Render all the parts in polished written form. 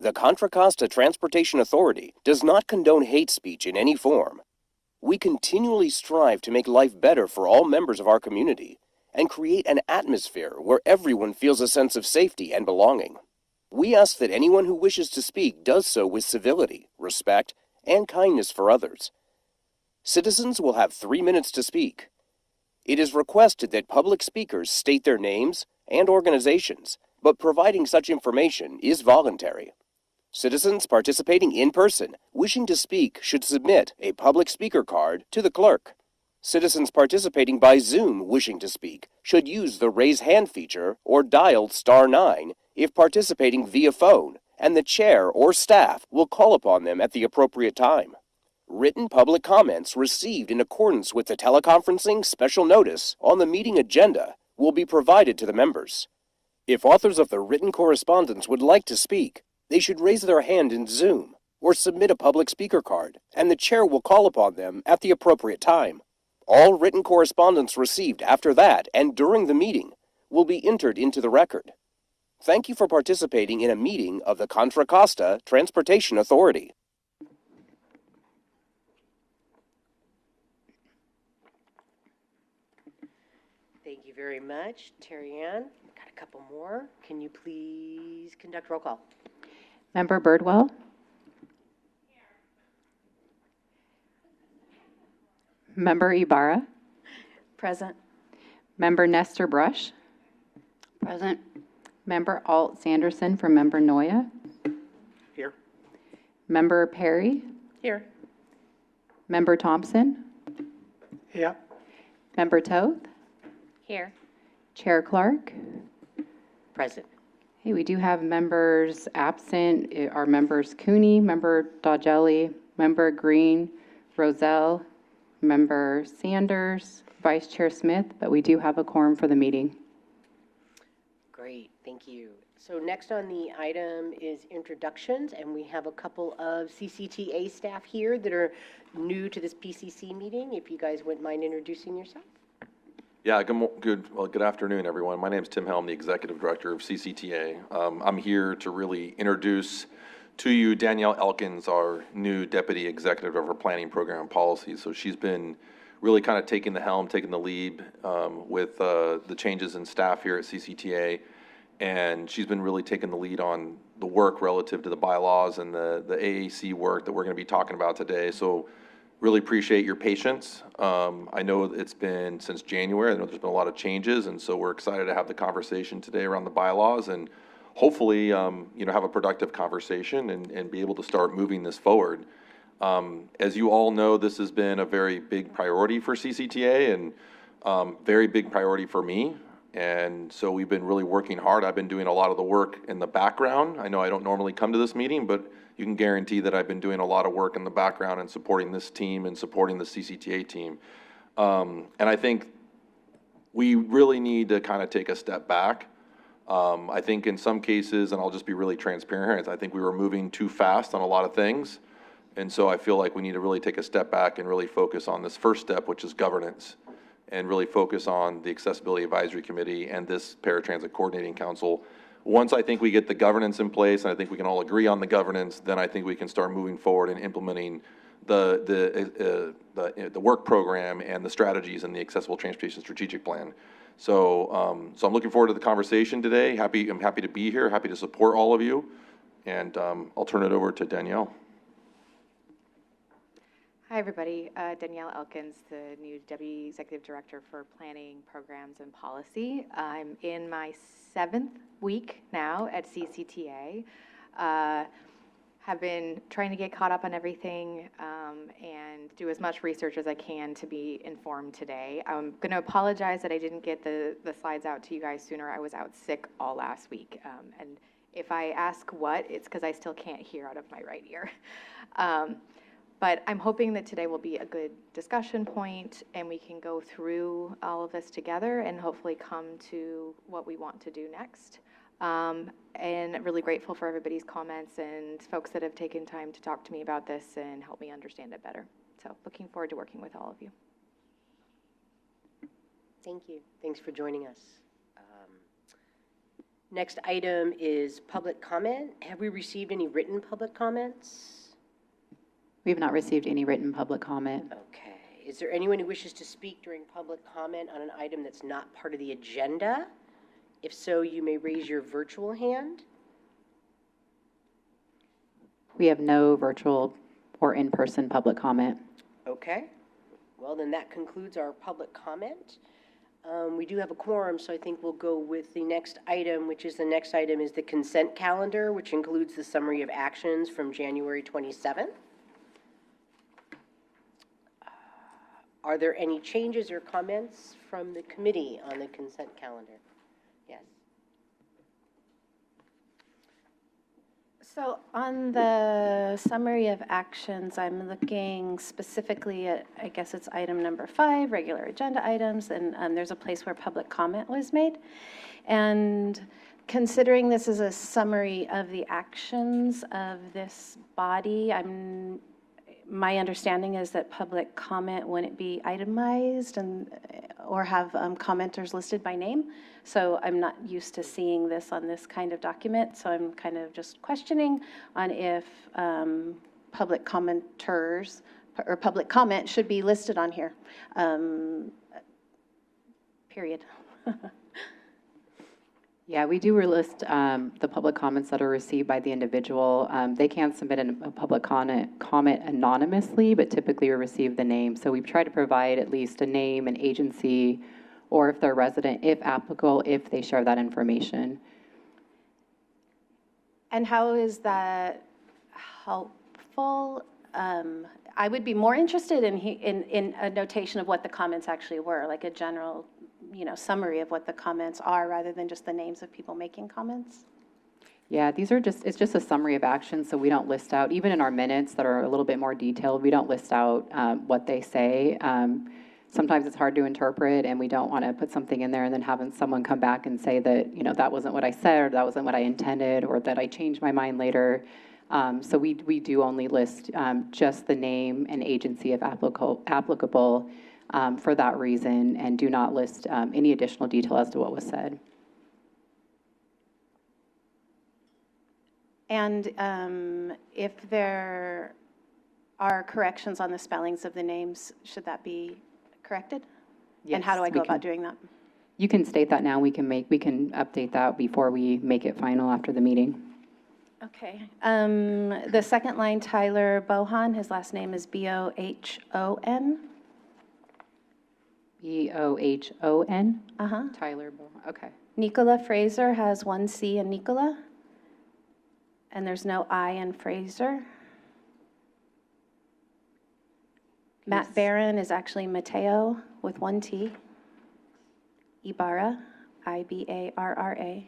The Contra Costa Transportation Authority does not condone hate speech in any form. We continually strive to make life better for all members of our community and create an atmosphere where everyone feels a sense of safety and belonging. We ask that anyone who wishes to speak does so with civility, respect, and kindness for others. Citizens will have 3 minutes to speak. It is requested that public speakers state their names and organizations, but providing such information is voluntary. Citizens participating in person wishing to speak should submit a public speaker card to the clerk. Citizens participating by Zoom wishing to speak should use the raise hand feature or dial *9 if participating via phone, and the chair or staff will call upon them at the appropriate time. Written public comments received in accordance with the teleconferencing special notice on the meeting agenda will be provided to the members. If authors of the written correspondence would like to speak, they should raise their hand in Zoom or submit a public speaker card, and the chair will call upon them at the appropriate time. All written correspondence received after that and during the meeting will be entered into the record. Thank you for participating in a meeting of the Contra Costa Transportation Authority. Thank you very much, Terry Ann. Got a couple more. Can you please conduct roll call? Member Birdwell? Member Ibarra? Present. Member Nestor Brush? Present. Member Alt Sanderson from Member Noya? Here. Member Perry? Here. Member Thompson? Here. Member Toth? Here. Chair Clark? Present. Hey, we do have members absent. Our members Cooney, Member Dodgelli, Member Green, Roselle, Member Sanders, Vice Chair Smith, but we do have a quorum for the meeting. Great, thank you. So next on the item is introductions, and we have a couple of CCTA staff here that are new to this PCC meeting. If you guys wouldn't mind introducing yourself. Yeah, good afternoon, everyone. My name is Tim Helm, the Executive Director of CCTA. I'm here to really introduce to you Danielle Elkins, our new Deputy Executive of our Planning Program and Policy. So she's been really kind of taking the helm, taking the lead with the changes in staff here at CCTA. And she's been really taking the lead on the work relative to the bylaws and the AAC work that we're going to be talking about today. So really appreciate your patience. I know it's been since January. I know there's been a lot of changes, and so we're excited to have the conversation today around the bylaws and hopefully, have a productive conversation and be able to start moving this forward. As you all know, this has been a very big priority for CCTA and very big priority for me. And so we've been really working hard. I've been doing a lot of the work in the background. I know I don't normally come to this meeting, but you can guarantee that I've been doing a lot of work in the background and supporting this team and supporting the CCTA team. And I think we really need to kind of take a step back. I think in some cases, and I'll just be really transparent, I think we were moving too fast on a lot of things. And so I feel like we need to really take a step back and really focus on this first step, which is governance, and really focus on the Accessibility Advisory Committee and this Paratransit Coordinating Council. Once I think we get the governance in place, and I think we can all agree on the governance, then I think we can start moving forward and implementing the work program and the strategies in the Accessible Transportation Strategic Plan. So I'm looking forward to the conversation today. I'm happy to be here, happy to support all of you, and I'll turn it over to Danielle. Hi, everybody. Danielle Elkins, the new Deputy Executive Director for Planning, Programs, and Policy. I'm in my 7th week now at CCTA. Have been trying to get caught up on everything and do as much research as I can to be informed today. I'm going to apologize that I didn't get the slides out to you guys sooner. I was out sick all last week. And if I ask what, it's because I still can't hear out of my right ear. But I'm hoping that today will be a good discussion point and we can go through all of this together and hopefully come to what we want to do next. And really grateful for everybody's comments and folks that have taken time to talk to me about this and help me understand it better. So looking forward to working with all of you. Thank you. Thanks for joining us. Next item is public comment. Have we received any written public comments? We have not received any written public comment. Okay. Is there anyone who wishes to speak during public comment on an item that's not part of the agenda? If so, you may raise your virtual hand. We have no virtual or in-person public comment. Okay. Well, then that concludes our public comment. We do have a quorum, so I think we'll go with the next item, which is the consent calendar, which includes the summary of actions from January 27th. Are there any changes or comments from the committee on the consent calendar? Yes. So on the summary of actions, I'm looking specifically at, I guess it's item number 5, regular agenda items, and there's a place where public comment was made. And considering this is a summary of the actions of this body, my understanding is that public comment wouldn't be itemized or have commenters listed by name. So I'm not used to seeing this on this kind of document. So I'm kind of just questioning on if public commenters or public comment should be listed on here. Period. Yeah, we do list the public comments that are received by the individual. They can submit a public comment anonymously, but typically we receive the name. So we try to provide at least a name, an agency, or if they're resident, if applicable, if they share that information. And how is that helpful? I would be more interested in a notation of what the comments actually were, like a general, summary of what the comments are, rather than just the names of people making comments. Yeah, it's just a summary of actions, so we don't list out, even in our minutes that are a little bit more detailed, we don't list out what they say. Sometimes it's hard to interpret, and we don't want to put something in there and then having someone come back and say that, that wasn't what I said, or that wasn't what I intended, or that I changed my mind later. So we do only list just the name and agency if applicable for that reason, and do not list any additional detail as to what was said. And if there are corrections on the spellings of the names, should that be corrected? Yes, and how do I we go can. about doing that? You can state that now. We can update that before we make it final after the meeting. Okay. The second line, Tyler Bohan, his last name is B-O-H-O-N. B-O-H-O-N? Uh-huh. Tyler Bohan, okay. Nicola Fraser has one C in Nicola, and there's no I in Fraser. Matt Barron is actually Mateo with one T. Ibarra, I-B-A-R-R-A.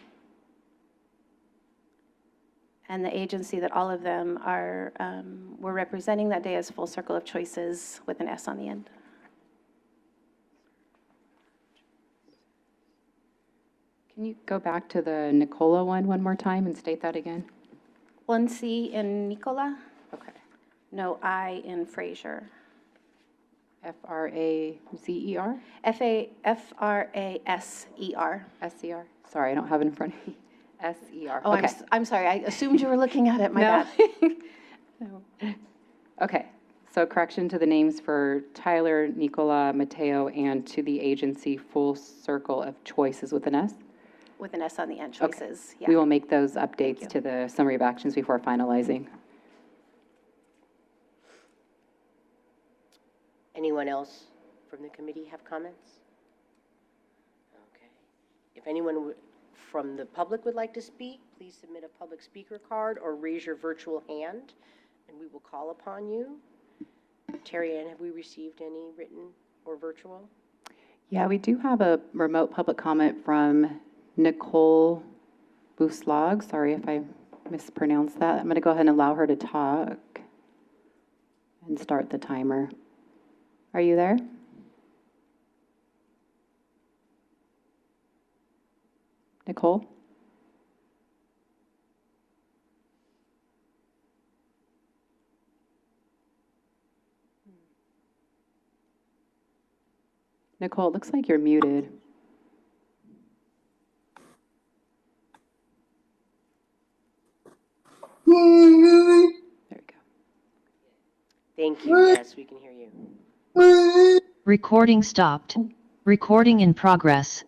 And the agency that all of them were representing that day is Full Circle of Choices with an S on the end. Can you go back to the Nicola one more time and state that again? One C in Nicola, Okay. no I in Fraser. F-R-A-Z-E-R? F-R-A-S-E-R. S-E-R? Sorry, I don't have it in front of me. S-E-R. Oh, Okay. I'm sorry. I assumed you were looking at it. My bad. No. Okay, so correction to the names for Tyler, Nicola, Mateo, and to the agency Full Circle of Choices with an S? With an S on the end, Okay. choices. We Yeah. will make those updates you. to the summary of actions before finalizing. Anyone else from the committee have comments? Okay. If anyone from the public would like to speak, please submit a public speaker card or raise your virtual hand, and we will call upon you. Terry Ann, have we received any written or virtual? Yeah, we do have a remote public comment from Nicole Buslag. Sorry if I mispronounced that. I'm going to go ahead and allow her to talk and start the timer. Are you there? Nicole? Nicole, it looks like you're muted. Thank you. Yes, we can hear you. Recording stopped. Recording in progress.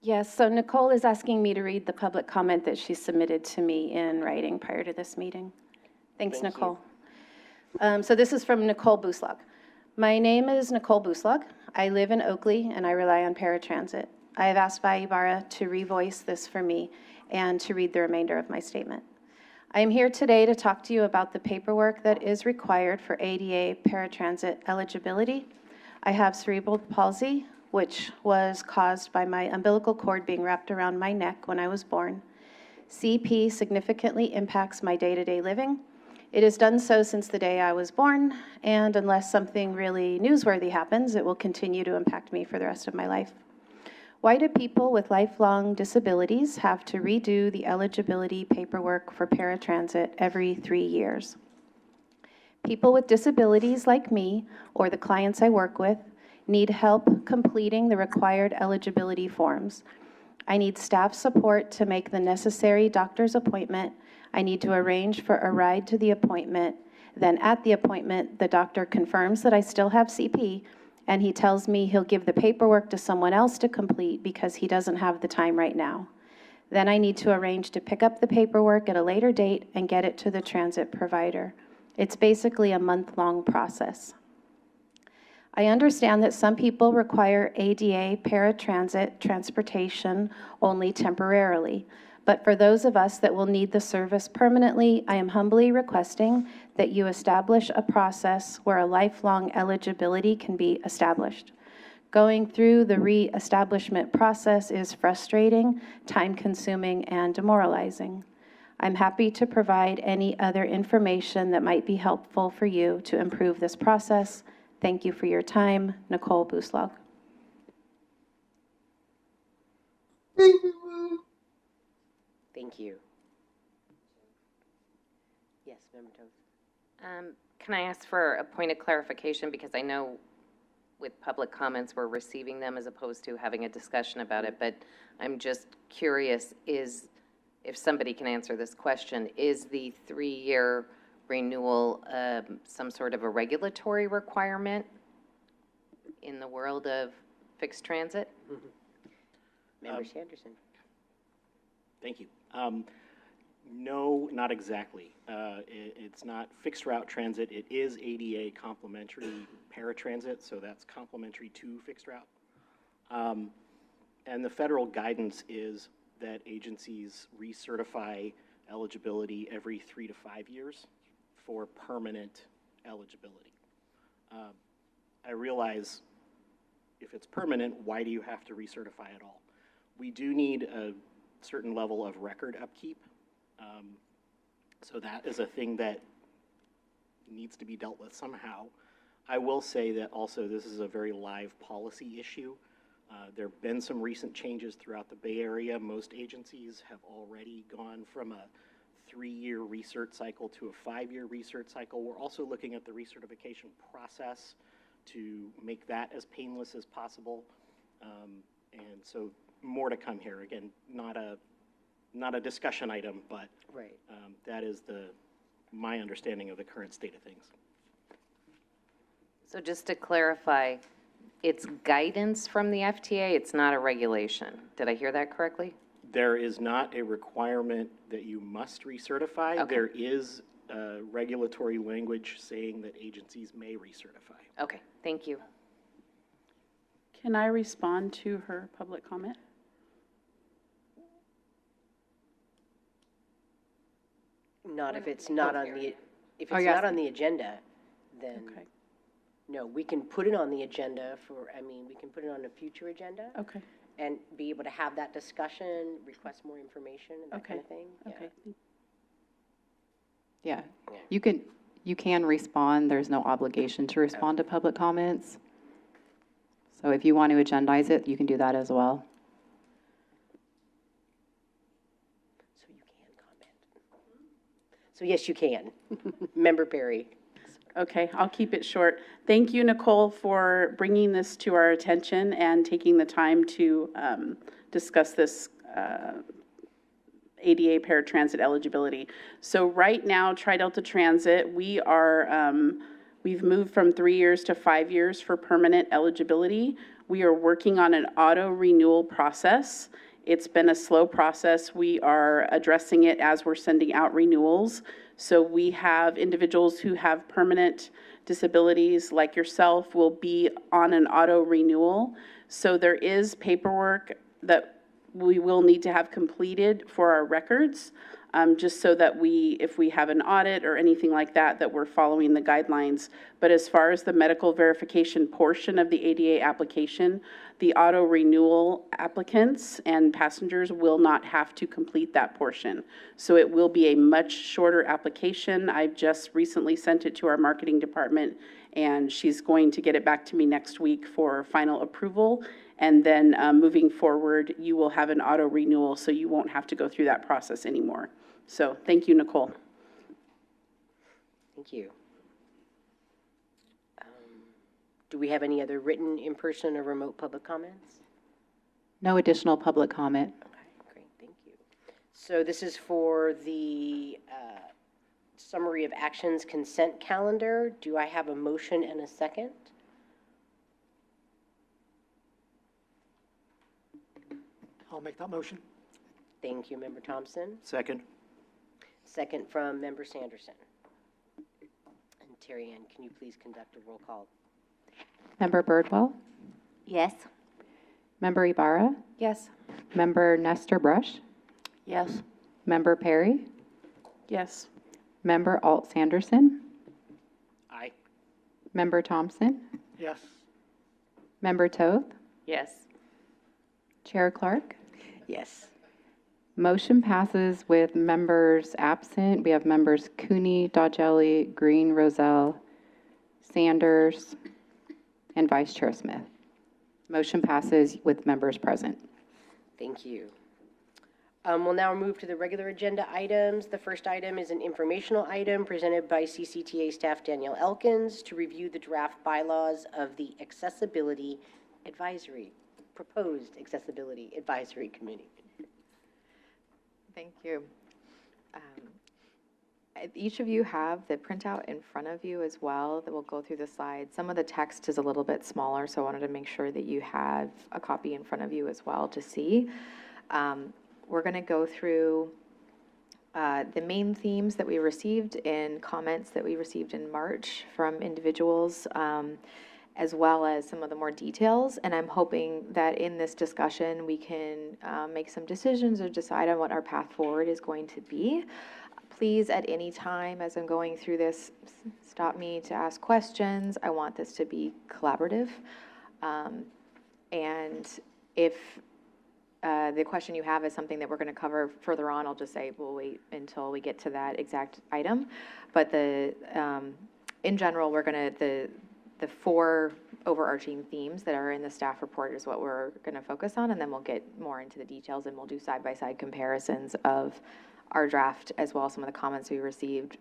Yes, so Nicole is asking me to read the public comment that she submitted to me in writing prior to this meeting. Thanks, Thank you. Nicole. So this is from Nicole Buslag. My name is Nicole Buslag. I live in Oakley, and I rely on paratransit. I have asked Ibarra to revoice this for me and to read the remainder of my statement. I am here today to talk to you about the paperwork that is required for ADA paratransit eligibility. I have cerebral palsy, which was caused by my umbilical cord being wrapped around my neck when I was born. CP significantly impacts my day-to-day living. It has done so since the day I was born, and unless something really newsworthy happens, it will continue to impact me for the rest of my life. Why do people with lifelong disabilities have to redo the eligibility paperwork for paratransit every 3 years? People with disabilities like me, or the clients I work with, need help completing the required eligibility forms. I need staff support to make the necessary doctor's appointment. I need to arrange for a ride to the appointment. Then at the appointment, the doctor confirms that I still have CP, and he tells me he'll give the paperwork to someone else to complete because he doesn't have the time right now. Then I need to arrange to pick up the paperwork at a later date and get it to the transit provider. It's basically a month-long process. I understand that some people require ADA paratransit transportation only temporarily, but for those of us that will need the service permanently, I am humbly requesting that you establish a process where a lifelong eligibility can be established. Going through the re-establishment process is frustrating, time-consuming, and demoralizing. I'm happy to provide any other information that might be helpful for you to improve this process. Thank you for your time. Nicole Buslag. Thank you. Yes, Member Toth. Can I ask for a point of clarification, because I know with public comments, we're receiving them as opposed to having a discussion about it, but I'm just curious, if somebody can answer this question, is the 3-year renewal some sort of a regulatory requirement in the world of fixed transit? Member Sanderson. Thank you. No, not exactly. It's not fixed route transit. It is ADA complementary paratransit, so that's complementary to fixed route. And the federal guidance is that agencies recertify eligibility every 3 to 5 years for permanent eligibility. I realize if it's permanent, why do you have to recertify at all? We do need a certain level of record upkeep. So that is a thing that needs to be dealt with somehow. I will say that also this is a very live policy issue. There have been some recent changes throughout the Bay Area. Most agencies have already gone from a 3-year research cycle to a 5-year research cycle. We're also looking at the recertification process to make that as painless as possible. And so more to come here. Again, not a discussion item, but Right. that is my understanding of the current state of things. So just to clarify, it's guidance from the FTA, it's not a regulation. Did I hear that correctly? There is not a requirement that you must recertify. Okay. There is regulatory language saying that agencies may recertify. Okay, thank you. Can I respond to her public comment? Not if it's not on the, if Oh, it's yes. not on the agenda, then, Okay, no, we can put it on the agenda for, we can put it on a future agenda okay, and be able to have that discussion, request more information and that Okay. kind of thing. Yeah. okay. Yeah, you can respond. There's no obligation to respond to public comments. So if you want to agendize it, you can do that as well. So you can comment. So yes, you can. Member Perry. Okay, I'll keep it short. Thank you, Nicole, for bringing this to our attention and taking the time to discuss this ADA paratransit eligibility. So right now, Tri-Delta Transit, we've moved from 3 years to 5 years for permanent eligibility. We are working on an auto renewal process. It's been a slow process. We are addressing it as we're sending out renewals. So we have individuals who have permanent disabilities like yourself will be on an auto renewal. So there is paperwork that we will need to have completed for our records, just so that if we have an audit or anything like that, that we're following the guidelines. But as far as the medical verification portion of the ADA application, the auto renewal applicants and passengers will not have to complete that portion. So it will be a much shorter application. I've just recently sent it to our marketing department, and she's going to get it back to me next week for final approval. And then moving forward, you will have an auto renewal, so you won't have to go through that process anymore. So thank you, Nicole. Thank you. Do we have any other written, in-person, or remote public comments? No additional public comment. Okay, great, thank you. So this is for the summary of actions consent calendar. Do I have a motion and a second? I'll make that motion. Thank you, Member Thompson. Second. Second from Member Sanderson. And Terry Ann, can you please conduct a roll call? Member Birdwell, Yes. Member Ibarra, Yes. Member Nestor Brush, Yes. Member Perry, Yes. Member Alt Sanderson, Aye. Member Thompson, Yes. Member Toth, Yes. Chair Clark. Yes. Motion passes with members absent. We have members Cooney, Dodgelli, Green, Roselle, Sanders, and Vice Chair Smith. Motion passes with members present. Thank you. We'll now move to the regular agenda items. The first item is an informational item presented by CCTA staff Danielle Elkins to review the draft bylaws of the proposed Accessibility Advisory Committee. Thank you. Each of you have the printout in front of you as well that will go through the slides. Some of the text is a little bit smaller, so I wanted to make sure that you have a copy in front of you as well to see. We're going to go through the main themes that we received in comments that we received in March from individuals, as well as some of the more details. And I'm hoping that in this discussion, we can make some decisions or decide on what our path forward is going to be. Please, at any time as I'm going through this, stop me to ask questions. I want this to be collaborative. And if the question you have is something that we're going to cover further on, I'll just say we'll wait until we get to that exact item. But in general, we're going to, the four overarching themes that are in the staff report is what we're going to focus on, and then we'll get more into the details, and we'll do side-by-side comparisons of our draft as well as some of the comments we received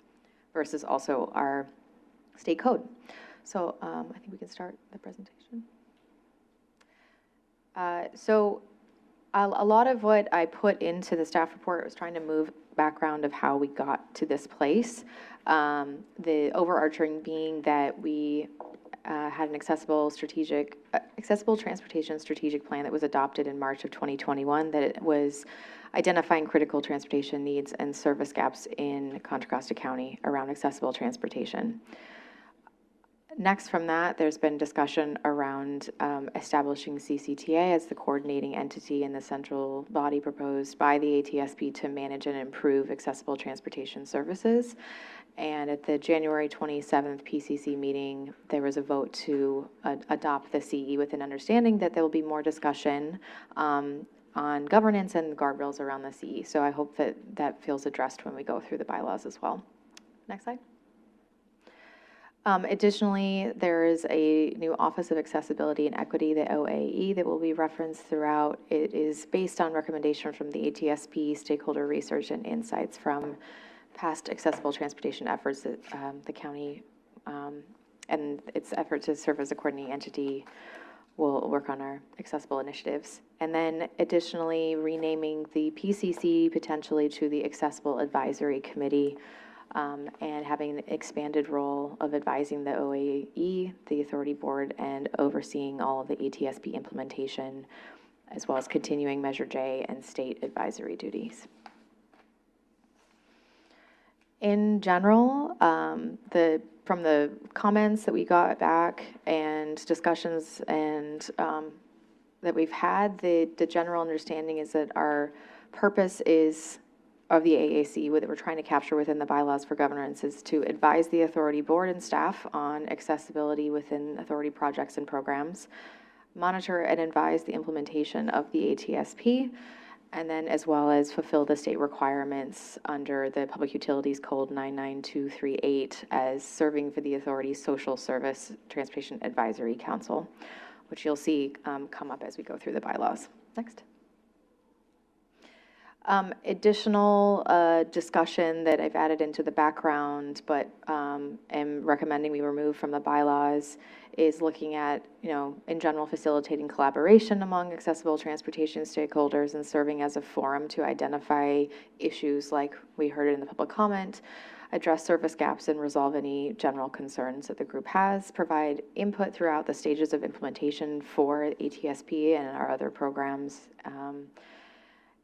versus also our state code. So I think we can start the presentation. So a lot of what I put into the staff report was trying to move background of how we got to this place. The overarching being that we had an accessible transportation strategic plan that was adopted in March of 2021, that it was identifying critical transportation needs and service gaps in Contra Costa County around accessible transportation. Next from that, there's been discussion around establishing CCTA as the coordinating entity and the central body proposed by the ATSB to manage and improve accessible transportation services. And at the January 27th PCC meeting, there was a vote to adopt the CE with an understanding that there will be more discussion on governance and guardrails around the CE. So I hope that that feels addressed when we go through the bylaws as well. Next slide. Additionally, there is a new Office of Accessibility and Equity, the OAE, that will be referenced throughout. It is based on recommendation from the ATSP, stakeholder research, and insights from past accessible transportation efforts that the county and its effort to serve as a coordinating entity will work on our accessible initiatives. And then additionally, renaming the PCC potentially to the Accessible Advisory Committee, and having an expanded role of advising the OAE, the authority board, and overseeing all of the ATSP implementation, as well as continuing Measure J and state advisory duties. In general, from the comments that we got back and discussions and that we've had, the general understanding is that our purpose is of the AAC, that we're trying to capture within the bylaws for governance, is to advise the authority board and staff on accessibility within authority projects and programs, monitor and advise the implementation of the ATSP, and then as well as fulfill the state requirements under the Public Utilities Code 99238 as serving for the authority's Social Service Transportation Advisory Council, which you'll see come up as we go through the bylaws. Next. Additional discussion that I've added into the background, but am recommending we remove from the bylaws, is looking at, in general, facilitating collaboration among accessible transportation stakeholders and serving as a forum to identify issues like we heard in the public comment, address service gaps and resolve any general concerns that the group has, provide input throughout the stages of implementation for ATSP and our other programs,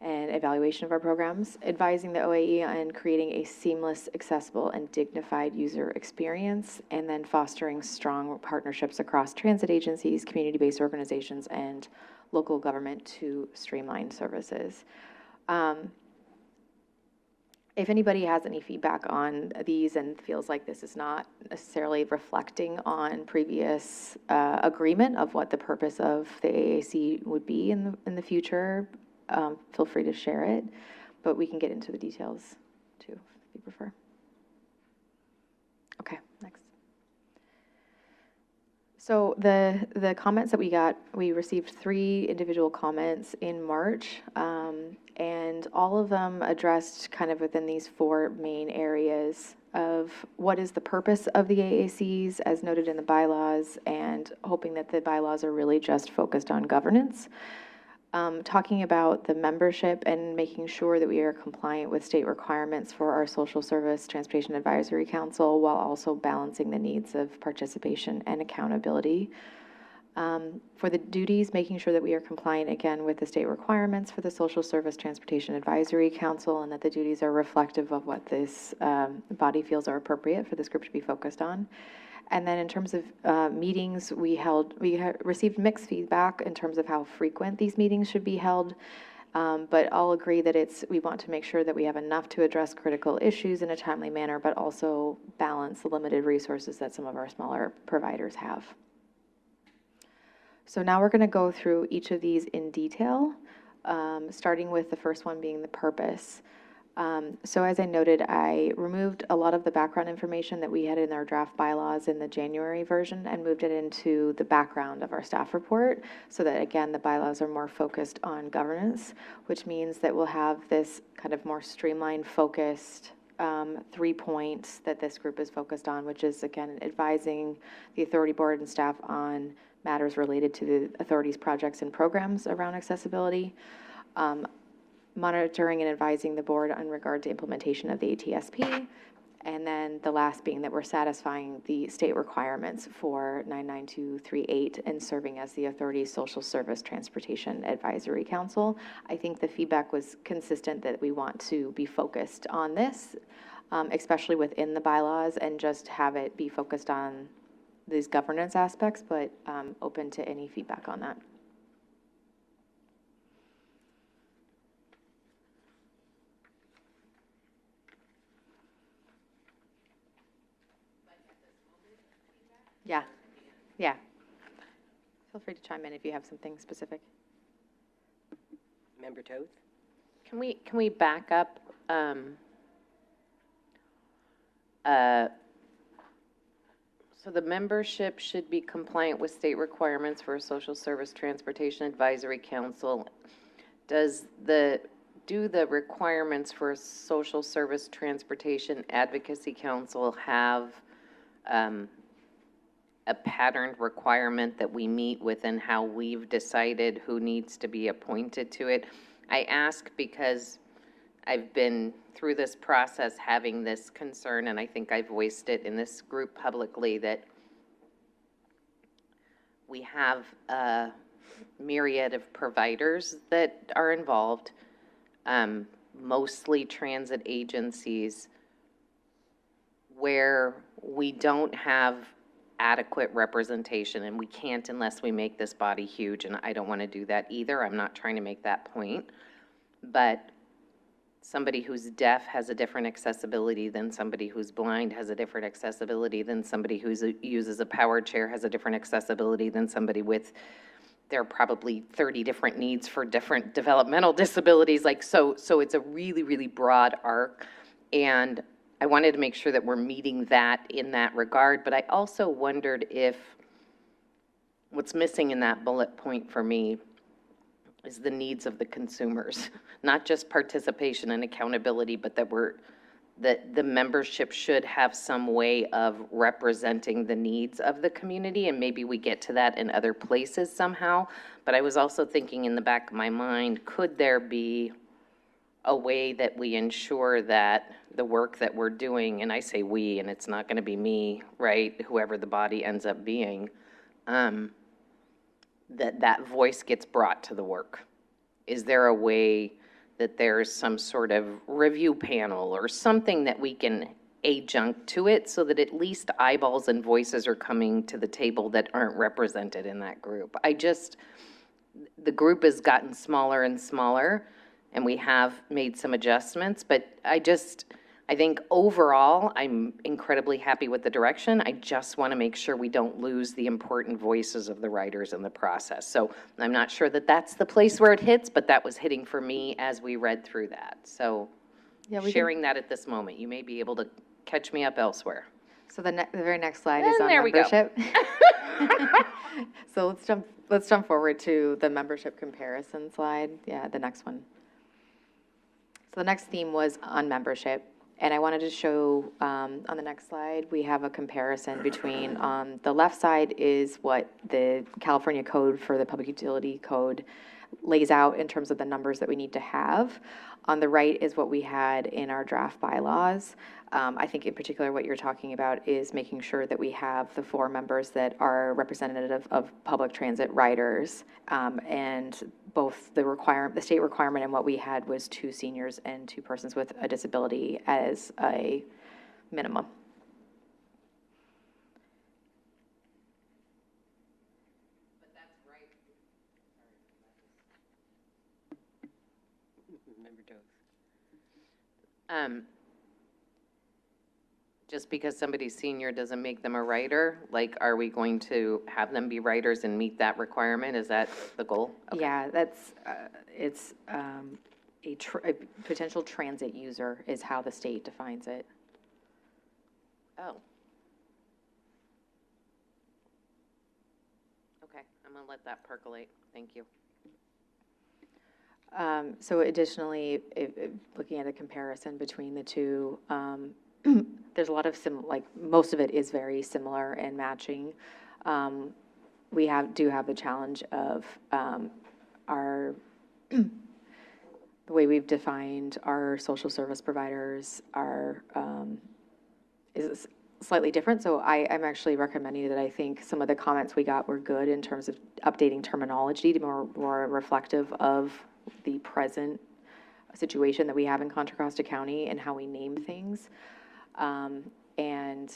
and evaluation of our programs, advising the OAE on creating a seamless, accessible, and dignified user experience, and then fostering strong partnerships across transit agencies, community-based organizations, and local government to streamline services. If anybody has any feedback on these and feels like this is not necessarily reflecting on previous agreement of what the purpose of the AAC would be in the future, feel free to share it, but we can get into the details too, if you prefer. Okay, next. So the comments that we got, we received 3 individual comments in March, and all of them addressed kind of within these 4 main areas of what is the purpose of the AACs as noted in the bylaws, and hoping that the bylaws are really just focused on governance. Talking about the membership and making sure that we are compliant with state requirements for our Social Service Transportation Advisory Council, while also balancing the needs of participation and accountability. For the duties, making sure that we are compliant again with the state requirements for the Social Service Transportation Advisory Council, and that the duties are reflective of what this body feels are appropriate for this group to be focused on. And then in terms of meetings, we received mixed feedback in terms of how frequent these meetings should be held. But I'll agree that we want to make sure that we have enough to address critical issues in a timely manner, but also balance the limited resources that some of our smaller providers have. So now we're going to go through each of these in detail, starting with the first one being the purpose. So as I noted, I removed a lot of the background information that we had in our draft bylaws in the January version and moved it into the background of our staff report, so that again, the bylaws are more focused on governance, which means that we'll have this kind of more streamlined, focused 3 points that this group is focused on, which is again, advising the authority board and staff on matters related to the authority's projects and programs around accessibility, monitoring and advising the board on regard to implementation of the ATSP, and then the last being that we're satisfying the state requirements for 99238 and serving as the authority's Social Service Transportation Advisory Council. I think the feedback was consistent that we want to be focused on this, especially within the bylaws, and just have it be focused on these governance aspects, but open to any feedback on that. Yeah. Feel free to chime in if you have something specific. Member Toth? Can we back up? So the membership should be compliant with state requirements for a social service transportation advisory council. Do the requirements for a social service transportation advocacy council have a patterned requirement that we meet within how we've decided who needs to be appointed to it? I ask because I've been through this process having this concern, and I think I've voiced it in this group publicly, that we have a myriad of providers that are involved, mostly transit agencies, where we don't have adequate representation, and we can't unless we make this body huge, and I don't want to do that either. I'm not trying to make that point, but somebody who's deaf has a different accessibility than somebody who's blind, has a different accessibility than somebody who uses a power chair, has a different accessibility than somebody with, there are probably 30 different needs for different developmental disabilities. Like, so it's a really, really broad arc. And I wanted to make sure that we're meeting that in that regard. But I also wondered if what's missing in that bullet point for me is the needs of the consumers, not just participation and accountability, but that the membership should have some way of representing the needs of the community, and maybe we get to that in other places somehow. But I was also thinking in the back of my mind, could there be a way that we ensure that the work that we're doing, and I say we, and it's not going to be me, right, whoever the body ends up being, that voice gets brought to the work? Is there a way that there's some sort of review panel or something that we can adjunct to it so that at least eyeballs and voices are coming to the table that aren't represented in that group? The group has gotten smaller and smaller, and we have made some adjustments, but I think overall, I'm incredibly happy with the direction. I just want to make sure we don't lose the important voices of the writers in the process. So I'm not sure that that's the place where it hits, but that was hitting for me as we read through that. So sharing that at this moment, you may be able to catch me up elsewhere. So the very next slide is on there we go. membership. So let's jump forward to the membership comparison slide. Yeah, the next one. So the next theme was on membership. And I wanted to show, on the next slide, we have a comparison between, the left side is what the California Code for the Public Utility Code lays out in terms of the numbers that we need to have. On the right is what we had in our draft bylaws. I think in particular what you're talking about is making sure that we have the 4 members that are representative of public transit riders. And both the state requirement and what we had was 2 seniors and 2 persons with a disability as a minimum. Just because somebody's senior doesn't make them a writer? Like, are we going to have them be writers and meet that requirement? Is that the goal? Okay. Yeah, that's, it's a potential transit user is how the state defines it. Oh. Okay, I'm going to let that percolate. Thank you. So additionally, looking at a comparison between the two, there's a lot of most of it is very similar and matching. We do have the challenge of our the way we've defined our social service providers is slightly different. So I'm actually recommending that I think some of the comments we got were good in terms of updating terminology to more reflective of the present situation that we have in Contra Costa County and how we name things, and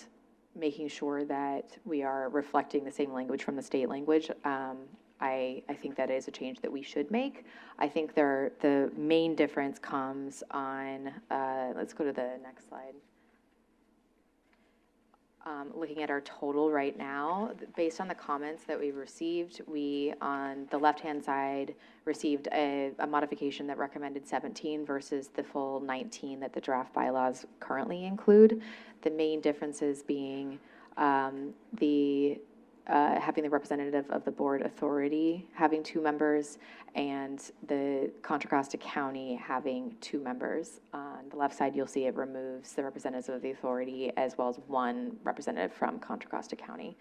making sure that we are reflecting the same language from the state language. I think that is a change that we should make. I think the main difference comes on, let's go to the next slide. Looking at our total right now, based on the comments that we received, we, on the left-hand side, received a modification that recommended 17 versus the full 19 that the draft bylaws currently include. The main differences being Having the representative of the board authority having 2 members, and the Contra Costa County having 2 members. On the left side, you'll see it removes the representatives of the authority as well as 1 representative from Contra Costa County.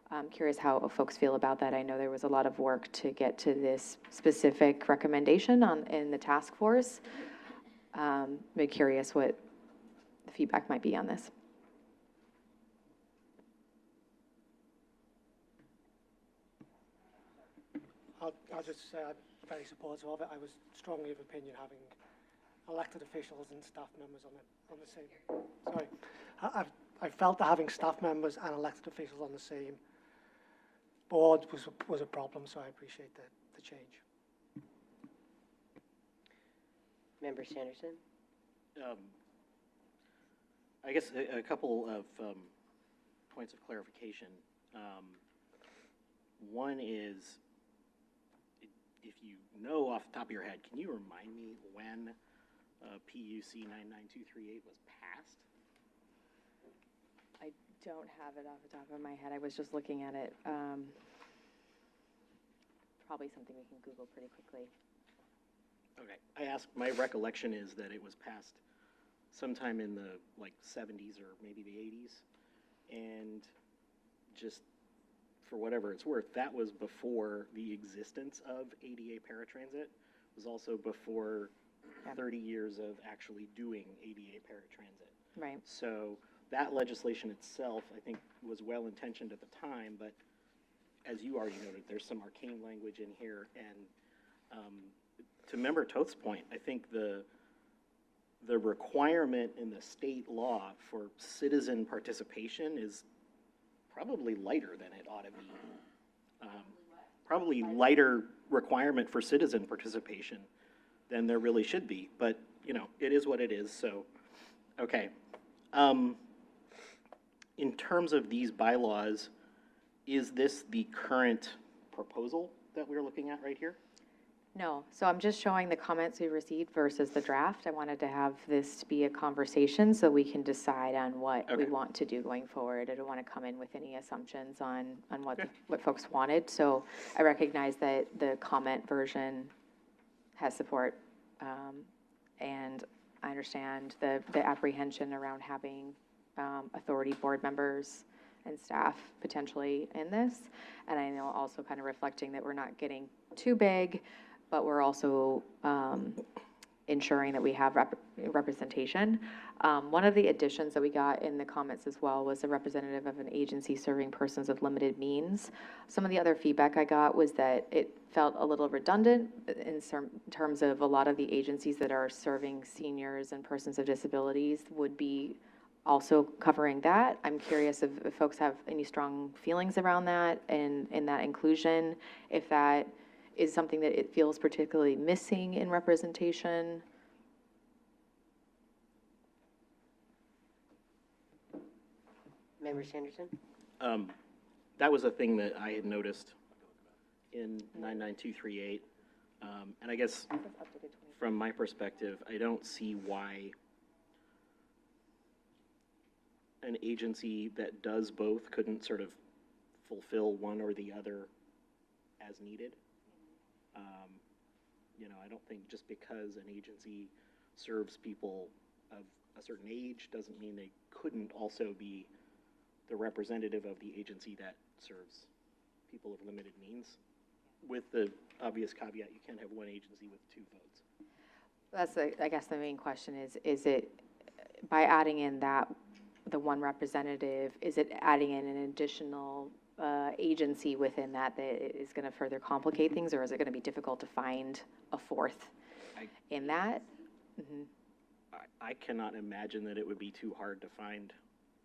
I'm curious how folks feel about that. I know there was a lot of work to get to this specific recommendation in the task force. I'm curious what the feedback might be on this. I'll just say I'm very supportive of it. I was strongly of opinion having elected officials and staff members on the same. Sorry, I felt that having staff members and elected officials on the same board was a problem. So I appreciate the change. Member Sanderson? I guess a couple of points of clarification. One is, if you know off the top of your head, can you remind me when PUC 99238 was passed? I don't have it off the top of my head. I was just looking at it. Probably something we can Google pretty quickly. Okay, I asked, my recollection is that it was passed sometime in the 70s or maybe the 80s. And just for whatever it's worth, that was before the existence of ADA Paratransit. It was also before 30 years of actually doing ADA Paratransit. Right. So that legislation itself, I think, was well-intentioned at the time, but as you already noted, there's some arcane language in here. And to Member Toth's point, I think the requirement in the state law for citizen participation is probably lighter than it ought to be. Probably lighter requirement for citizen participation than there really should be. But, you know, it is what it is, so, okay. In terms of these bylaws, is this the current proposal that we're looking at right here? No, so I'm just showing the comments we received versus the draft. I wanted to have this be a conversation so we can decide on what we want to do going forward. I don't want to come in with any assumptions on what folks wanted. So I recognize that the comment version has support, and I understand the apprehension around having authority board members and staff potentially in this. And I know also kind of reflecting that we're not getting too big, but we're also ensuring that we have representation. One of the additions that we got in the comments as well was a representative of an agency serving persons of limited means. Some of the other feedback I got was that it felt a little redundant in terms of a lot of the agencies that are serving seniors and persons with disabilities would be also covering that. I'm curious if folks have any strong feelings around that and that inclusion, if that is something that it feels particularly missing in representation. Member Sanderson? That was a thing that I had noticed in 99238. And I guess from my perspective, I don't see why an agency that does both couldn't sort of fulfill one or the other as needed. You know, I don't think just because an agency serves people of a certain age doesn't mean they couldn't also be the representative of the agency that serves people of limited means, with the obvious caveat you can't have one agency with 2 votes. That's I guess the main question is it, by adding in that, the one representative, is it adding in an additional agency within that is going to further complicate things, or is it going to be difficult to find a fourth in that? Mm-hmm. I cannot imagine that it would be too hard to find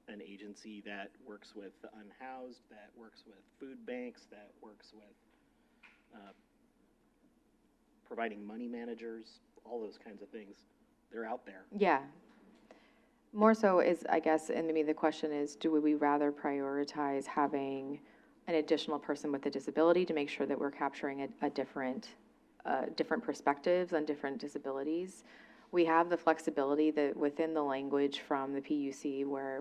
an agency that works with the unhoused, that works with food banks, that works with providing money managers, all those kinds of things. They're out there. Yeah. More so is, I guess, and maybe the question is, do we rather prioritize having an additional person with a disability to make sure that we're capturing a different perspectives on different disabilities, we have the flexibility that within the language from the PUC where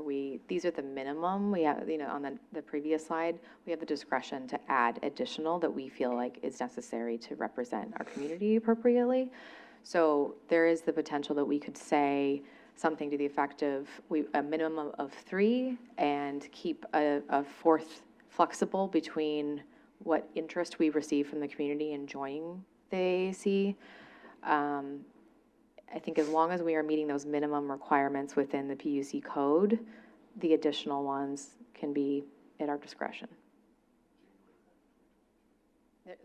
these are the minimum, we have, on the previous slide, we have the discretion to add additional that we feel like is necessary to represent our community appropriately. So there is the potential that we could say something to the effect of a minimum of 3 and keep a fourth flexible between what interest we receive from the community in joining the AAC. I think as long as we are meeting those minimum requirements within the PUC code, the additional ones can be at our discretion.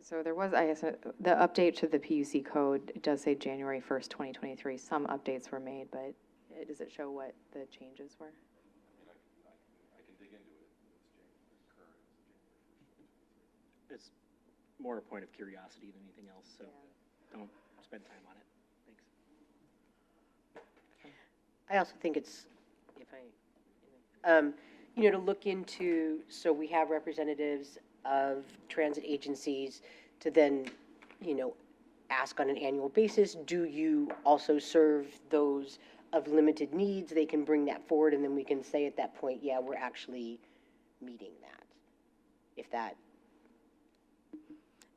So there was, I guess, the update to the PUC code, it does say January 1st, 2023. Some updates were made, but does it show what the changes were? I can dig into it. It's more a point of curiosity than anything else, so don't spend time on it. Thanks. I also think it's, to look into, so we have representatives of transit agencies to then, ask on an annual basis, do you also serve those of limited needs? They can bring that forward, and then we can say at that point, yeah, we're actually meeting that. If that,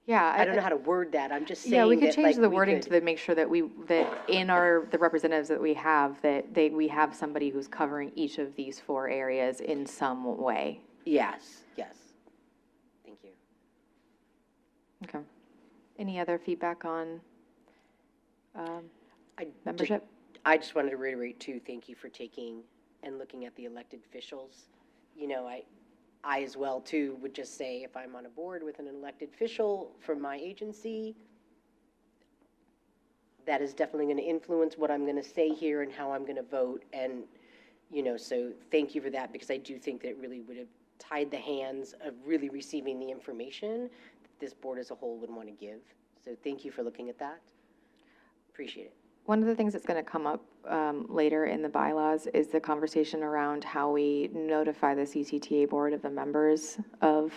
yeah, I don't know how to word that. I'm just saying yeah, we could that, change the we wording could- to make sure that in the representatives that we have, we have somebody who's covering each of these 4 areas in some way. Yes. Thank you. Okay. Any other feedback on membership? I just wanted to reiterate too, thank you for taking and looking at the elected officials. I as well too would just say if I'm on a board with an elected official from my agency, that is definitely going to influence what I'm going to say here and how I'm going to vote. And, so thank you for that, because I do think that it really would have tied the hands of really receiving the information that this board as a whole would want to give. So thank you for looking at that. Appreciate it. One of the things that's going to come up later in the bylaws is the conversation around how we notify the CCTA board of the members of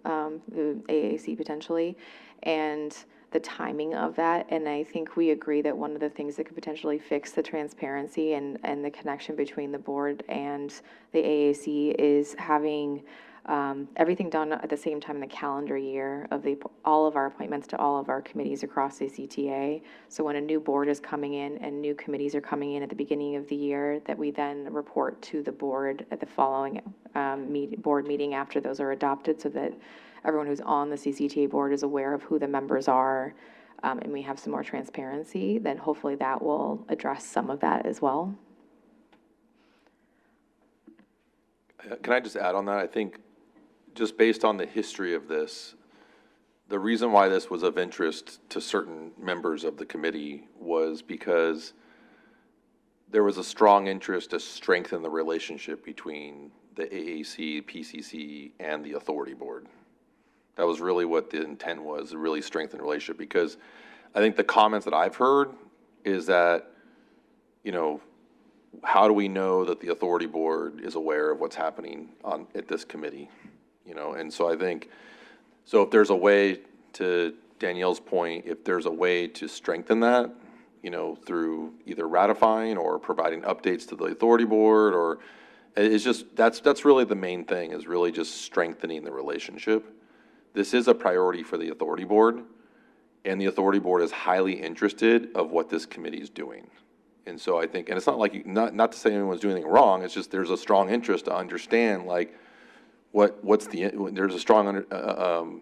the AAC potentially, and the timing of that. And I think we agree that one of the things that could potentially fix the transparency and the connection between the board and the AAC is having everything done at the same time in the calendar year of all of our appointments to all of our committees across the CTA. So when a new board is coming in and new committees are coming in at the beginning of the year, that we then report to the board at the following board meeting after those are adopted, so that everyone who's on the CCTA board is aware of who the members are, and we have some more transparency. Then hopefully that will address some of that as well. Can I just add on that? I think just based on the history of this, the reason why this was of interest to certain members of the committee was because there was a strong interest to strengthen the relationship between the AAC, PCC, and the authority board. That was really what the intent was, to really strengthen the relationship, because I think the comments that I've heard is that, how do we know that the authority board is aware of what's happening at this committee? And so I think, so if there's a way, to Danielle's point, if there's a way to strengthen that, through either ratifying or providing updates to the authority board, or it's just, that's really the main thing, is really just strengthening the relationship. This is a priority for the authority board, and the authority board is highly interested of what this committee is doing. And so I think, and it's not like, not to say anyone's doing anything wrong, it's just there's a strong interest to understand, like, there's a strong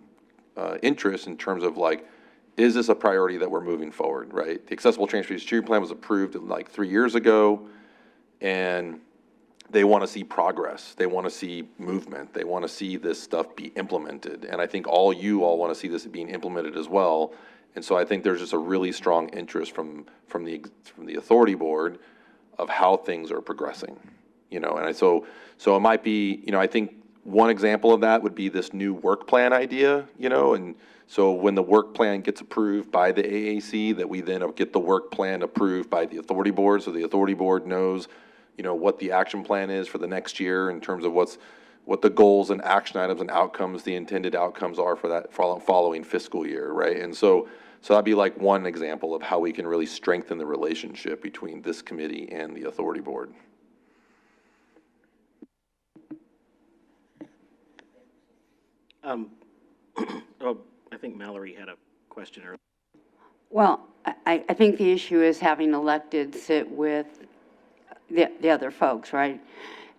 interest in terms of, like, is this a priority that we're moving forward, right? The Accessible Transportation Steering Plan was approved like 3 years ago, and they want to see progress. They want to see movement. They want to see this stuff be implemented. And I think you all want to see this being implemented as well. And so I think there's just a really strong interest from the authority board of how things are progressing, And so it might be, I think one example of that would be this new work plan idea, And so when the work plan gets approved by the AAC, that we then get the work plan approved by the authority board, so the authority board knows, what the action plan is for the next year in terms of what the goals and action items and outcomes, the intended outcomes are for that following fiscal year, right? And so So that'd be like one example of how we can really strengthen the relationship between this committee and the authority board. Oh, I think Mallory had a question earlier. Well, I think the issue is having elected sit with the other folks, right?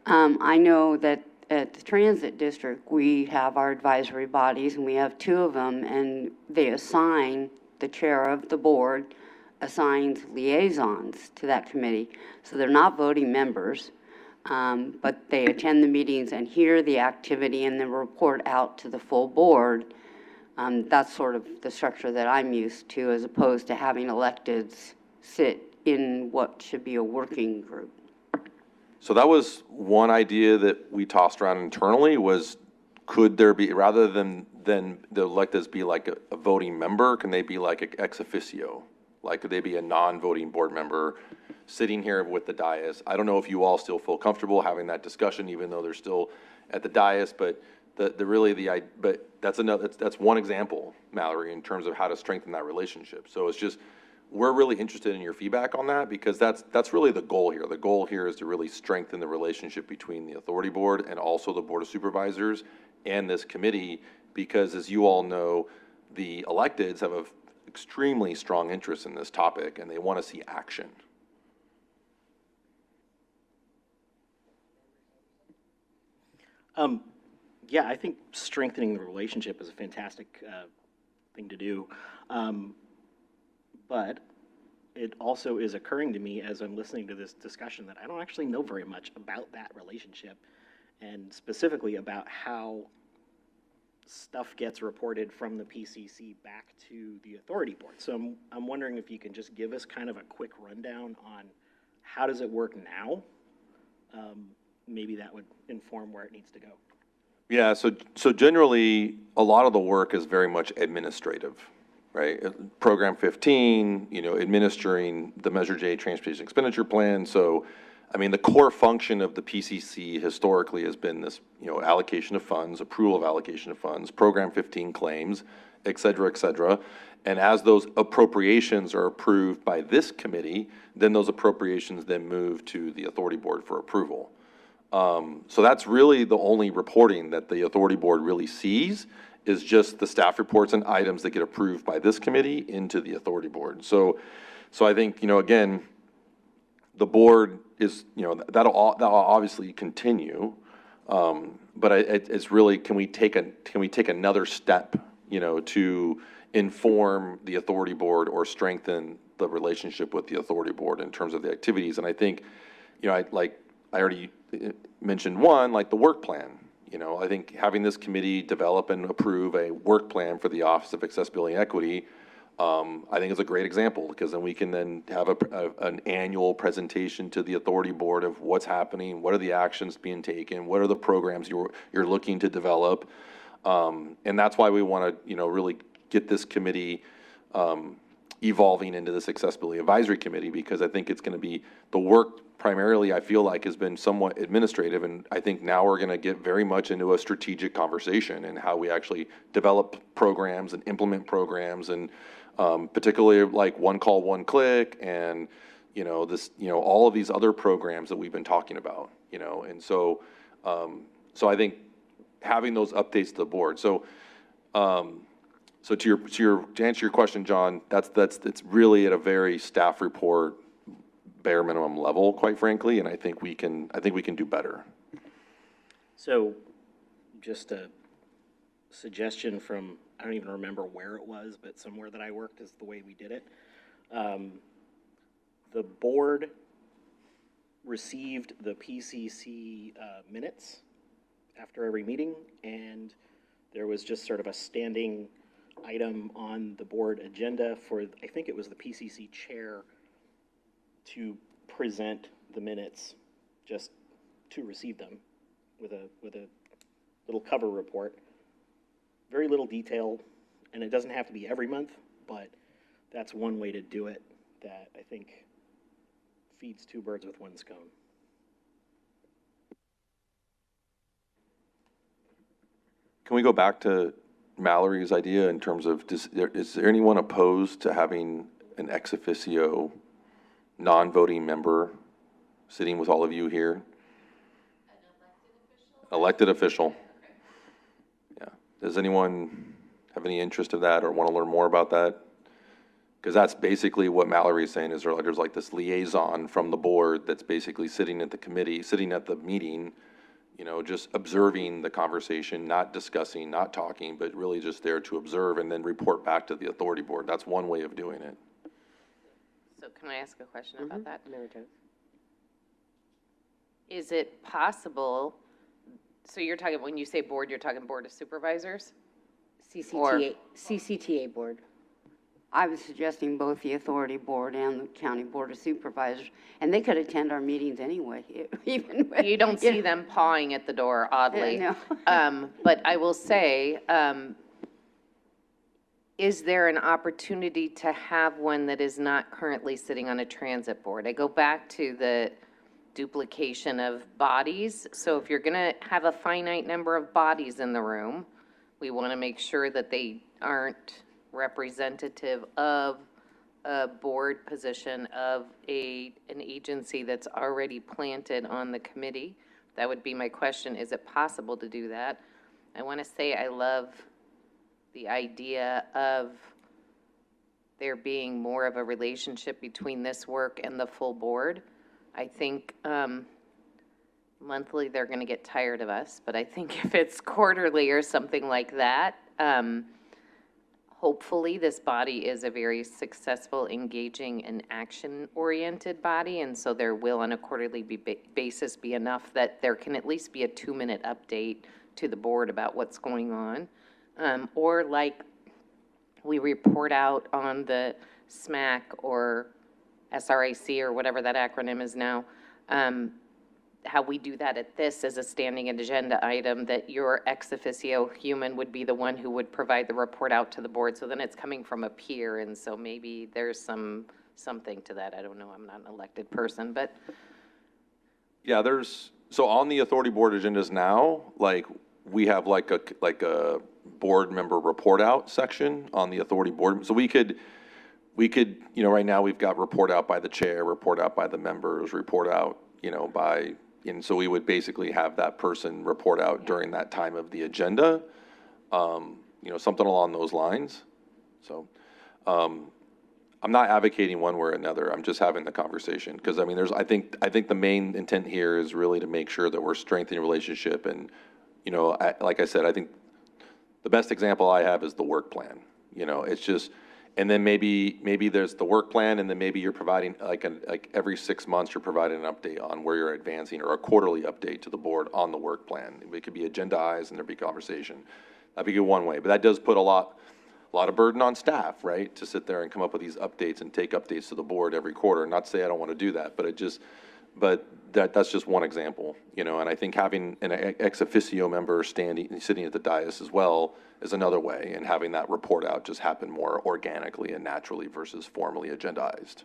I know that at the transit district, we have our advisory bodies, and we have two of them, and they assign, the chair of the board assigns liaisons to that committee. So they're not voting members, but they attend the meetings and hear the activity and then report out to the full board. That's sort of the structure that I'm used to, as opposed to having electeds sit in what should be a working group. So that was one idea that we tossed around internally, was could there be, rather than the electeds be like a voting member, can they be like a ex officio? Like, could they be a non-voting board member sitting here with the dais? I don't know if you all still feel comfortable having that discussion, even though they're still at the dais, but but that's one example, Mallory, in terms of how to strengthen that relationship. So it's just, we're really interested in your feedback on that, because that's really the goal here. The goal here is to really strengthen the relationship between the authority board and also the board of supervisors and this committee, because as you all know, the electeds have an extremely strong interest in this topic and they want to see action. Yeah, I think strengthening the relationship is a fantastic thing to do. But it also is occurring to me as I'm listening to this discussion that I don't actually know very much about that relationship, and specifically about how stuff gets reported from the PCC back to the authority board. So I'm wondering if you can just give us kind of a quick rundown on how does it work now? Maybe that would inform where it needs to go. Yeah, so generally, a lot of the work is very much administrative, right? Program 15, administering the Measure J Transportation Expenditure Plan. So, I mean, the core function of the PCC historically has been this, allocation of funds, approval of allocation of funds, Program 15 claims, et cetera, et cetera. And as those appropriations are approved by this committee, then those appropriations then move to the authority board for approval. So that's really the only reporting that the authority board really sees, is just the staff reports and items that get approved by this committee into the authority board. So I think, again, the board is, that'll obviously continue. But it's really, can we take another step, to inform the authority board or strengthen the relationship with the authority board in terms of the activities? And I think, I already mentioned one, like the work plan. I think having this committee develop and approve a work plan for the Office of Accessibility and Equity, I think is a great example, because then we can then have an annual presentation to the authority board of what's happening, what are the actions being taken, what are the programs you're looking to develop. And that's why we want to, really get this committee evolving into this Accessibility Advisory Committee, because I think it's going to be the work primarily, I feel like, has been somewhat administrative, and I think now we're going to get very much into a strategic conversation and how we actually develop programs and implement programs, and particularly like One Call, One Click, and all of these other programs that we've been talking about, and so I think having those updates to the board. So to answer your question, John, it's really at a very staff report, bare minimum level, quite frankly, and I think we can do better. So just a suggestion from, I don't even remember where it was, but somewhere that I worked is the way we did it. The board received the PCC minutes after every meeting, and there was just sort of a standing item on the board agenda for, I think it was the PCC chair, to present the minutes, just to receive them with a little cover report. Very little detail, and it doesn't have to be every month, but that's one way to do it that I think feeds two birds with one stone. Can we go back to Mallory's idea in terms of, is there anyone opposed to having an ex officio, non-voting member sitting with all of you here? Elected official. Yeah. Does anyone have any interest in that or want to learn more about that? Because that's basically what Mallory's saying, is there's like this liaison from the board that's basically sitting at the committee, sitting at the meeting, you know, just observing the conversation, not discussing, not talking, but really just there to observe and then report back to the authority board. That's one way of doing it. So can I ask a question about that? Mary Jo. Is it possible, so you're talking, when you say board, you're talking board of supervisors? CCTA board. I was suggesting both the authority board and the county board of supervisors, and they could attend our meetings anyway, even with. You don't see them pawing at the door, oddly. No. But I will say, is there an opportunity to have one that is not currently sitting on a transit board? I go back to the duplication of bodies. So if you're going to have a finite number of bodies in the room, we want to make sure that they aren't representative of a board position of an agency that's already planted on the committee. That would be my question. Is it possible to do that? I want to say I love the idea of there being more of a relationship between this work and the full board. I think monthly they're going to get tired of us, but I think if it's quarterly or something like that, hopefully this body is a very successful, engaging, and action-oriented body, and so there will on a quarterly basis be enough that there can at least be a 2-minute update to the board about what's going on. Or like we report out on the SMAC or SRAC or whatever that acronym is now, how we do that at this as a standing agenda item, that your ex officio human would be the one who would provide the report out to the board. So then it's coming from a peer, and so maybe there's something to that. I don't know, I'm not an elected person, but. Yeah, so on the authority board agendas now, like we have like a board member report out section on the authority board. So we could, you know, right now we've got report out by the chair, report out by the members, report out, you know, and so we would basically have that person report out during that time of the agenda, you know, something along those lines. So I'm not advocating one way or another. I'm just having the conversation because I mean, I think the main intent here is really to make sure that we're strengthening relationship. And, you know, like I said, I think the best example I have is the work plan. You know, it's just, and then maybe there's the work plan, and then maybe you're providing like every 6 months you're providing an update on where you're advancing, or a quarterly update to the board on the work plan. It could be agendized and there'd be conversation. That'd be good one way, but that does put a lot of burden on staff, right? To sit there and come up with these updates and take updates to the board every quarter. Not to say I don't want to do that, but that's just one example, you know. And I think having an ex officio member sitting at the dais as well is another way, and having that report out just happen more organically and naturally versus formally agendized.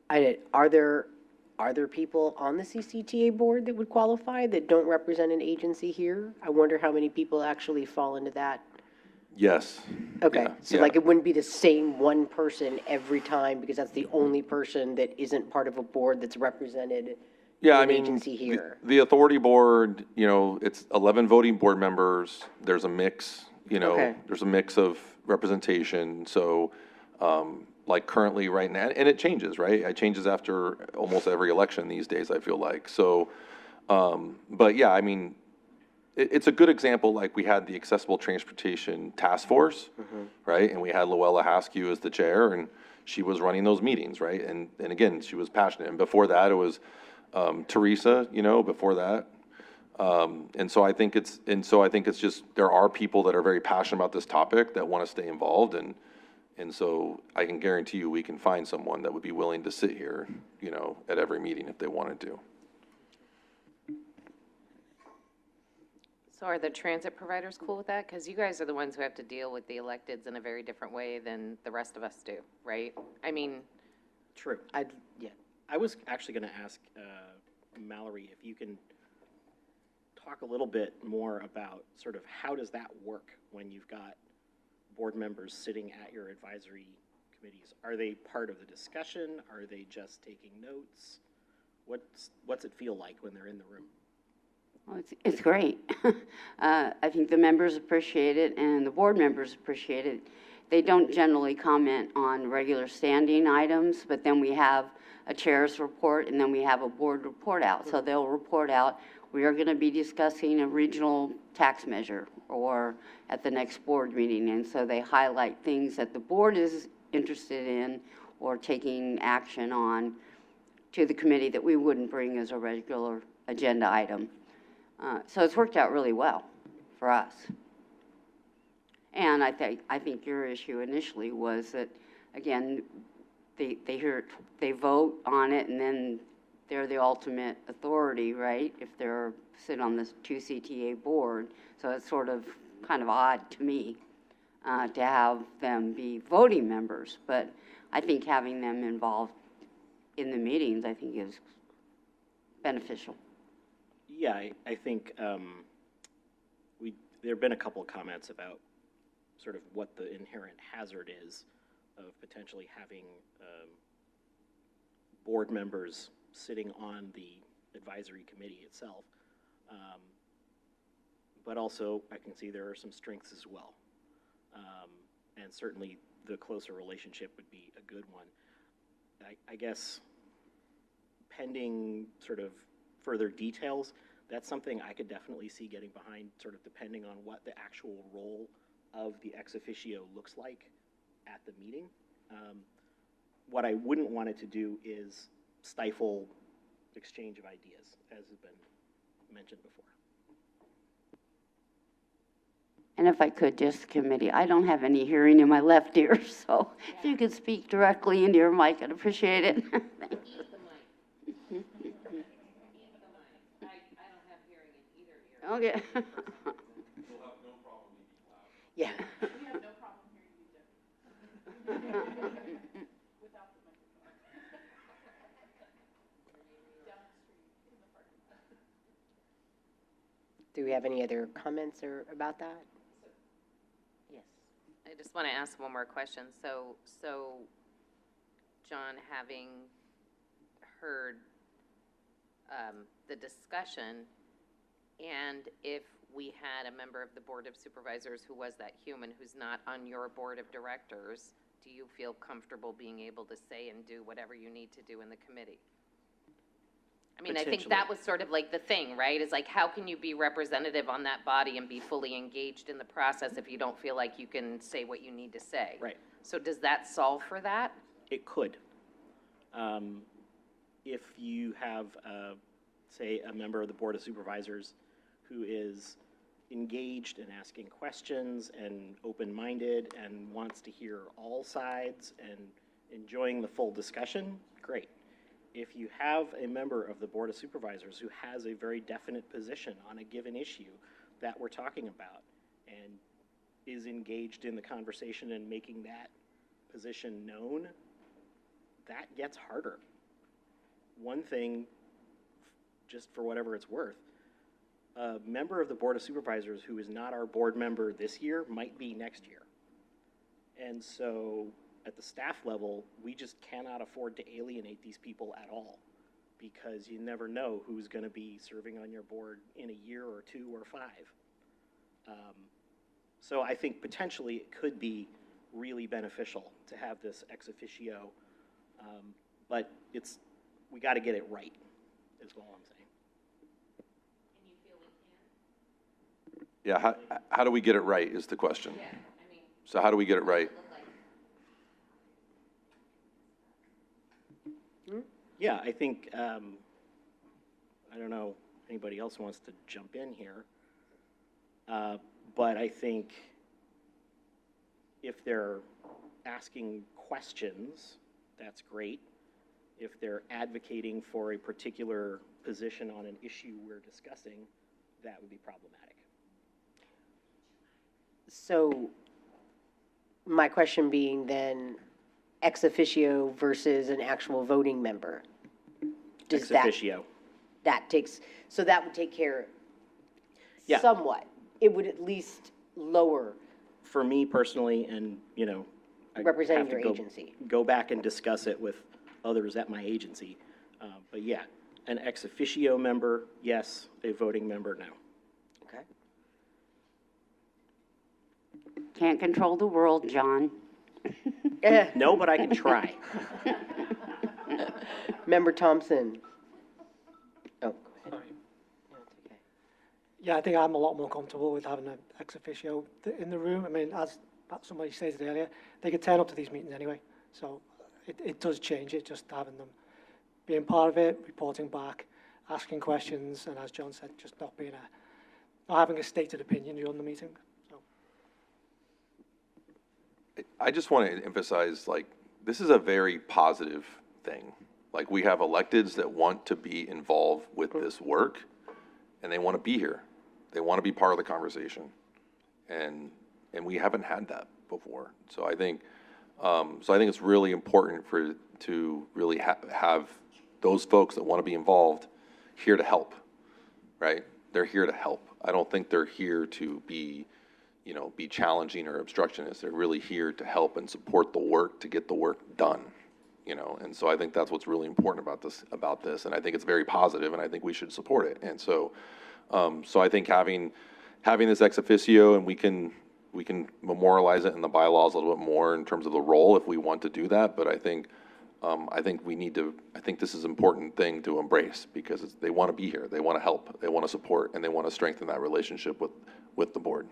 Are there people on the CCTA board that would qualify that don't represent an agency here? I wonder how many people actually fall into that. Yes. Okay, Yeah, so yeah. like it wouldn't be the same one person every time because that's the only person that isn't part of a board that's represented Yeah, in I an mean, agency here. the authority board, you know, it's 11 voting board members. There's a mix, you know, Okay. there's a mix of representation. So, like currently right now, and it changes, right? It changes after almost every election these days, I feel like. So, but yeah, I mean, it's a good example. Like we had the Accessible Transportation Task Force, right? And we had Luella Haskew as the chair, and she was running those meetings, right? And again, she was passionate. And before that, it was Teresa, you know, before that. And so I think it's just, there are people that are very passionate about this topic that want to stay involved. And so I can guarantee you we can find someone that would be willing to sit here, you know, at every meeting if they wanted to. So are the transit providers cool with that? Because you guys are the ones who have to deal with the electeds in a very different way than the rest of us do, right? I mean. True. I was actually going to ask Mallory if you can talk a little bit more about sort of how does that work when you've got board members sitting at your advisory committees? Are they part of the discussion? Are they just taking notes? What's it feel like when they're in the room? Well, it's great. I think the members appreciate it and the board members appreciate it. They don't generally comment on regular standing items, but then we have a chair's report and then we have a board report out. So they'll report out, we are going to be discussing a regional tax measure or at the next board meeting. And so they highlight things that the board is interested in or taking action on to the committee that we wouldn't bring as a regular agenda item. So it's worked out really well for us. And I think your issue initially was that, again, they vote on it, and then they're the ultimate authority, right? If they're sit on this 2 CTA board, so it's sort of kind of odd to me to have them be voting members. But I think having them involved in the meetings, I think, is beneficial. Yeah, I think there have been a couple of comments about sort of what the inherent hazard is of potentially having board members sitting on the advisory committee itself. But also, I can see there are some strengths as well. And certainly the closer relationship would be a good one. I guess pending sort of further details, that's something I could definitely see getting behind, sort of depending on what the actual role of the ex officio looks like at the meeting. What I wouldn't want it to do is stifle exchange of ideas, as has been mentioned before. And if I could, just committee, I don't have any hearing in my left ear, so if you could speak directly into your mic, I'd appreciate it. Thank you. Okay. Yeah. We have no problem hearing you, Debbie. Without the microphone. Down the street in the parking lot. Do we have any other comments or about that? Yes. I just want to ask one more question. So John, having heard the discussion, and if we had a member of the Board of Supervisors who was that human who's not on your Board of Directors, do you feel comfortable being able to say and do whatever you need to do in the committee? I mean, I think that was sort of like the thing, right? Is like, how can you be representative on that body and be fully engaged in the process if you don't feel like you can say what you need to say? Right. So does that solve for that? It could. If you have, say, a member of the Board of Supervisors who is engaged in asking questions and open-minded and wants to hear all sides and enjoying the full discussion, great. If you have a member of the Board of Supervisors who has a very definite position on a given issue that we're talking about and is engaged in the conversation and making that position known, that gets harder. One thing, just for whatever it's worth, a member of the Board of Supervisors who is not our board member this year might be next year. And so at the staff level, we just cannot afford to alienate these people at all, because you never know who's going to be serving on your board in a year or 2 or 5. So I think potentially it could be really beneficial to have this ex officio, but we got to get it right, is all I'm saying. And you feel we can? Yeah, how do we get it right is the question. Yeah, I mean. So how do we get it right? Yeah, I think, I don't know if anybody else wants to jump in here, but I think if they're asking questions, that's great. If they're advocating for a particular position on an issue we're discussing, that would be problematic. So my question being then, ex officio versus an actual voting member? Ex officio. That takes, so that would take care, Yeah. somewhat. It would at least lower, For me personally, and, you know, I Representing have to your agency. Go back and discuss it with others at my agency. But yeah, an ex officio member, yes, a voting member, no. okay? Can't control the world, John. No, but I can try. Member Thompson. Oh, go ahead. Sorry. No, it's okay. Yeah, I think I'm a lot more comfortable with having an ex officio in the room. I mean, as somebody stated earlier, they could turn up to these meetings anyway. So it does change it, just having them being part of it, reporting back, asking questions, and as John said, just not having a stated opinion during the meeting. So I just want to emphasize, like, this is a very positive thing. Like, we have electeds that want to be involved with this work, and they want to be here. They want to be part of the conversation. And we haven't had that before. So I think it's really important to really have those folks that want to be involved here to help, right? They're here to help. I don't think they're here to be challenging or obstructionist. They're really here to help and support the work, to get the work done, and so I think that's what's really important about this, and I think it's very positive, and I think we should support it. And so I think having this ex officio, and we can memorialize it in the bylaws a little bit more in terms of the role if we want to do that, but I think this is an important thing to embrace, because they want to be here, they want to help, they want to support, and they want to strengthen that relationship with the board.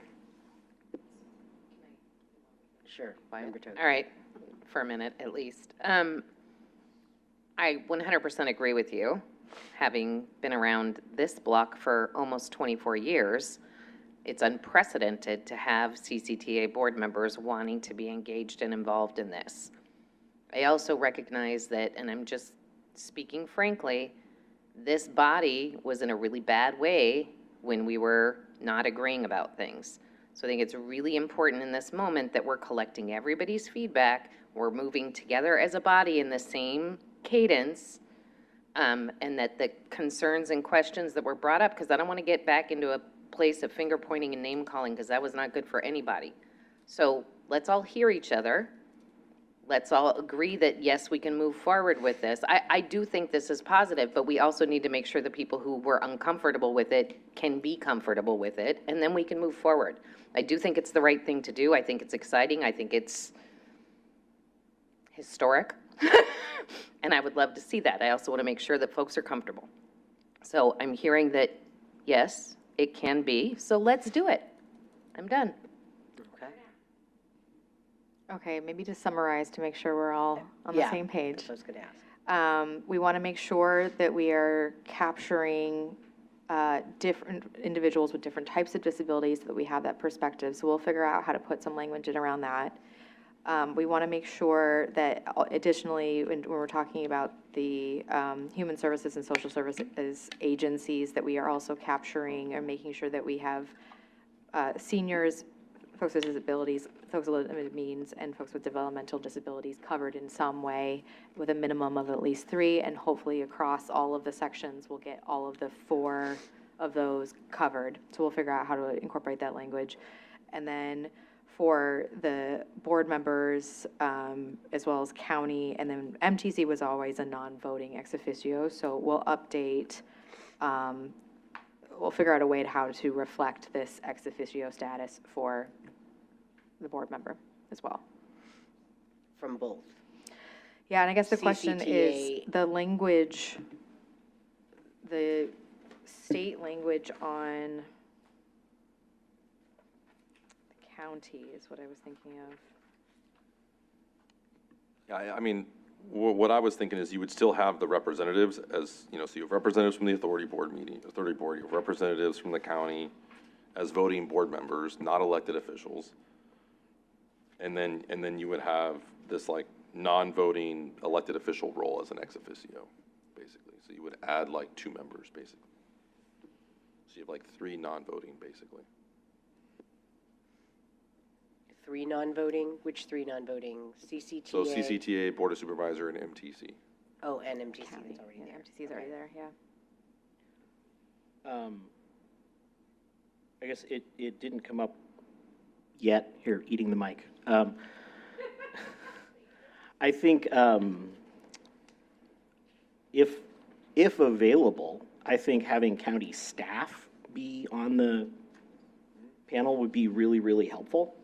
Sure, Member Toth. All right, for a minute at least. I 100% agree with you. Having been around this block for almost 24 years, it's unprecedented to have CCTA board members wanting to be engaged and involved in this. I also recognize that, and I'm just speaking frankly, this body was in a really bad way when we were not agreeing about things. So I think it's really important in this moment that we're collecting everybody's feedback, we're moving together as a body in the same cadence, and that the concerns and questions that were brought up, because I don't want to get back into a place of finger pointing and name calling, because that was not good for anybody. So let's all hear each other. Let's all agree that, yes, we can move forward with this. I do think this is positive, but we also need to make sure the people who were uncomfortable with it can be comfortable with it, and then we can move forward. I do think it's the right thing to do. I think it's exciting. I think it's historic, and I would love to see that. I also want to make sure that folks are comfortable. So I'm hearing that, yes, it can be, so let's do it. I'm done. Okay. Okay, maybe to summarize, to make sure we're all on the Yeah, same page. that's what I was going to ask. We want to make sure that we are capturing different individuals with different types of disabilities so that we have that perspective. So we'll figure out how to put some language in around that. We want to make sure that additionally, when we're talking about the human services and social services agencies, that we are also capturing and making sure that we have seniors, folks with disabilities, folks with limited means, and folks with developmental disabilities covered in some way with a minimum of at least 3, and hopefully across all of the sections, we'll get all of the 4 of those covered. So we'll figure out how to incorporate that language. And then for the board members, as well as county, and then MTC was always a non-voting ex officio, so we'll update, we'll figure out a way to how to reflect this ex officio status for the board member as well. From both. Yeah, and I guess the question is CCTA. the language, the state language on the county is what I was thinking of. Yeah, I mean, what I was thinking is you would still have the representatives as, so you have representatives from the authority board, you have representatives from the county as voting board members, not elected officials. And then you would have this like non-voting elected official role as an ex officio, basically. So you would add like 2 members, basically. So you have like 3 non-voting, basically. 3 non-voting, which 3 non-voting? CCTA? So CCTA, Board of Supervisor, and MTC. Oh, and MTC County, is already yeah, there. MTC is already there, yeah. I guess it didn't come up yet, here, eating the mic. I think if available, I think having county staff be on the panel would be really, really helpful.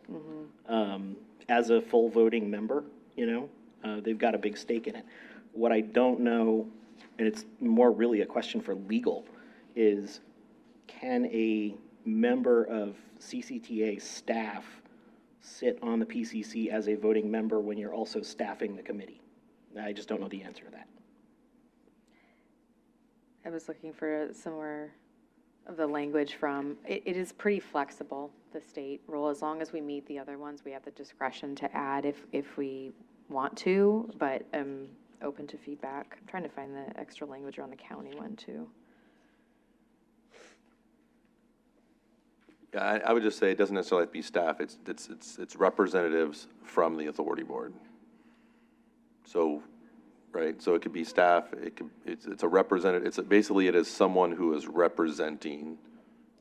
As a full voting member, you know, they've got a big stake in it. What I don't know, and it's more really a question for legal, is can a member of CCTA staff sit on the PCC as a voting member when you're also staffing the committee? I just don't know the answer to that. I was looking for some more of the language from, it is pretty flexible, the state rule. As long as we meet the other ones, we have the discretion to add if we want to, but I'm open to feedback. I'm trying to find the extra language around the county one too. Yeah, I would just say it doesn't necessarily have to be staff. It's representatives from the authority board. So, right, so it could be staff, it's a representative, basically it is someone who is representing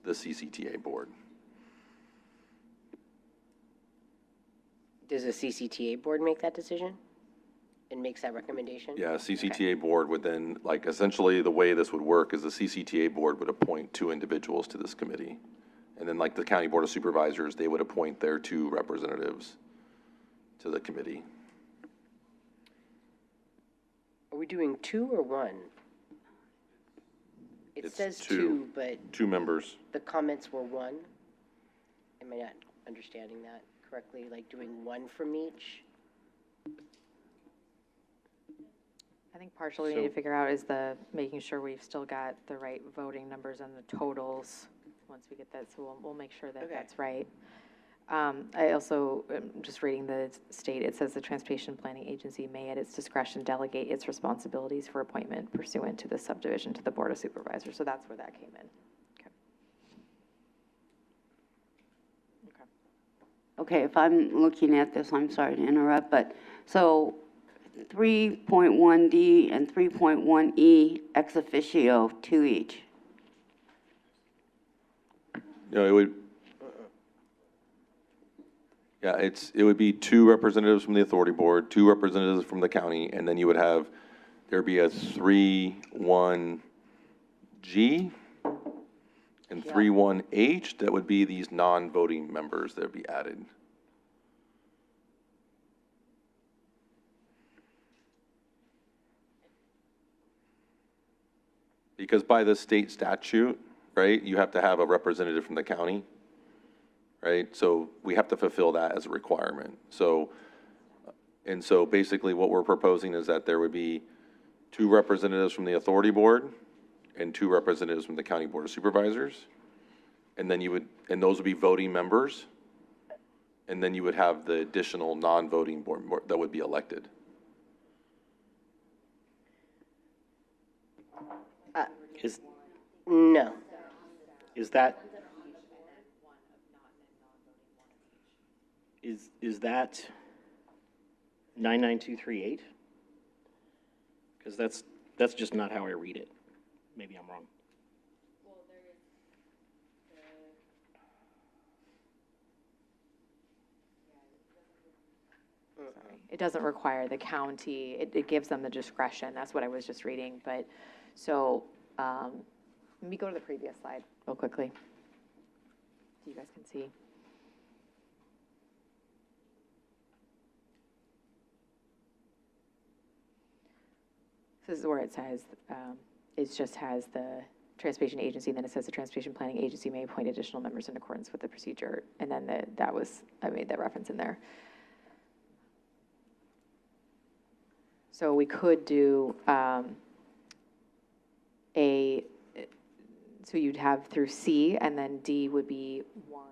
the CCTA board. Does the CCTA board make that decision and makes that recommendation? Yeah, CCTA board would then, like, essentially the way this would work is the CCTA board would appoint 2 individuals to this committee. And then like the county board of supervisors, they would appoint their 2 representatives to the committee. Are we doing 2 or 1? It It's says 2. 2, but 2 members. the comments were 1. Am I not understanding that correctly? Like doing 1 from each? I think partially we need to figure out is making sure we've still got the right voting numbers and the totals once we get that, so we'll make sure that that's right. I also, just reading the state, it says the Transportation Planning Agency may at its discretion delegate its responsibilities for appointment pursuant to the subdivision to the Board of Supervisors, so that's where that came in. Okay, if I'm looking at this, I'm sorry to interrupt, but so 3.1D and 3.1E ex officio, 2 each. No, it would, yeah, it would be 2 representatives from the authority board, 2 representatives from the county, and then you would have, there'd be a 3.1G and 3.1H, that would be these non-voting members that would be added. Because by the state statute, right, you have to have a representative from the county, right? So we have to fulfill that as a requirement. So, and so basically what we're proposing is that there would be 2 representatives from the authority board and 2 representatives from the county board of supervisors. And then you would, and those would be voting members. And then you would have the additional non-voting board that would be elected. No. Is that that 99238? Because that's just not how I read it. Maybe I'm wrong. It doesn't require the county, it gives them the discretion, that's what I was just reading, but, so, let me go to the previous slide real quickly, so you guys can see. This is where it says, it just has the transportation agency, and then it says the transportation planning agency may appoint additional members in accordance with the procedure, and then I made that reference in there. So we could do so you'd have through C, and then D would be 1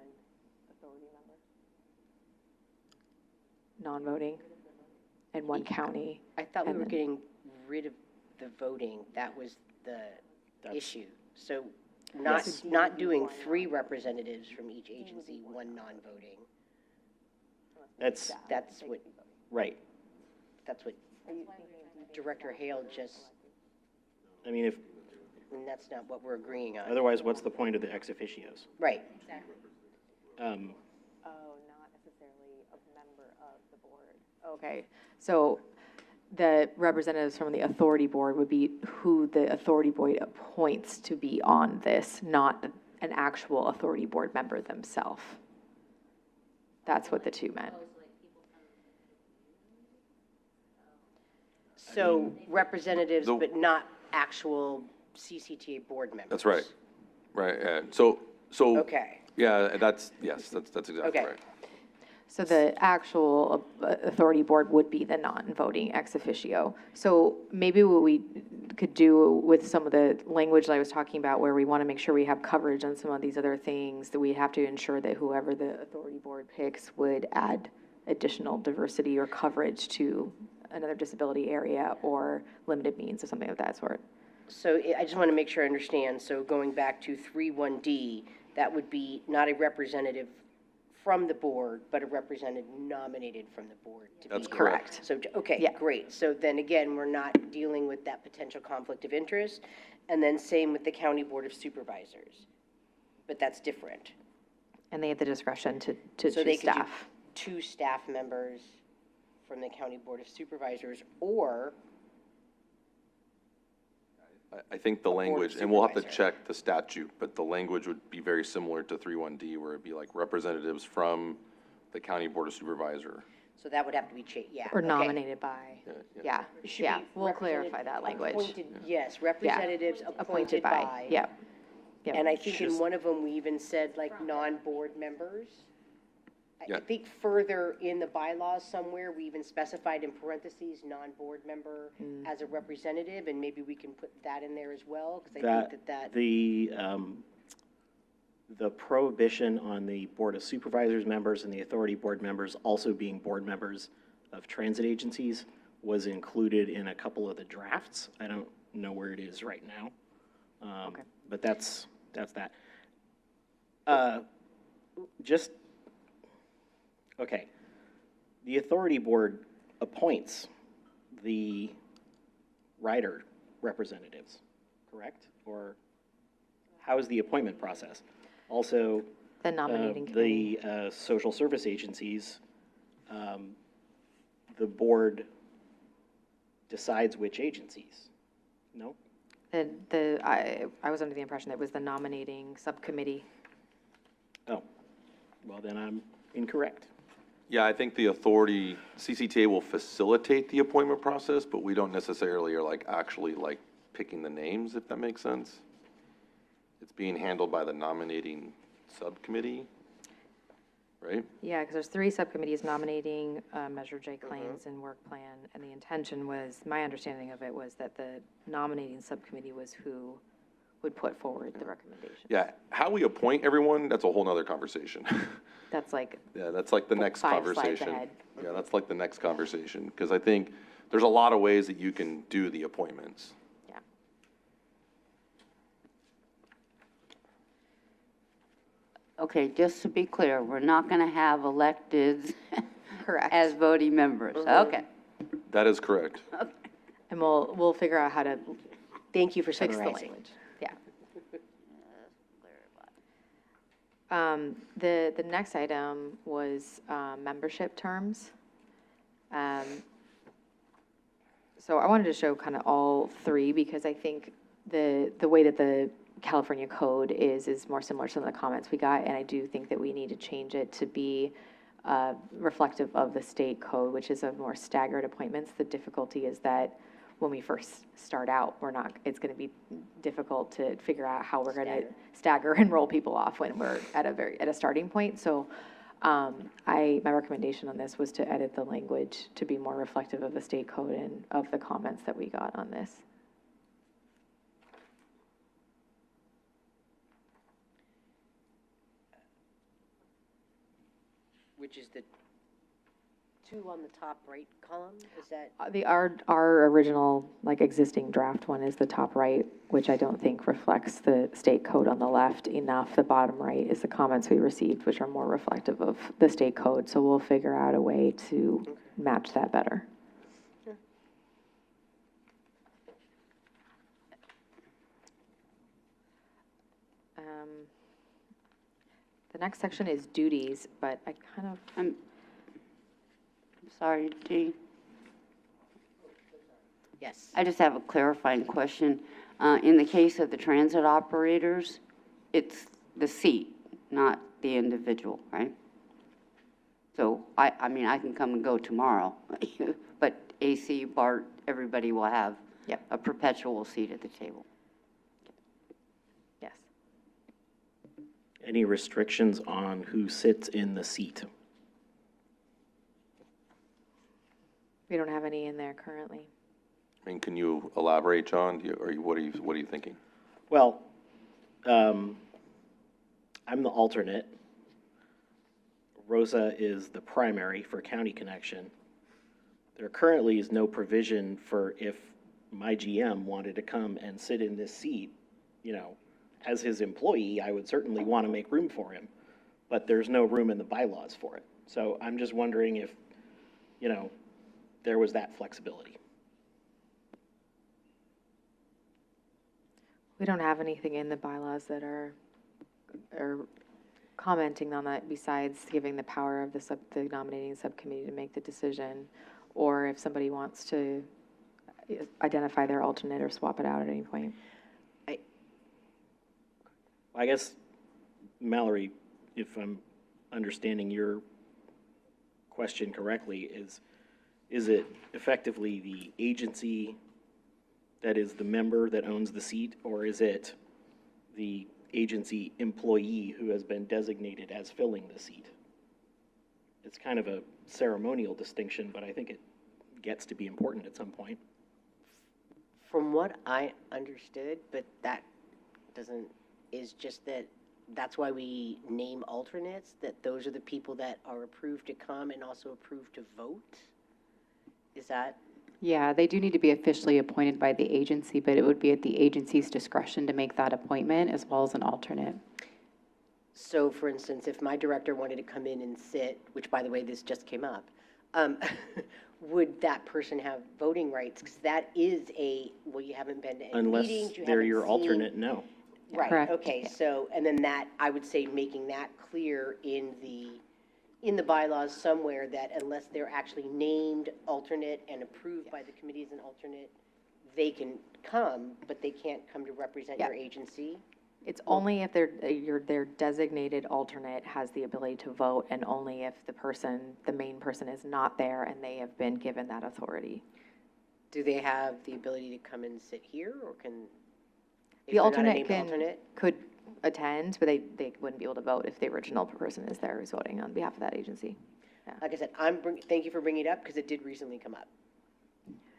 authority member, non-voting, and 1 county. I thought we were getting rid of the voting. That was the issue. So not doing 3 representatives from each agency, 1 non-voting. That's what, right. that's what Director Hale just, I mean, and that's not what we're agreeing on. Otherwise, what's the point of the ex officios? Right. Um, Oh, not necessarily a member of the board. Okay, so the representatives from the authority board would be who the authority board appoints to be on this, not an actual authority board member themselves. That's what the two meant. So representatives, the- but not actual CCTA board members. That's right. Right, so, Okay. yeah, that's exactly Okay. right. So the actual authority board would be the non-voting ex officio. So maybe what we could do with some of the language that I was talking about, where we want to make sure we have coverage on some of these other things, that we have to ensure that whoever the authority board picks would add additional diversity or coverage to another disability area or limited means or something of that sort. So I just want to make sure I understand. So going back to 3(1)D, that would be not a representative from the board, but a representative nominated from the board to be. That's correct. So, okay, Yeah. great. So then again, we're not dealing with that potential conflict of interest. And then same with the county board of supervisors. But that's different. And they have the discretion to So they choose could do staff. 2 staff members from the county board of supervisors, or I think the board language, and we'll have to supervisor. check the statute, but the language would be very similar to 3(1)D, where it'd be like representatives from the county board of supervisor. so that would have to be changed, yeah. Or okay. nominated by, yeah, It should yeah, be we'll clarify representative- that language. appointed- Yes, representatives appointed by. Yep. Yep. And I think in Just- one of them, we even said like non-board members. I Yeah. think further in the bylaws somewhere, we even specified in parentheses, non-board member as a representative, and maybe we can put that in there as well, because I think that. The prohibition on the Board of Supervisors members and the Authority Board members also being board members of transit agencies was included in a couple of the drafts. I don't know where it is right now. Okay. But that's that. Okay. The Authority Board appoints the rider representatives, correct? Or how is the appointment process? Also, The nominating committee. the social service agencies, the board decides which agencies, no? I was under the impression that it was the nominating subcommittee. Oh, well, then I'm incorrect. Yeah, I think the authority, CCTA will facilitate the appointment process, but we don't necessarily are like actually like picking the names, if that makes sense. It's being handled by the nominating subcommittee, right? Yeah, because there's 3 subcommittees nominating Measure J claims and work plan, and the intention was, my understanding of it was that the nominating subcommittee was who would put forward the recommendation. Yeah, how we appoint everyone, that's a whole nother conversation. That's like, Yeah, that's like the next 5 slides conversation. ahead. Yeah, that's like the next conversation, because I think there's a lot of ways that you can do the appointments. yeah. Okay, just to be clear, we're not going to have electeds Correct. as voting members. Okay. That is correct. And we'll figure out how to Thank you for fix the summarizing. language. Yeah. The next item was membership terms. So I wanted to show kind of all 3, because I think the way that the California code is more similar to some of the comments we got, and I do think that we need to change it to be reflective of the state code, which is of more staggered appointments. The difficulty is that when we first start out, it's going to be difficult to figure out how we're going to stagger and roll people off when we're at a starting point. So my recommendation on this was to edit the language to be more reflective of the state code and of the comments that we got on this. Which is the 2 on the top right column, is that? Our original, like, existing draft one is the top right, which I don't think reflects the state code on the left enough. The bottom right is the comments we received, which are more reflective of the state code. So we'll figure out a way to match that better. next section is duties, but I kind of, I'm sorry, Dee. Yes. I just have a clarifying question. In the case of the transit operators, it's the seat, not the individual, right? So I mean, I can come and go tomorrow, but AC, BART, everybody will have Yep. a perpetual seat at the table. yes. Any restrictions on who sits in the seat? We don't have any in there currently. I mean, can you elaborate, John? What are you thinking? Well, I'm the alternate. Rosa is the primary for County Connection. There currently is no provision for if my GM wanted to come and sit in this seat, you know, as his employee, I would certainly want to make room for him, but there's no room in the bylaws for it. So I'm just wondering if, you know, there was that flexibility. We don't have anything in the bylaws that are commenting on that besides giving the power of the nominating subcommittee to make the decision, or if somebody wants to identify their alternate or swap it out at any point. I guess, Mallory, if I'm understanding your question correctly, is it effectively the agency that is the member that owns the seat, or is it the agency employee who has been designated as filling the seat? It's kind of a ceremonial distinction, but I think it gets to be important at some point. From what I understood, but that doesn't, is just that that's why we name alternates, that those are the people that are approved to come and also approved to vote? Is that? Yeah, they do need to be officially appointed by the agency, but it would be at the agency's discretion to make that appointment as well as an alternate. So for instance, if my director wanted to come in and sit, which by the way, this just came up, would that person have voting rights? Because that is well, you haven't been to any Unless meetings, you they're haven't your seen- alternate, no. Right, Correct. okay, so, and then that, I would say making that clear in the bylaws somewhere, that unless they're actually named alternate and approved by the committee as an alternate, they can come, but they can't come to represent your agency. It's only if their designated alternate has the ability to vote, and only if the main person is not there and they have been given that authority. Do they have the ability to come and sit here, or can? if The they're not a alternate named alternate? could attend, but they wouldn't be able to vote if the original person is there who's voting on behalf of that agency. Like I said, thank you for bringing it up, because it did recently come up.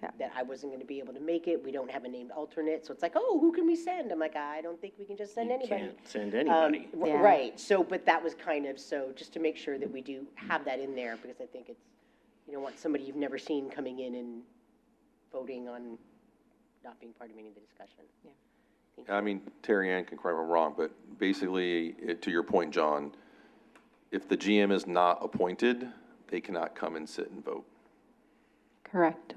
Yeah. That I wasn't going to be able to make it, we don't have a named alternate, so it's like, oh, who can we send? I'm like, I don't think we can just send You anybody. can't send anybody. Yeah. Right, so, but that was kind of, so just to make sure that we do have that in there, because I think it's, you don't want somebody you've never seen coming in and voting on not being part of any of the discussion. Yeah. Thank you. I mean, Terry Ann can correct me if I'm wrong, but basically, to your point, John, if the GM is not appointed, they cannot come and sit and vote. Correct.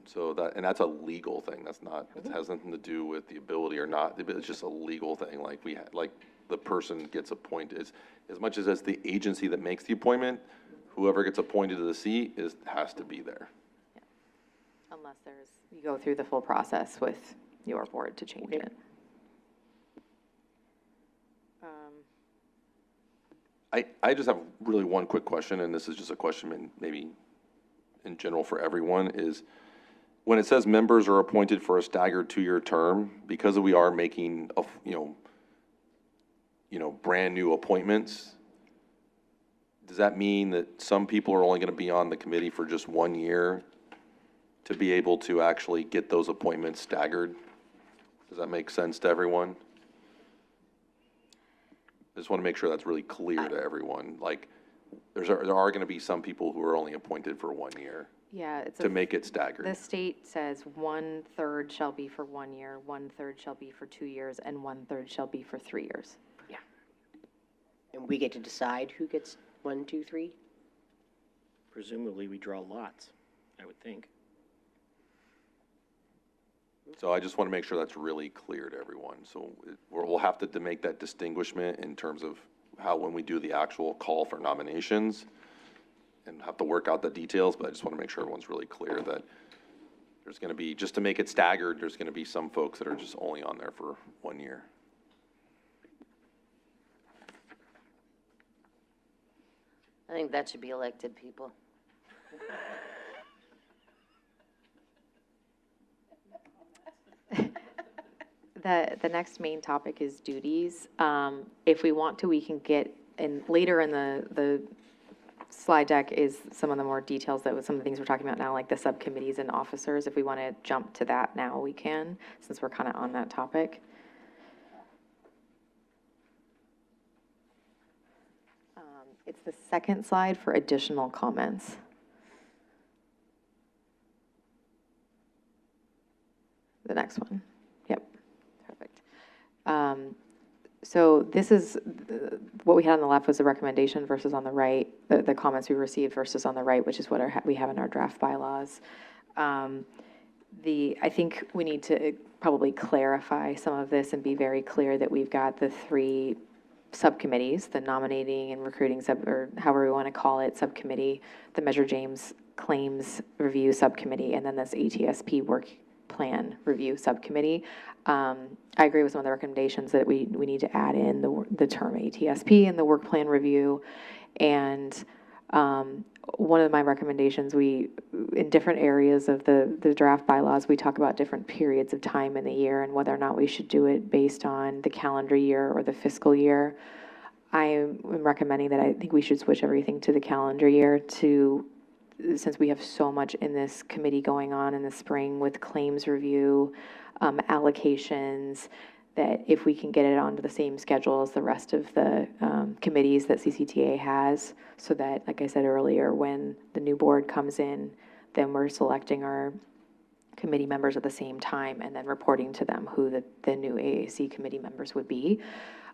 So and that's a legal thing. That's not, it has nothing to do with the ability or not. It's just a legal thing. Like like the person gets appointed, as much as it's the agency that makes the appointment, whoever gets appointed to the seat has to be there. Unless you go through the full process with your board to change it. I just have really one quick question, and this is just a question maybe in general for everyone, is when it says members are appointed for a staggered 2-year term, because we are making, brand new appointments, does that mean that some people are only going to be on the committee for just 1 year to be able to actually get those appointments staggered? Does that make sense to everyone? I just want to make sure that's really clear to everyone. Like, there are going to be some people who are only appointed for 1 year Yeah, it's to make it staggered. the state says 1/3 shall be for 1 year, 1/3 shall be for 2 years, and 1/3 shall be for 3 years. Yeah. And we get to decide who gets 1, 2, 3? Presumably, we draw lots, I would think. So I just want to make sure that's really clear to everyone. So we'll have to make that distinguishment in terms of how when we do the actual call for nominations, and have to work out the details, but I just want to make sure everyone's really clear that there's going to be, just to make it staggered, there's going to be some folks that are just only on there for 1 year. I think that should be elected people. The next main topic is duties. If we want to, we can get, and later in the slide deck is some of the more details that was some of the things we're talking about now, like the subcommittees and officers. If we want to jump to that now, we can, since we're kind of on that topic. It's the second slide for additional comments. The next one. Yep, perfect. So this is, what we had on the left was the recommendation versus on the right, the comments we received versus on the right, which is what we have in our draft bylaws. I think we need to probably clarify some of this and be very clear that we've got the three subcommittees, the nominating and recruiting or however we want to call it, subcommittee, the Measure James Claims Review Subcommittee, and then this ATSP Work Plan Review Subcommittee. I agree with some of the recommendations that we need to add in the term ATSP and the Work Plan Review. And one of my recommendations, in different areas of the draft bylaws, we talk about different periods of time in the year and whether or not we should do it based on the calendar year or the fiscal year. I am recommending that I think we should switch everything to the calendar year since we have so much in this committee going on in the spring with claims review, allocations, that if we can get it onto the same schedule as the rest of the committees that CCTA has, so that, like I said earlier, when the new board comes in, then we're selecting our committee members at the same time and then reporting to them who the new AAC committee members would be.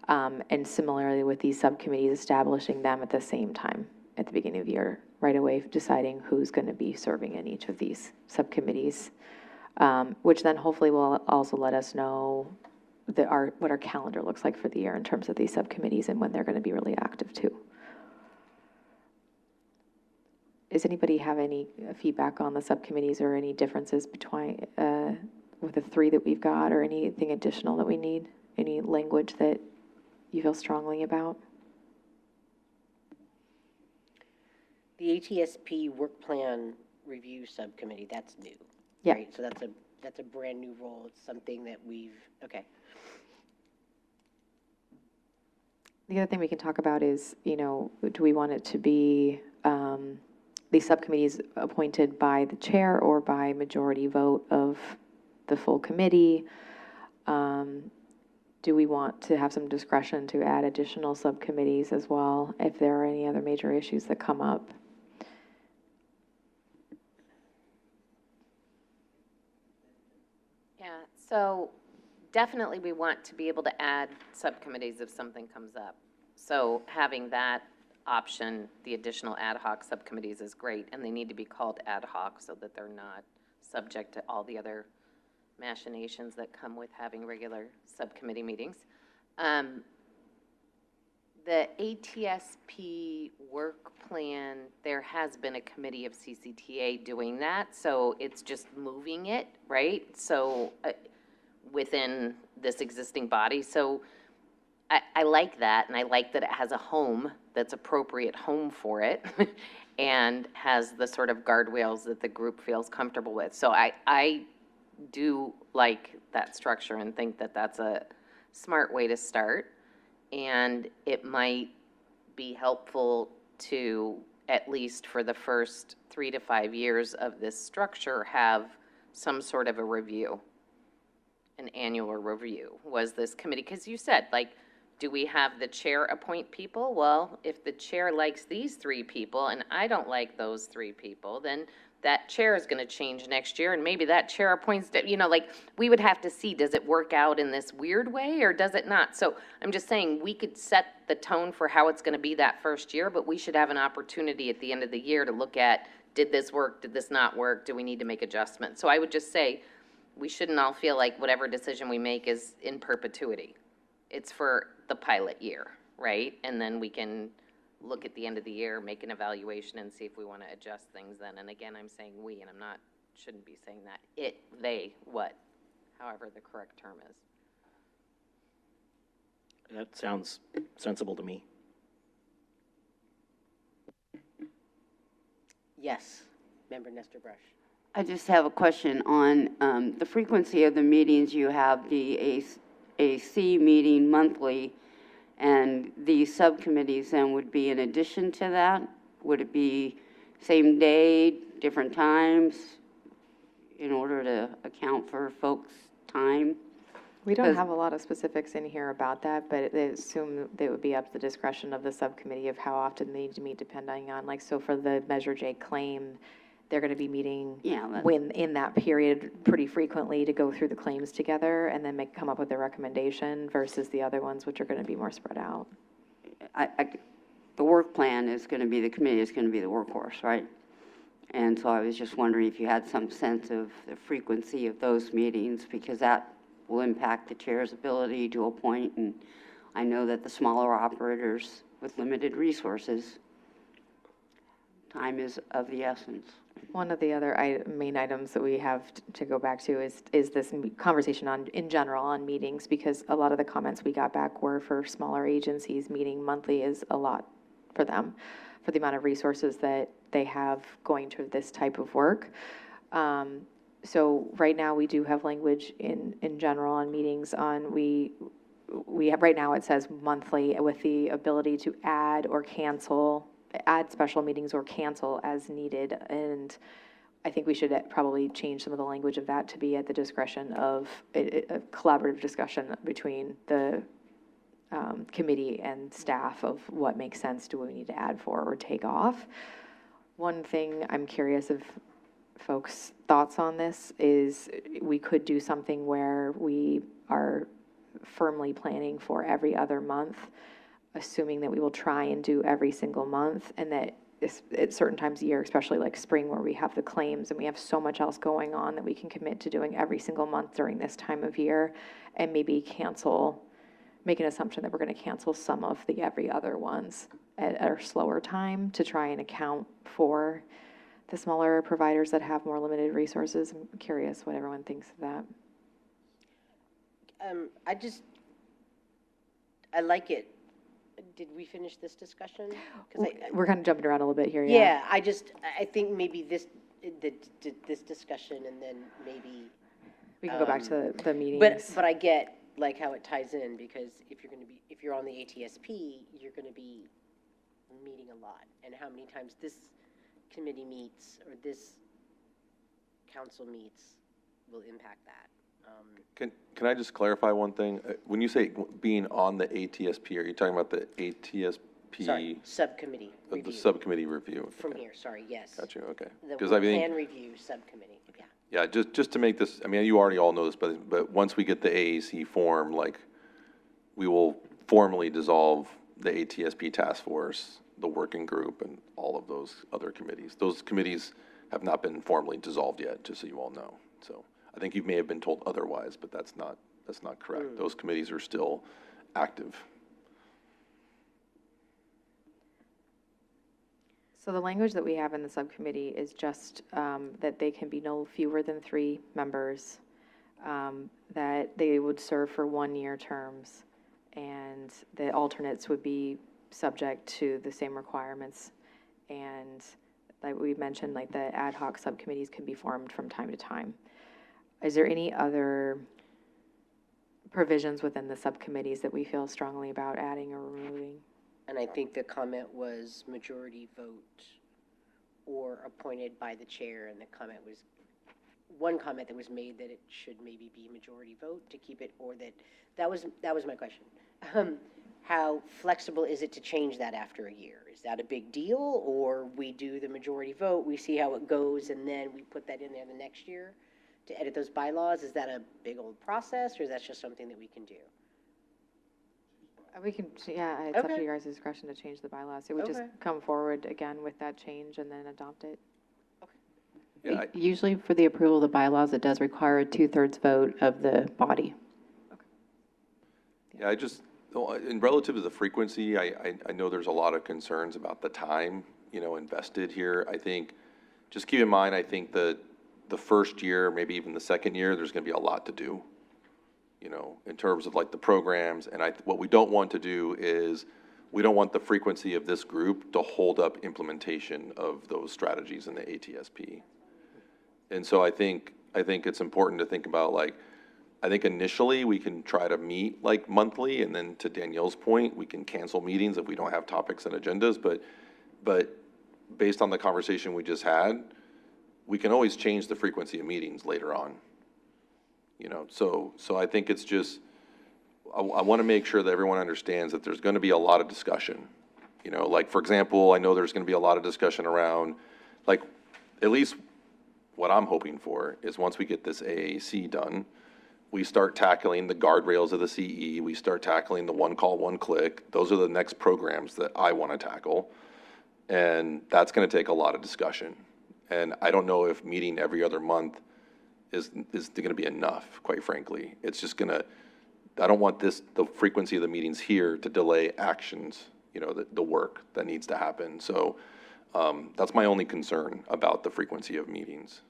And similarly with these subcommittees, establishing them at the same time at the beginning of the year, right away deciding who's going to be serving in each of these subcommittees, which then hopefully will also let us know what our calendar looks like for the year in terms of these subcommittees and when they're going to be really active too. Does anybody have any feedback on the subcommittees or any differences between with the three that we've got, or anything additional that we need? Any language that you feel strongly about? The ATSP Work Plan Review Subcommittee, that's new. Yeah. Right? So that's a brand new role. It's something that okay. The other thing we can talk about is, do we want it to be these subcommittees appointed by the chair or by majority vote of the full committee? Do we want to have some discretion to add additional subcommittees as well if there are any other major issues that come up? Yeah, so definitely we want to be able to add subcommittees if something comes up. So having that option, the additional ad hoc subcommittees, is great, and they need to be called ad hoc so that they're not subject to all the other machinations that come with having regular subcommittee meetings. The ATSP work plan, there has been a committee of CCTA doing that, so it's just moving it, right? So within this existing body. So I like that, and I like that it has a home that's appropriate home for it and has the sort of guardrails that the group feels comfortable with. So I do like that structure and think that that's a smart way to start. And it might be helpful to, at least for the first 3 to 5 years of this structure, have some sort of a review, an annual review. Was this committee, because you said, do we have the chair appoint people? Well, if the chair likes these 3 people and I don't like those 3 people, then that chair is going to change next year, and maybe that chair appoints, we would have to see, does it work out in this weird way or does it not? So I'm just saying we could set the tone for how it's going to be that first year, but we should have an opportunity at the end of the year to look at, did this work, did this not work, do we need to make adjustments? So I would just say we shouldn't all feel like whatever decision we make is in perpetuity. It's for the pilot year, right? And then we can look at the end of the year, make an evaluation, and see if we want to adjust things then. And again, I'm saying we, and I'm not, shouldn't be saying that. It, they, what, however the correct term is. That sounds sensible to me. Yes, Member Nestor Brush. I just have a question on the frequency of the meetings. You have the AC meeting monthly, and the subcommittees then would be in addition to that? Would it be same day, different times, in order to account for folks' time? We don't 'Cause- have a lot of specifics in here about that, but they assume that it would be up to the discretion of the subcommittee of how often they need to meet, depending on, like, so for the Measure J claim, they're gonna be meeting Yeah, that's- when, in that period, pretty frequently to go through the claims together and then come up with a recommendation versus the other ones, which are gonna be more spread out. The work plan is going to be, the committee is going to be the workhorse, right? And so I was just wondering if you had some sense of the frequency of those meetings, because that will impact the chair's ability to appoint. And I know that the smaller operators with limited resources, time is of the essence. One of the other main items that we have to go back to is this conversation on, in general, on meetings, because a lot of the comments we got back were for smaller agencies, meeting monthly is a lot for them, for the amount of resources that they have going to this type of work. So right now, we do have language in general on meetings on, we have, right now it says monthly with the ability to add or cancel, add special meetings or cancel as needed. And I think we should probably change some of the language of that to be at the discretion of a collaborative discussion between the committee and staff of what makes sense, do we need to add for or take off. One thing I'm curious of folks' thoughts on this is we could do something where we are firmly planning for every other month, assuming that we will try and do every single month, and that at certain times of year, especially like spring where we have the claims and we have so much else going on, that we can commit to doing every single month during this time of year, and maybe make an assumption that we're going to cancel some of the every other ones at a slower time to try and account for the smaller providers that have more limited resources. I'm curious what everyone thinks of that. I like it. Did we finish this discussion? 'Cause We're kind of jumping around a little bit here, yeah, I think maybe this discussion, and then maybe. We can go back to the meetings. But I get like how it ties in, because if you're on the ATSP, you're gonna be meeting a lot, and how many times this committee meets or this council meets will impact that. Can I just clarify one thing? When you say being on the ATSP, are you talking about the ATSP? Sorry, subcommittee The review. subcommittee review? From Okay. here, sorry, yes. Gotcha, okay. The Because I think, plan review subcommittee, yeah. yeah, just to make this, I mean, you already all know this, but once we get the AAC form, like, we will formally dissolve the ATSP task force, the working group, and all of those other committees. Those committees have not been formally dissolved yet, just so you all know. So I think you may have been told otherwise, but that's not correct. Those committees are still active. So the language that we have in the subcommittee is just that they can be no fewer than 3 members, that they would serve for 1-year terms, and the alternates would be subject to the same requirements. And like we mentioned, like the ad hoc subcommittees can be formed from time to time. Is there any other provisions within the subcommittees that we feel strongly about adding or removing? And I think the comment was majority vote or appointed by the chair, and the comment was, one comment that was made that it should maybe be majority vote to keep it, or that was my question. How flexible is it to change that after a year? Is that a big deal, or we do the majority vote, we see how it goes, and then we put that in there the next year to edit those bylaws? Is that a big old process, or is that just something that we can do? We can, yeah, it's up to Okay. your guys' discretion to change the bylaws. It would just Okay. come forward again with that change and then adopt it. Yeah, Usually for the approval of the bylaws, it does require a 2/3 vote of the body. Yeah, In relative to the frequency, I know there's a lot of concerns about the time, invested here. I think, just keep in mind, I think that the first year, maybe even the second year, there's going to be a lot to do, in terms of like the programs. And what we don't want to do is, we don't want the frequency of this group to hold up implementation of those strategies in the ATSP. And so I think it's important to think about, like, I think initially we can try to meet like monthly, and then to Danielle's point, we can cancel meetings if we don't have topics and agendas, but based on the conversation we just had, we can always change the frequency of meetings later on. So I think it's just, I want to make sure that everyone understands that there's going to be a lot of discussion. Like, for example, I know there's going to be a lot of discussion around, like, at least what I'm hoping for is once we get this AAC done, we start tackling the guardrails of the CE, we start tackling the one call, one click. Those are the next programs that I want to tackle. And that's going to take a lot of discussion. And I don't know if meeting every other month is going to be enough, quite frankly. It's just going to, I don't want the frequency of the meetings here to delay actions, the work that needs to happen. So that's my only concern about the frequency of meetings.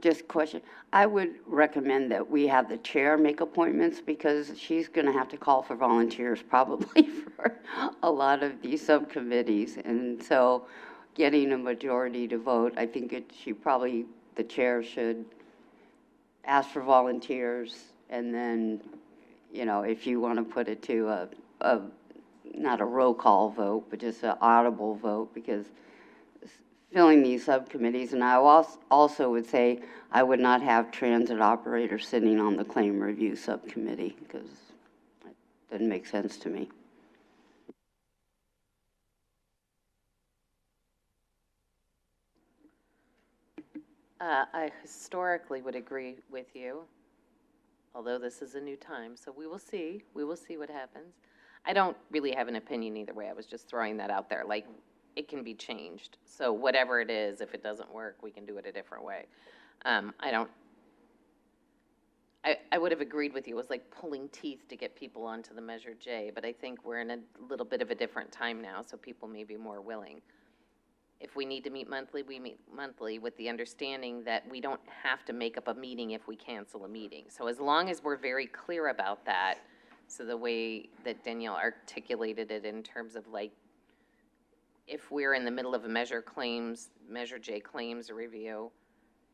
Just a question. I would recommend that we have the chair make appointments, because she's going to have to call for volunteers probably for a lot of these subcommittees. And so getting a majority to vote, I think the chair should ask for volunteers. And then, if you want to put it to not a roll call vote, but just an audible vote, because filling these subcommittees. And I also would say I would not have transit operators sitting on the claim review subcommittee, because it doesn't make sense to me. I historically would agree with you, although this is a new time, so we will see. We will see what happens. I don't really have an opinion either way. I was just throwing that out there. Like, it can be changed. So whatever it is, if it doesn't work, we can do it a different way. I would have agreed with you. It was like pulling teeth to get people onto the Measure J, but I think we're in a little bit of a different time now, so people may be more willing. If we need to meet monthly, we meet monthly, with the understanding that we don't have to make up a meeting if we cancel a meeting. So as long as we're very clear about that, so the way that Danielle articulated it in terms of, like, if we're in the middle of a Measure J claims review,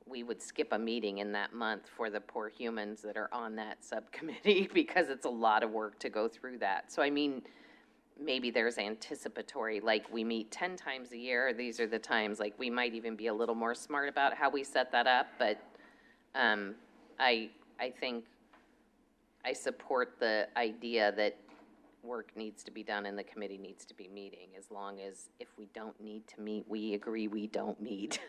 we would skip a meeting in that month for the poor humans that are on that subcommittee, because it's a lot of work to go through that. So I mean, maybe there's anticipatory, like, we meet 10 times a year, these are the times, like, we might even be a little more smart about how we set that up. But I think I support the idea that work needs to be done and the committee needs to be meeting, as long as, if we don't need to meet, we agree we don't meet.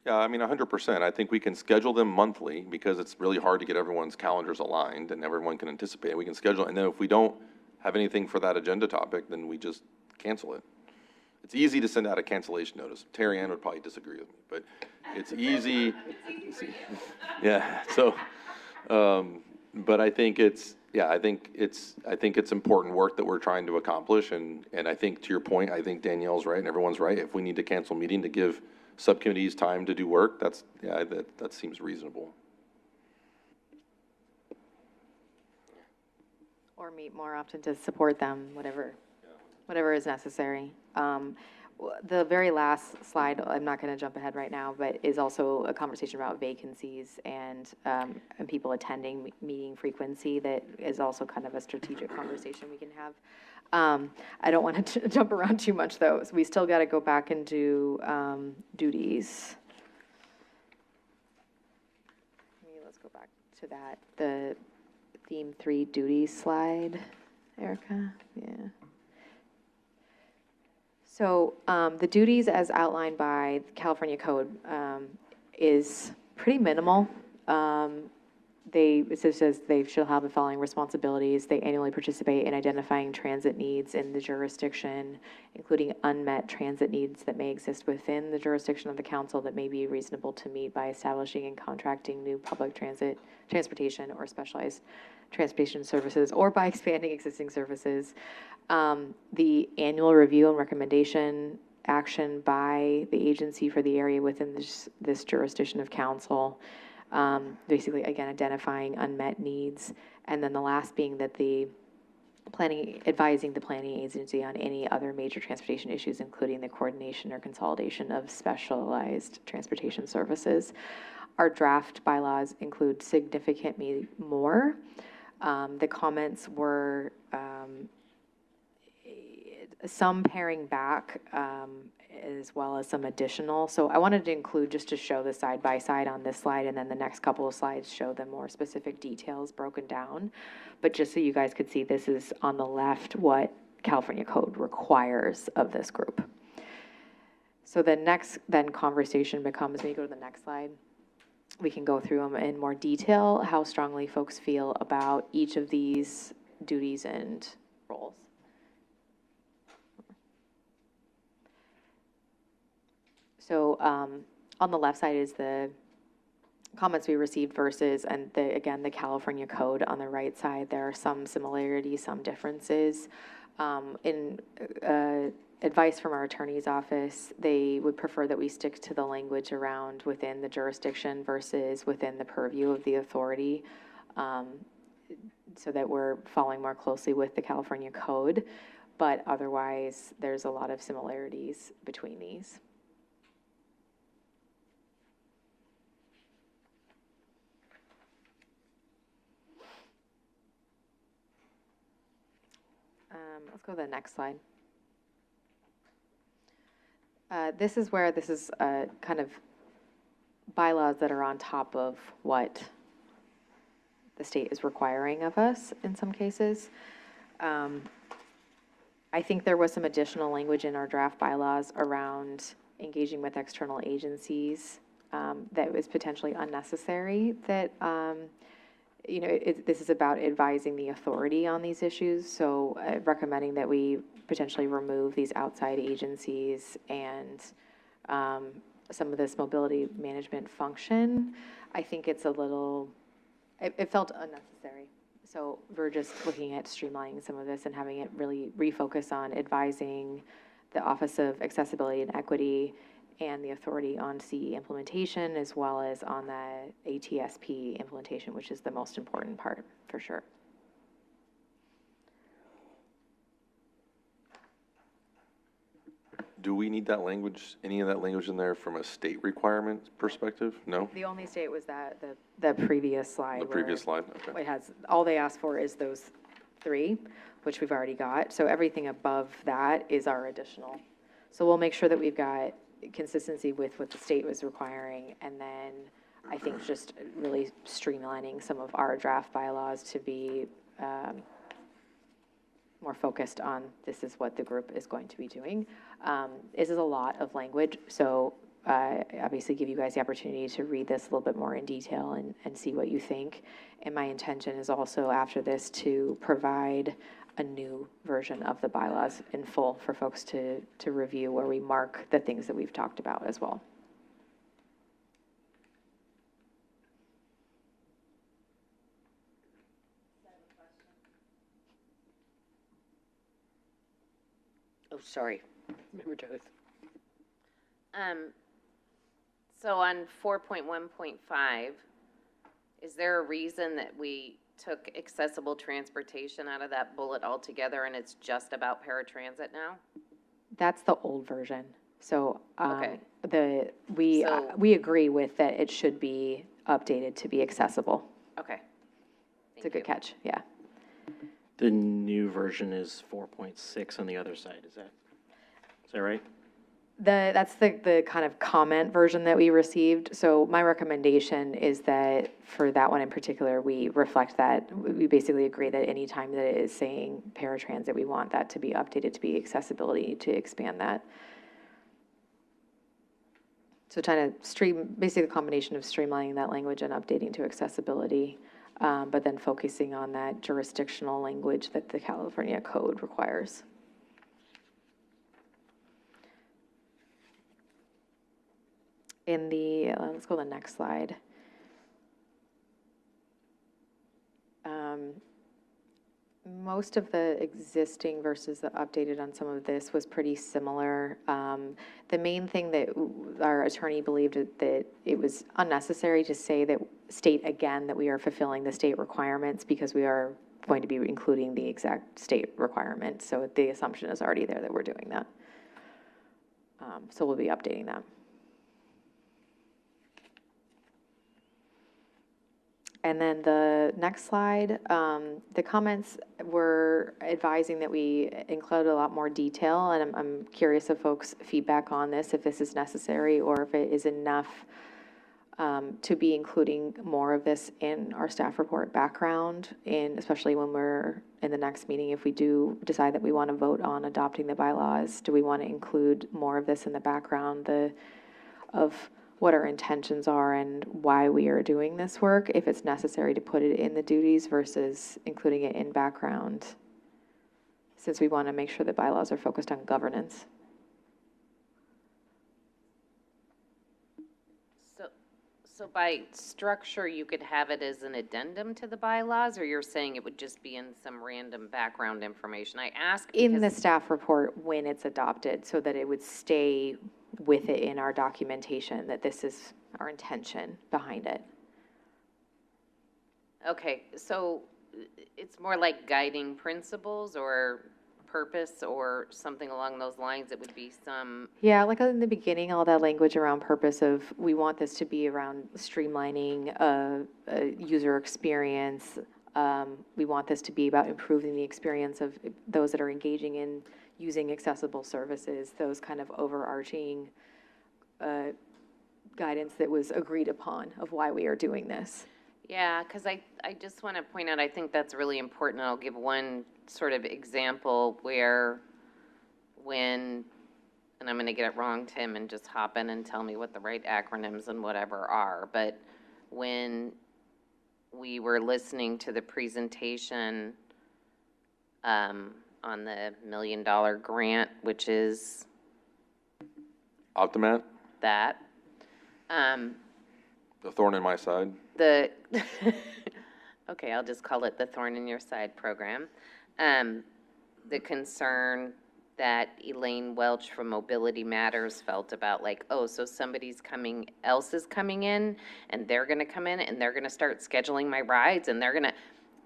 Yeah, I mean, 100%. I think we can schedule them monthly, because it's really hard to get everyone's calendars aligned and everyone can anticipate. We can schedule, and then if we don't have anything for that agenda topic, then we just cancel it. It's easy to send out a cancellation notice. Terry Ann would probably disagree with me, but it's easy. Yeah, so, but I think it's important work that we're trying to accomplish. And I think, to your point, I think Danielle's right and everyone's right. If we need to cancel meeting to give subcommittees time to do work, that seems reasonable. Or meet more often to support them, whatever is necessary. The very last slide, I'm not going to jump ahead right now, but is also a conversation about vacancies and people attending meeting frequency. That is also kind of a strategic conversation we can have. I don't want to jump around too much, though. So we still got to go back and do duties. Maybe let's go back to that. The theme 3 duties slide, Erica. Yeah. So the duties as outlined by the California Code is pretty minimal. it says they shall have the following responsibilities. They annually participate in identifying transit needs in the jurisdiction, including unmet transit needs that may exist within the jurisdiction of the council that may be reasonable to meet by establishing and contracting new public transportation or specialized transportation services, or by expanding existing services. The annual review and recommendation action by the agency for the area within this jurisdiction of council. Basically, again, identifying unmet needs. And then the last being that advising the planning agency on any other major transportation issues, including the coordination or consolidation of specialized transportation services. Our draft bylaws include significantly more. The comments were some paring back, as well as some additional. So I wanted to include, just to show the side by side on this slide, and then the next couple of slides show the more specific details broken down. But just so you guys could see, this is on the left what California code requires of this group. So the next conversation becomes, when you go to the next slide, we can go through them in more detail, how strongly folks feel about each of these duties and roles. So on the left side is the comments we received versus, and again, the California code. On the right side, there are some similarities, some differences. In advice from our attorney's office, they would prefer that we stick to the language around within the jurisdiction versus within the purview of the authority, so that we're following more closely with the California code. But otherwise, there's a lot of similarities between these. Let's go to the next slide. This is kind of bylaws that are on top of what the state is requiring of us in some cases. I think there was some additional language in our draft bylaws around engaging with external agencies that was potentially unnecessary, that this is about advising the authority on these issues, so recommending that we potentially remove these outside agencies and some of this mobility management function. I think it's it felt unnecessary. So we're just looking at streamlining some of this and having it really refocus on advising the Office of Accessibility and Equity and the authority on CE implementation, as well as on the ATSP implementation, which is the most important part, for sure. Do we need that language, any of that language in there from a state requirement perspective? No? The only state was the previous slide. The previous slide, okay. It has, all they asked for is those 3, which we've already got. So everything above that is our additional. So we'll make sure that we've got consistency with what the state was requiring, and then I think just really streamlining some of our draft bylaws to be more focused on this is what the group is going to be doing. This is a lot of language, so obviously give you guys the opportunity to read this a little bit more in detail and see what you think. And my intention is also after this to provide a new version of the bylaws in full for folks to review, where we mark the things that we've talked about as well. Oh, sorry. Member Toth. So on 4.1.5, is there a reason that we took accessible transportation out of that bullet altogether and it's just about paratransit now? That's the old version. So Okay. we agree with that it should be updated to be accessible. Okay. It's a good catch, yeah. The new version is 4.6 on the other side, is that right? That's the kind of comment version that we received. So my recommendation is that for that one in particular, we reflect that. We basically agree that any time that it is saying paratransit, we want that to be updated to be accessibility, to expand that. So trying to basically a combination of streamlining that language and updating to accessibility. but then focusing on that jurisdictional language that the California code requires. In the, let's go to the next slide. Most of the existing versus the updated on some of this was pretty similar. The main thing that our attorney believed that it was unnecessary to state again that we are fulfilling the state requirements because we are going to be including the exact state requirement. So the assumption is already there that we're doing that. So we'll be updating that. And then the next slide, the comments were advising that we include a lot more detail, and I'm curious of folks' feedback on this, if this is necessary or if it is enough to be including more of this in our staff report background, especially when we're in the next meeting, if we do decide that we want to vote on adopting the bylaws, do we want to include more of this in the background, of what our intentions are and why we are doing this work, if it's necessary to put it in the duties versus including it in background, since we want to make sure that bylaws are focused on governance. So by structure, you could have it as an addendum to the bylaws, or you're saying it would just be in some random background information? I ask In the because staff report when it's adopted, so that it would stay with it in our documentation, that this is our intention behind it. Okay, so it's more like guiding principles or purpose or something along those lines. It would be some, Yeah, like in the beginning, all that language around purpose of, we want this to be around streamlining a user experience. We want this to be about improving the experience of those that are engaging in using accessible services, those kind of overarching guidance that was agreed upon of why we are doing this. yeah, because I just want to point out, I think that's really important. I'll give one sort of example where and I'm going to get it wrong, Tim, and just hop in and tell me what the right acronyms and whatever are, but when we were listening to the presentation on the $1 million grant, which is Optimat, that, the thorn in my side. Okay, I'll just call it the Thorn in Your Side program. The concern that Elaine Welch from Mobility Matters felt about, like, oh, so somebody's else is coming in, and they're gonna come in, and they're gonna start scheduling my rides, and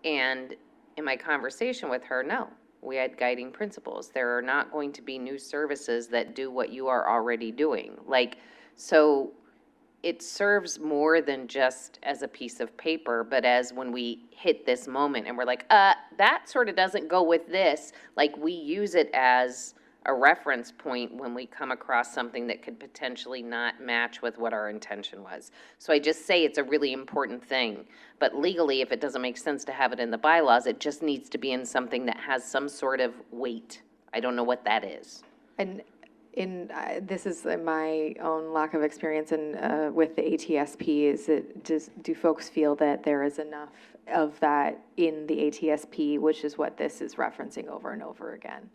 and in my conversation with her, no, we had guiding principles. There are not going to be new services that do what you are already doing. Like, so it serves more than just as a piece of paper, but as when we hit this moment and we're like, that sort of doesn't go with this, like we use it as a reference point when we come across something that could potentially not match with what our intention was. So I just say it's a really important thing, but legally, if it doesn't make sense to have it in the bylaws, it just needs to be in something that has some sort of weight. I don't know what that is. And this is my own lack of experience with the ATSP, do folks feel that there is enough of that in the ATSP, which is what this is referencing over and over again?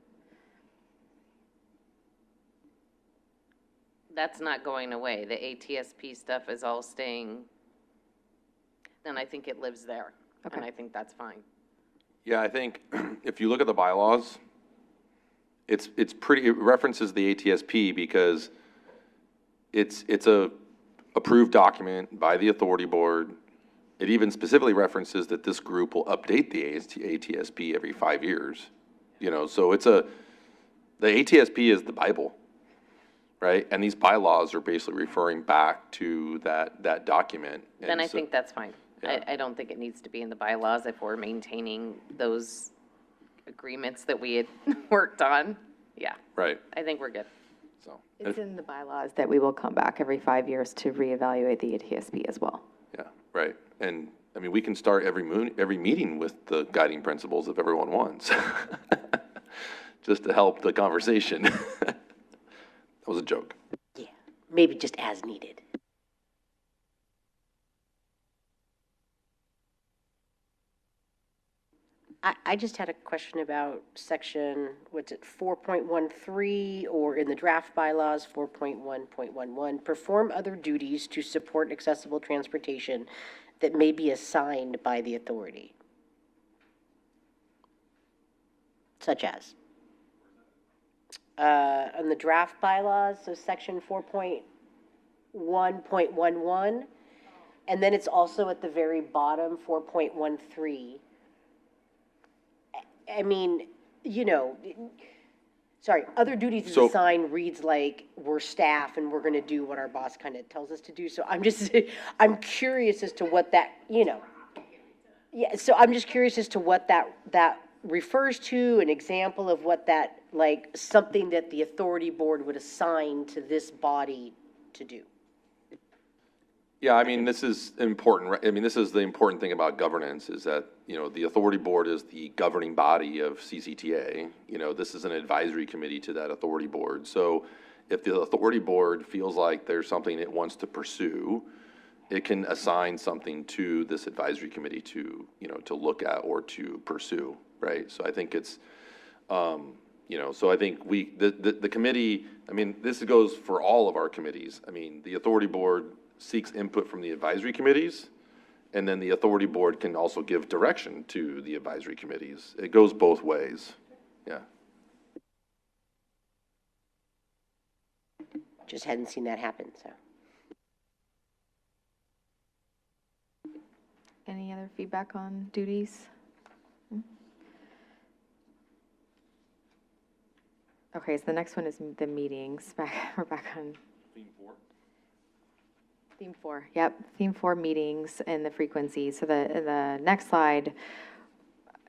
That's not going away. The ATSP stuff is all staying, then I think it lives there. Okay. And I think that's fine. Yeah, I think if you look at the bylaws, it references the ATSP because it's a approved document by the authority board. It even specifically references that this group will update the ATSP every 5 years. So the ATSP is the Bible, right? And these bylaws are basically referring back to that document. Then I think that's fine. Yeah. I don't think it needs to be in the bylaws if we're maintaining those agreements that we had worked on. Yeah. Right. I think we're good. So It's in the bylaws that we will come back every 5 years to reevaluate the ATSP as well. Yeah, right. And I mean, we can start every meeting with the guiding principles if everyone wants, just to help the conversation. That was a joke. Yeah, maybe just as needed. I just had a question about section, what's it, 4.13, or in the draft bylaws, 4.1.11, perform other duties to support accessible transportation that may be assigned by the authority. Such as? On the draft bylaws, so section 4.1.11, and then it's also at the very bottom, 4.13. I mean, you know, sorry, other duties is So- assigned reads like we're staff and we're going to do what our boss kind of tells us to do. So I'm just, I'm curious as to what that, you know. Yeah, so I'm just curious as to what that refers to, an example of what that, like, something that the authority board would assign to this body to do. Yeah, I mean, this is important, right? I mean, this is the important thing about governance is that, you know, the authority board is the governing body of CCTA. You know, this is an advisory committee to that authority board. So if the authority board feels like there's something it wants to pursue, it can assign something to this advisory committee to, you know, to look at or to pursue, right? So I think it's, you know, so I think the committee, I mean, this goes for all of our committees. I mean, the authority board seeks input from the advisory committees, and then the authority board can also give direction to the advisory committees. It goes both ways, yeah. Just hadn't seen that happen, so. Any other feedback on duties? Okay, so the next one is the meetings. We're back on. Theme 4, yep, theme 4 meetings and the frequency. So the next slide,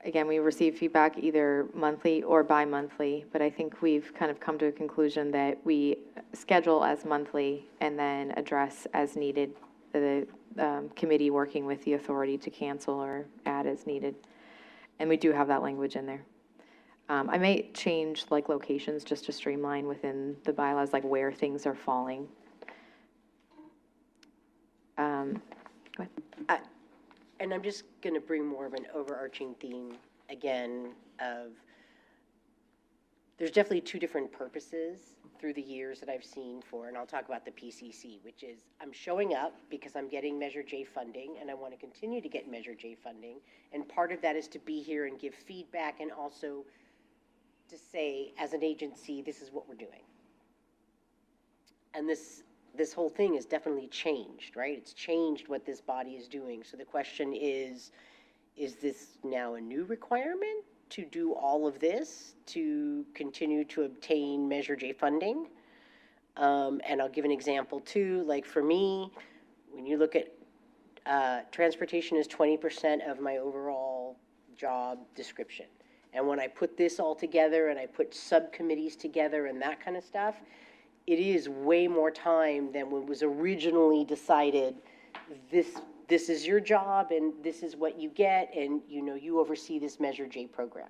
again, we receive feedback either monthly or bi-monthly, but I think we've kind of come to a conclusion that we schedule as monthly and then address as needed, the committee working with the authority to cancel or add as needed. And we do have that language in there. I may change like locations just to streamline within the bylaws, like where things are falling. Go ahead. And I'm just going to bring more of an overarching theme again of, there's definitely two different purposes through the years that I've seen for, and I'll talk about the PCC, which is I'm showing up because I'm getting Measure J funding and I want to continue to get Measure J funding. And part of that is to be here and give feedback and also to say, as an agency, this is what we're doing. And this whole thing has definitely changed, right? It's changed what this body is doing. So the question is this now a new requirement to do all of this to continue to obtain Measure J funding? And I'll give an example too. Like for me, when you look at transportation is 20% of my overall job description. And when I put this all together and I put subcommittees together and that kind of stuff, it is way more time than when it was originally decided, this is your job and this is what you get, and you know, you oversee this Measure J program.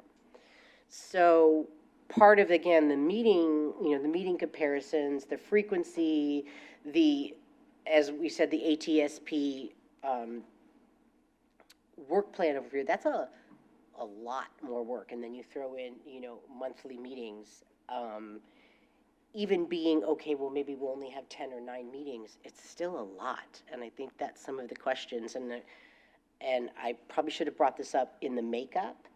So part of, again, the meeting, you know, the meeting comparisons, the frequency, as we said, the ATSP work plan overview, that's a lot more work. And then you throw in, you know, monthly meetings. Even being, okay, well, maybe we'll only have 10 or 9 meetings, it's still a lot. And I think that's some of the questions. And I probably should have brought this up in the makeup,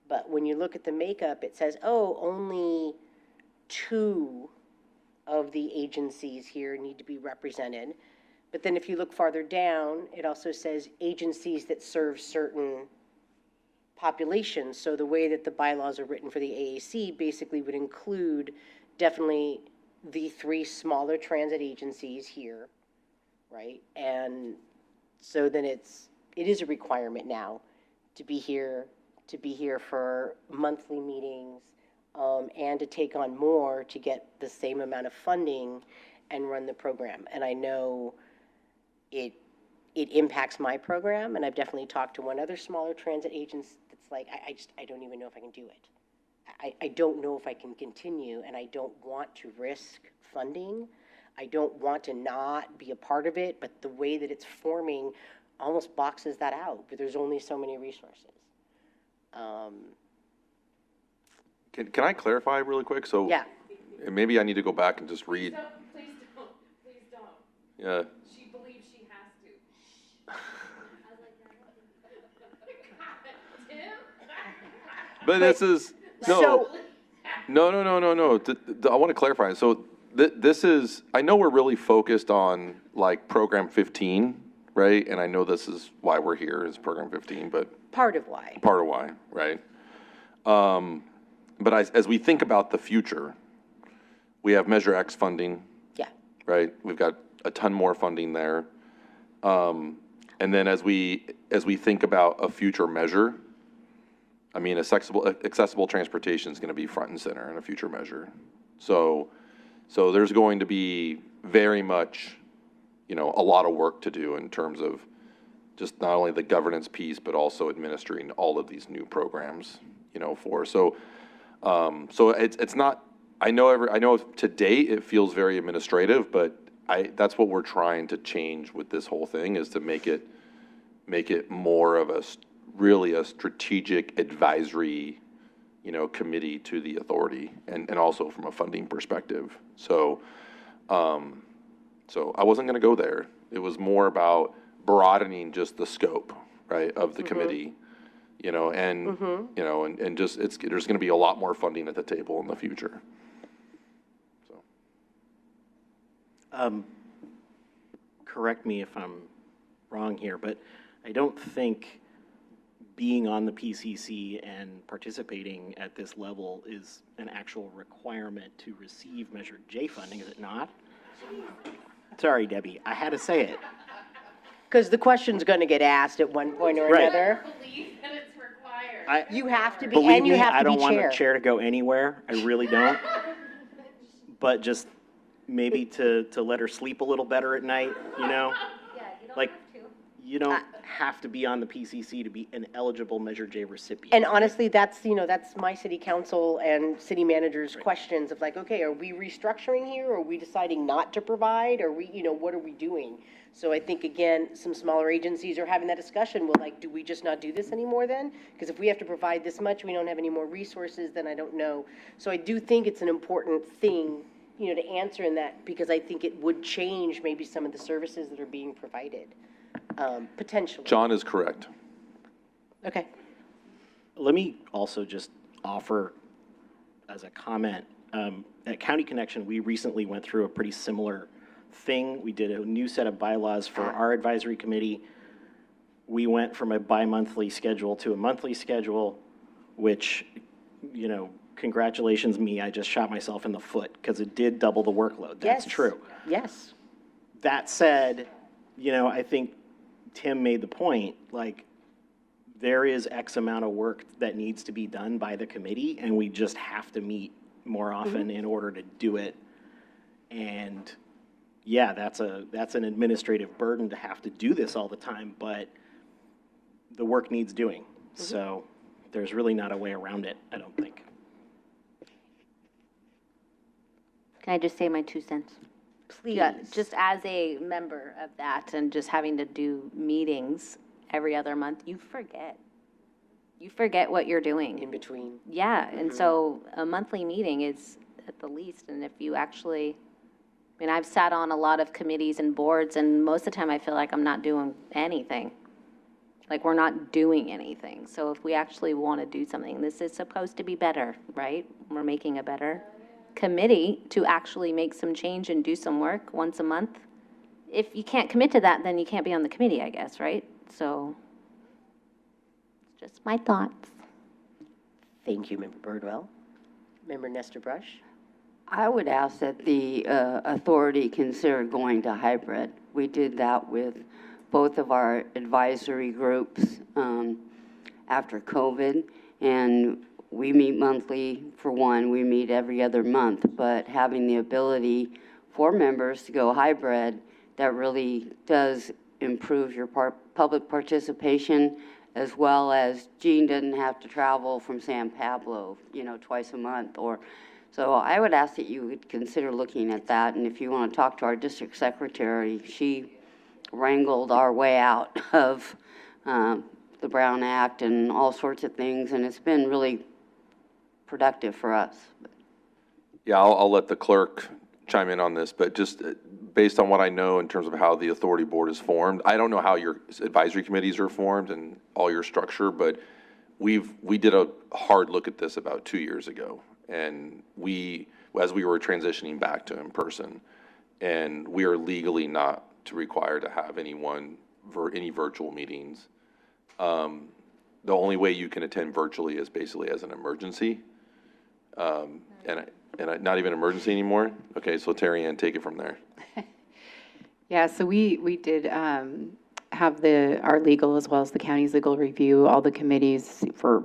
but when you look at the makeup, it says, oh, only 2 of the agencies here need to be represented. But then if you look farther down, it also says agencies that serve certain populations. So the way that the bylaws are written for the AAC basically would include definitely the 3 smaller transit agencies here, right? And so then it is a requirement now to be here for monthly meetings, and to take on more to get the same amount of funding and run the program. And I know it impacts my program, and I've definitely talked to one other smaller transit agent that's like, I don't even know if I can do it. I don't know if I can continue, and I don't want to risk funding. I don't want to not be a part of it, but the way that it's forming almost boxes that out, but there's only so many resources. Can I clarify really quick? So Yeah. and maybe I need to go back and just read. Please don't, please don't. Yeah. She believes she has to. But this is, no, So, no. I want to clarify. So this is, I know we're really focused on like program 15, right? And I know this is why we're here is program 15, but part of why. part of why, right? But as we think about the future, we have Measure X funding, Yeah. right? We've got a ton more funding there. And then as we think about a future measure, I mean, accessible transportation is going to be front and center in a future measure. So there's going to be very much, a lot of work to do in terms of just not only the governance piece, but also administering all of these new programs, so it's not, I know to date it feels very administrative, but that's what we're trying to change with this whole thing is to make it more of really a strategic advisory, committee to the authority and also from a funding perspective. So I wasn't going to go there. It was more about broadening just the scope, right, of the committee, and just there's going to be a lot more funding at the table in the future. So. Correct me if I'm wrong here, but I don't think being on the PCC and participating at this level is an actual requirement to receive Measure J funding, is it not? Sorry, Debbie, I had to say it. Because the question's going to get asked at one point or Right. another. Believe that it's required. You have to be, Believe and you me, have I to be don't want chair. a chair to go anywhere. I really don't. But just maybe to let her sleep a little better at night, Yeah, you don't Like- have to. You don't have to be on the PCC to be an eligible Measure J recipient. And honestly, that's my city council and city manager's questions of like, okay, are we restructuring here? Are we deciding not to provide? Are we, what are we doing? So I think, again, some smaller agencies are having that discussion. Well, like, do we just not do this anymore then? Because if we have to provide this much, we don't have any more resources, then I don't know. So I do think it's an important thing, to answer in that, because I think it would change maybe some of the services that are being provided, potentially. John is correct. Okay. Let me also just offer as a comment, at County Connection, we recently went through a pretty similar thing. We did a new set of bylaws for our advisory committee. We went from a bi-monthly schedule to a monthly schedule, which, congratulations me, I just shot myself in the foot because it did double the workload. That's Yes. true. Yes. That said, I think Tim made the point, like, there is X amount of work that needs to be done by the committee, and we just have to meet more often in order to do it. And yeah, that's an administrative burden to have to do this all the time, but the work needs doing. So there's really not a way around it, I don't think. Can I just say my 2 cents? Please. Yeah, just as a member of that and just having to do meetings every other month, you forget. You forget what you're doing. In between. Yeah, and so a monthly meeting is at the least, and if you actually, I've sat on a lot of committees and boards, and most of the time I feel like I'm not doing anything. Like, we're not doing anything. So if we actually want to do something, this is supposed to be better, right? We're making a better committee to actually make some change and do some work once a month. If you can't commit to that, then you can't be on the committee, I guess, right? So, it's just my thoughts. Thank you, Member Birdwell. Member Nestor Brush? I would ask that the authority consider going to hybrid. We did that with both of our advisory groups after COVID, and we meet monthly for one, we meet every other month, but having the ability for members to go hybrid, that really does improve your public participation, as well as Jean doesn't have to travel from San Pablo, twice a month. So I would ask that you would consider looking at that, and if you want to talk to our district secretary, she wrangled our way out of the Brown Act and all sorts of things, and it's been really productive for us. Yeah, I'll let the clerk chime in on this, but just based on what I know in terms of how the authority board is formed, I don't know how your advisory committees are formed and all your structure, but we did a hard look at this about 2 years ago, and as we were transitioning back to in person, and we are legally not required to have any virtual meetings. The only way you can attend virtually is basically as an emergency. And not even emergency anymore? Okay, so Terry Ann, take it from there. Yeah, so we did have our legal as well as the county's legal review all the committees for,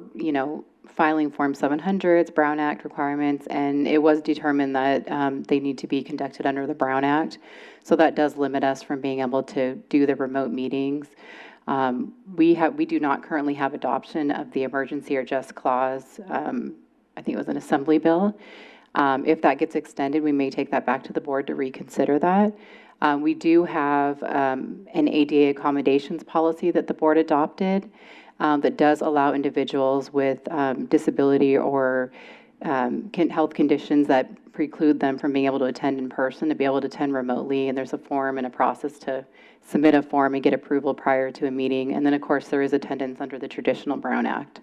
filing Form 700s, Brown Act requirements, and it was determined that they need to be conducted under the Brown Act. So that does limit us from being able to do the remote meetings. We do not currently have adoption of the emergency or just clause. I think it was an assembly bill. If that gets extended, we may take that back to the board to reconsider that. We do have an ADA accommodations policy that the board adopted that does allow individuals with disability or health conditions that preclude them from being able to attend in person to be able to attend remotely. And there's a form and a process to submit a form and get approval prior to a meeting. And then, of course, there is attendance under the traditional Brown Act,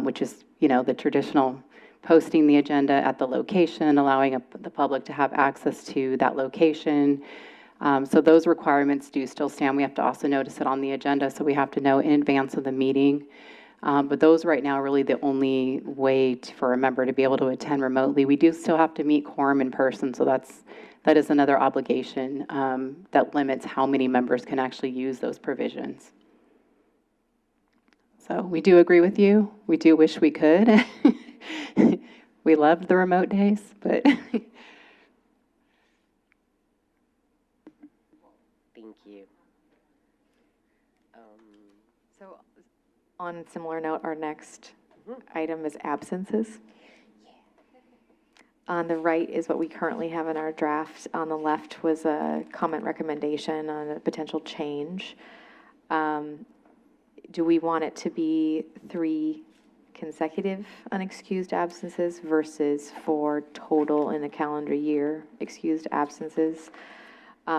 which is, the traditional posting the agenda at the location, allowing the public to have access to that location. So those requirements do still stand. We have to also notice it on the agenda, so we have to know in advance of the meeting. But those right now are really the only way for a member to be able to attend remotely. We do still have to meet quorum in person, so that is another obligation that limits how many members can actually use those provisions. So we do agree with you. We do wish we could. We loved the remote days, but Thank you. So on a similar note, our next item is absences. On the right is what we currently have in our draft. On the left was a comment recommendation on a potential change. Do we want it to be 3 consecutive unexcused absences versus 4 total in a calendar year excused absences?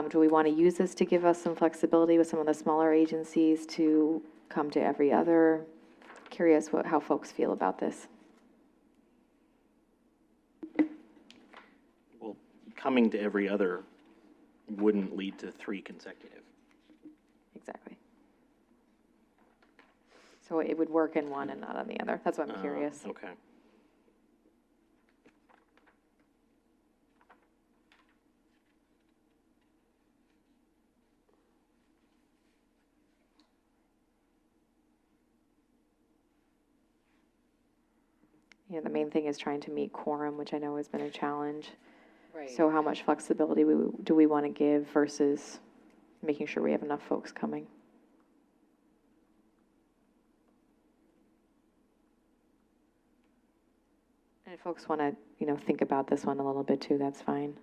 Do we want to use this to give us some flexibility with some of the smaller agencies to come to every other? Curious how folks feel about this. Well, coming to every other wouldn't lead to 3 consecutive. Exactly. So it would work in one and not on the other. That's why I'm curious. Okay. The main thing is trying to meet quorum, which I know has been a challenge. Right. So how much flexibility do we want to give versus making sure we have enough folks coming? And if folks want to, think about this one a little bit too, that's fine.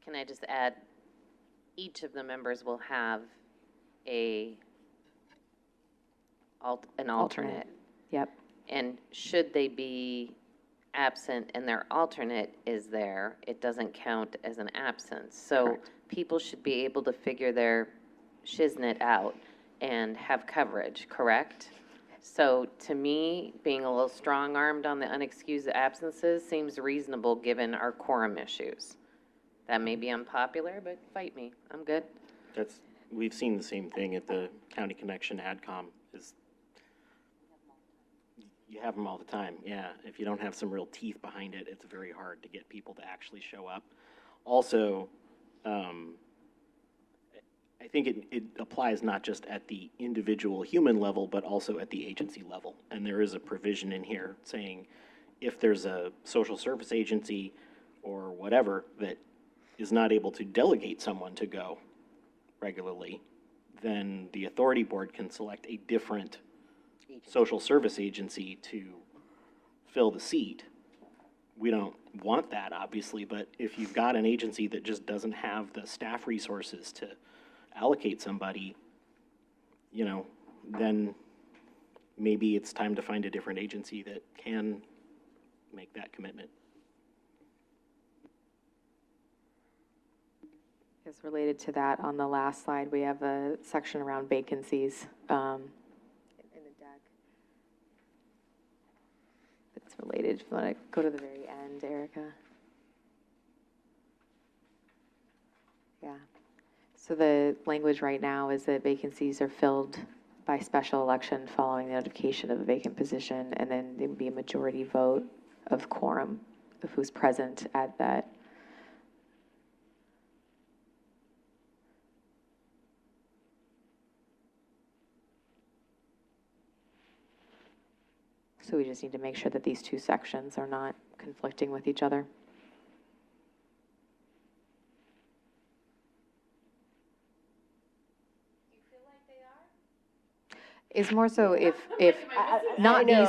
Can I just add, each of the members will have an alternate. Yep. And should they be absent and their alternate is there, it doesn't count as an absence. So Correct. people should be able to figure their shiznit out and have coverage, correct? So to me, being a little strong-armed on the unexcused absences seems reasonable given our quorum issues. That may be unpopular, but fight me. I'm good. We've seen the same thing at the County Connection AdCom. You have them all the time, yeah. If you don't have some real teeth behind it, it's very hard to get people to actually show up. Also, I think it applies not just at the individual human level, but also at the agency level. And there is a provision in here saying if there's a social service agency or whatever that is not able to delegate someone to go regularly, then the authority board can select a different social service agency to fill the seat. We don't want that, obviously, but if you've got an agency that just doesn't have the staff resources to allocate somebody, you know, then maybe it's time to find a different agency that can make that commitment. Is related to that, on the last slide, we have a section around vacancies in the deck. It's related. If you want to go to the very end, Erica. Yeah. So the language right now is that vacancies are filled by special election following the notification of a vacant position, and then there would be a majority vote of quorum of who's present at that. So we just need to make sure that these two sections are not conflicting with each other. Is more so if not these,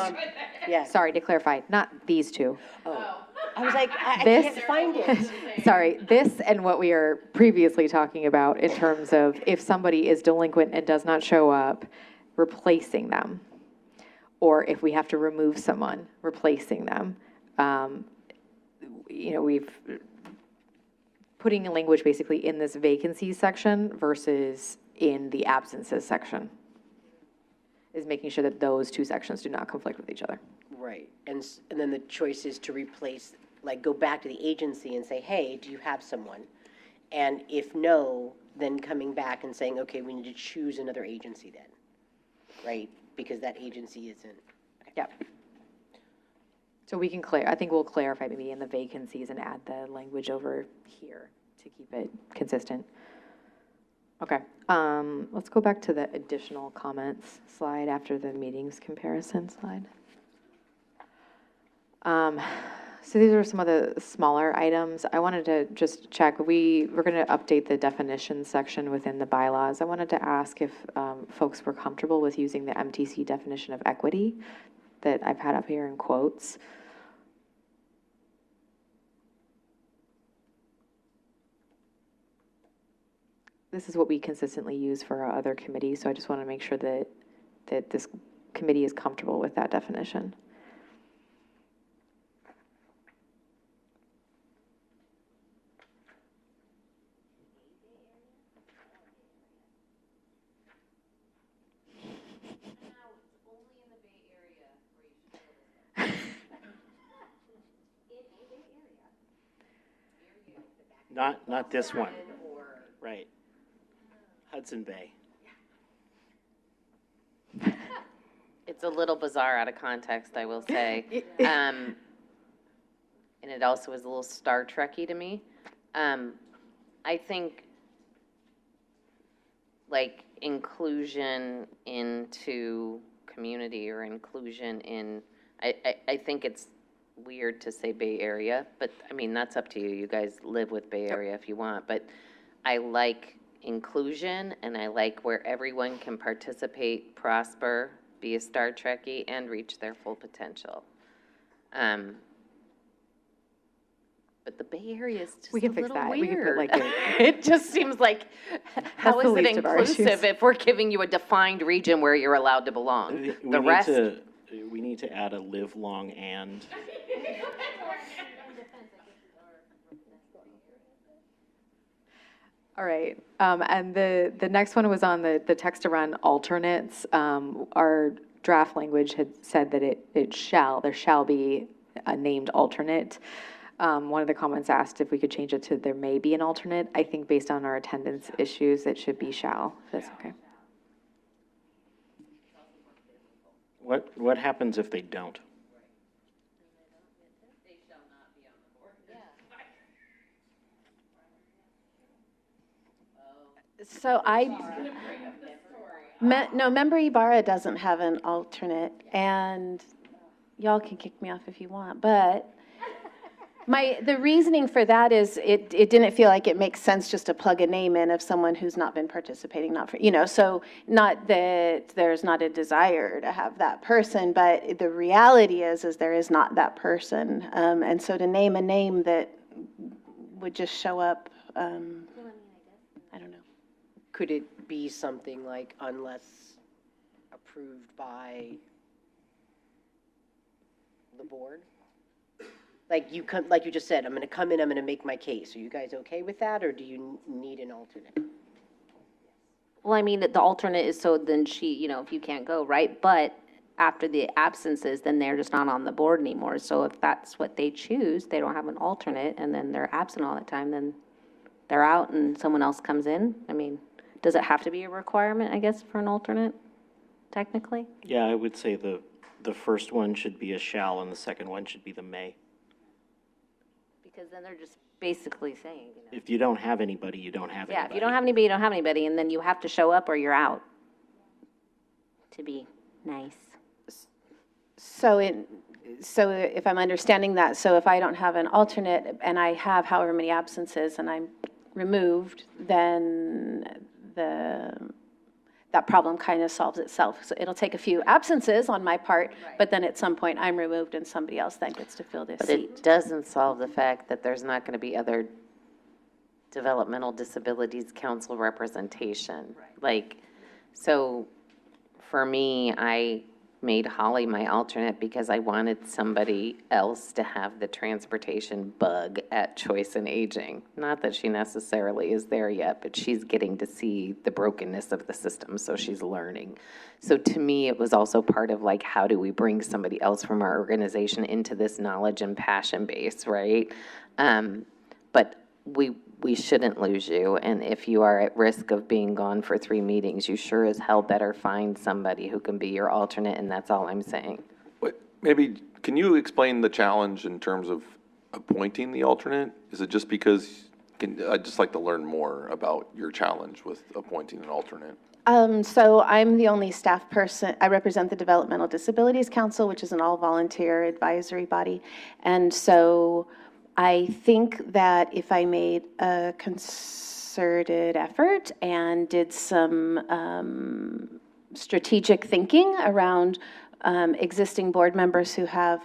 Yeah. sorry to clarify, not these two. Oh, I was like, I This- can't find it. Sorry, this and what we are previously talking about in terms of if somebody is delinquent and does not show up, replacing them. Or if we have to remove someone, replacing them. You know, we've putting a language basically in this vacancies section versus in the absences section is making sure that those two sections do not conflict with each other. Right, and then the choice is to replace, like, go back to the agency and say, hey, do you have someone? And if no, then coming back and saying, okay, we need to choose another agency then, right? Because that agency isn't. Yep. So we can I think we'll clarify maybe in the vacancies and add the language over here to keep it consistent. Okay, let's go back to the additional comments slide after the meetings comparison slide. So these are some of the smaller items. I wanted to just check, we're going to update the definition section within the bylaws. I wanted to ask if folks were comfortable with using the MTC definition of equity that I've had up here in quotes. This is what we consistently use for our other committees, so I just want to make sure that this committee is comfortable with that definition. Not this one. Right. Hudson Bay. It's a little bizarre out of context, I will say. And it also is a little Star Trek-y to me. I think, like, inclusion into community or inclusion in, I think it's weird to say Bay Area, but, I mean, that's up to you. You guys live with Bay Area if you want, but I like inclusion, and I like where everyone can participate, prosper, be a Star Trek-y, and reach their full potential. But the Bay Area is just We can a fix little that. weird. We can put, like, It just seems like, how the is it least of our issues. inclusive if we're giving you a defined region where you're allowed to belong? The rest, We need to add a live long and. All right, and the next one was on the text around alternates. Our draft language had said that there shall be a named alternate. One of the comments asked if we could change it to there may be an alternate. I think based on our attendance issues, it should be shall, if that's okay. What happens if they don't? So no, Member Ibarra doesn't have an alternate, and y'all can kick me off if you want, but The reasoning for that is it didn't feel like it makes sense just to plug a name in of someone who's not been participating, not for, so not that there's not a desire to have that person, but the reality is there is not that person. And so to name a name that would just show up, I don't know. Could it be something like unless approved by the board? Like you come, like you just said, I'm going to come in, I'm going to make my case. Are you guys okay with that, or do you need an alternate? Well, I mean, the alternate is so then she, if you can't go, right? But after the absences, then they're just not on the board anymore. So if that's what they choose, they don't have an alternate, and then they're absent all the time, then they're out and someone else comes in. I mean, does it have to be a requirement, I guess, for an alternate, technically? Yeah, I would say the first one should be a shall and the second one should be the may. Because then they're just basically saying, If you don't have anybody, you don't have Yeah, anybody. if you don't have anybody, you don't have anybody, and then you have to show up or you're out, to be nice. So if I'm understanding that, so if I don't have an alternate and I have however many absences and I'm removed, then that problem kind of solves itself. So it'll take a few absences on my part, but then at some point I'm removed and somebody else then gets to fill this But seat. it doesn't solve the fact that there's not going to be other developmental disabilities council representation. Like, so for me, I made Holly my alternate because I wanted somebody else to have the transportation bug at Choice and Aging. Not that she necessarily is there yet, but she's getting to see the brokenness of the system, so she's learning. So to me, it was also part of like, how do we bring somebody else from our organization into this knowledge and passion base, right? But we shouldn't lose you, and if you are at risk of being gone for 3 meetings, you sure as hell better find somebody who can be your alternate, and that's all I'm saying. Wait, maybe, can you explain the challenge in terms of appointing the alternate? Is it just because, I'd just like to learn more about your challenge with appointing an alternate. So I'm the only staff person. I represent the Developmental Disabilities Council, which is an all-volunteer advisory body. And so I think that if I made a concerted effort and did some strategic thinking around existing board members who have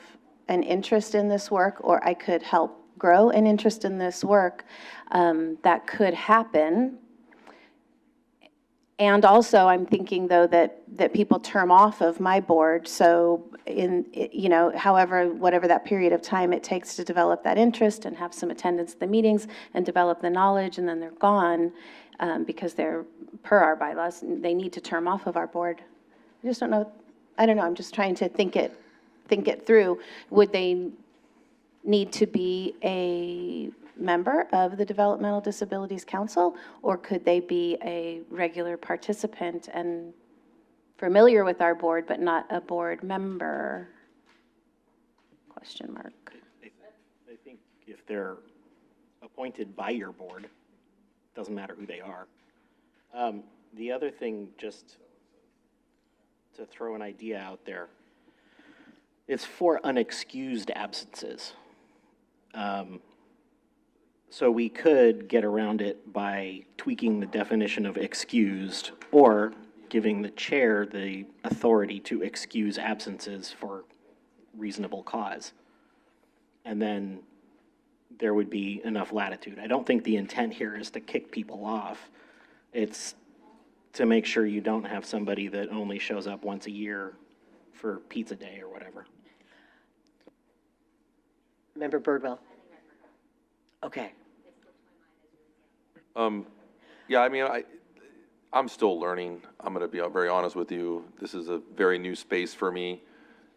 an interest in this work, or I could help grow an interest in this work, that could happen. And also, I'm thinking, though, that people term off of my board, so whatever that period of time it takes to develop that interest and have some attendance at the meetings and develop the knowledge, and then they're gone, because they're, per our bylaws, they need to term off of our board. I just don't know, I'm just trying to think it through. Would they need to be a member of the Developmental Disabilities Council, or could they be a regular participant and familiar with our board but not a board member? Question mark. I think if they're appointed by your board, doesn't matter who they are. The other thing, just to throw an idea out there, it's for unexcused absences. So we could get around it by tweaking the definition of excused, or giving the chair the authority to excuse absences for reasonable cause. And then there would be enough latitude. I don't think the intent here is to kick people off. It's to make sure you don't have somebody that only shows up once a year for pizza day or whatever. Member Birdwell. Okay. Yeah, I mean, I'm still learning. I'm going to be very honest with you. This is a very new space for me.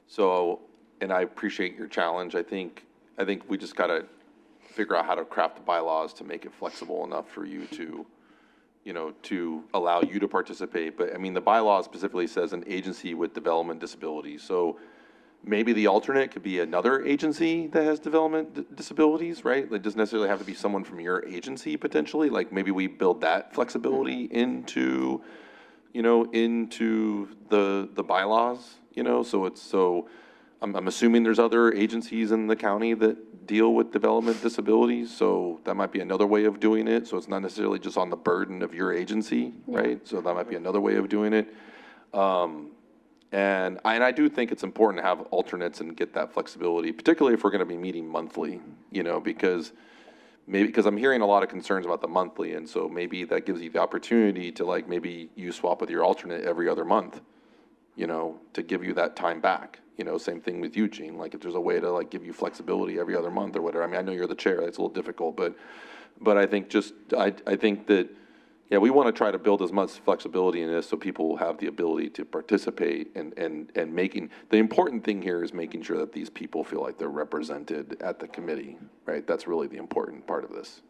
So, and I appreciate your challenge. I think we just got to figure out how to craft the bylaws to make it flexible enough for you to, to allow you to participate. But I mean, the bylaw specifically says an agency with development disabilities. So maybe the alternate could be another agency that has development disabilities, right? It doesn't necessarily have to be someone from your agency potentially. Like maybe we build that flexibility into, into the bylaws, So I'm assuming there's other agencies in the county that deal with development disabilities, so that might be another way of doing it. So it's not necessarily just on the burden of your agency, right? So that might be another way of doing it. And I do think it's important to have alternates and get that flexibility, particularly if we're going to be meeting monthly, you know, because I'm hearing a lot of concerns about the monthly, and so maybe that gives you the opportunity to, like, maybe you swap with your alternate every other month, you know, to give you that time back. You know, same thing with Eugene. Like, if there's a way to, like, give you flexibility every other month or whatever. I mean, I know you're the chair. It's a little difficult, but I think I think that, yeah, we want to try to build as much flexibility in this so people have the ability to participate and making, the important thing here is making sure that these people feel like they're represented at the committee, right? That's really the important part of this.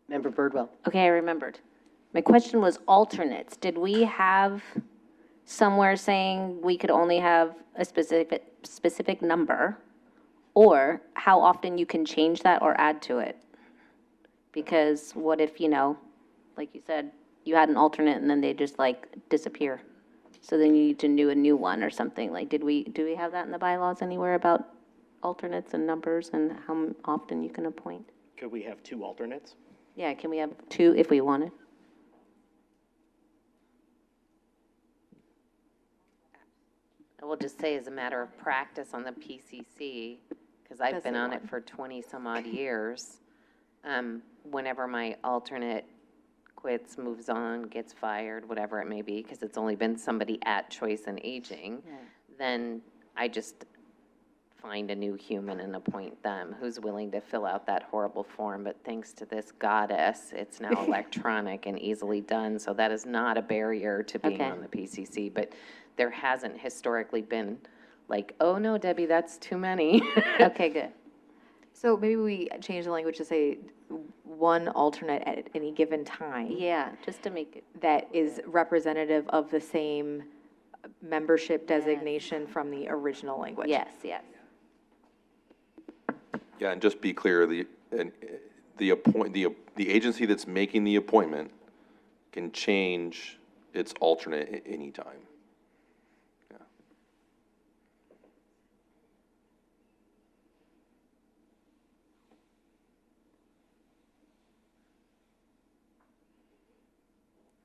Member Birdwell. Okay, I remembered. My question was alternates. Did we have somewhere saying we could only have a specific number, or how often you can change that or add to it? Because what if, you know, like you said, you had an alternate and then they just like disappear? So then you need to do a new one or something. Like, do we have that in the bylaws anywhere about alternates and numbers and how often you can appoint? Could we have 2 alternates? Yeah, can we have 2 if we wanted? I will just say, as a matter of practice on the PCC, because I've been on it for 20 some odd years, whenever my alternate quits, moves on, gets fired, whatever it may be, because it's only been somebody at Choice and Aging, then I just find a new human and appoint them who's willing to fill out that horrible form. But thanks to this goddess, it's now electronic and easily done. So that is not a barrier to being on the PCC. But there hasn't historically been like, oh no, Debbie, that's too many. Okay, good. So maybe we change the language to say 1 alternate at any given time. Yeah, just to make it. That is representative of the same membership designation from the original language. Yes, yes. Yeah, and just be clear, the agency that's making the appointment can change its alternate at any time. Yeah.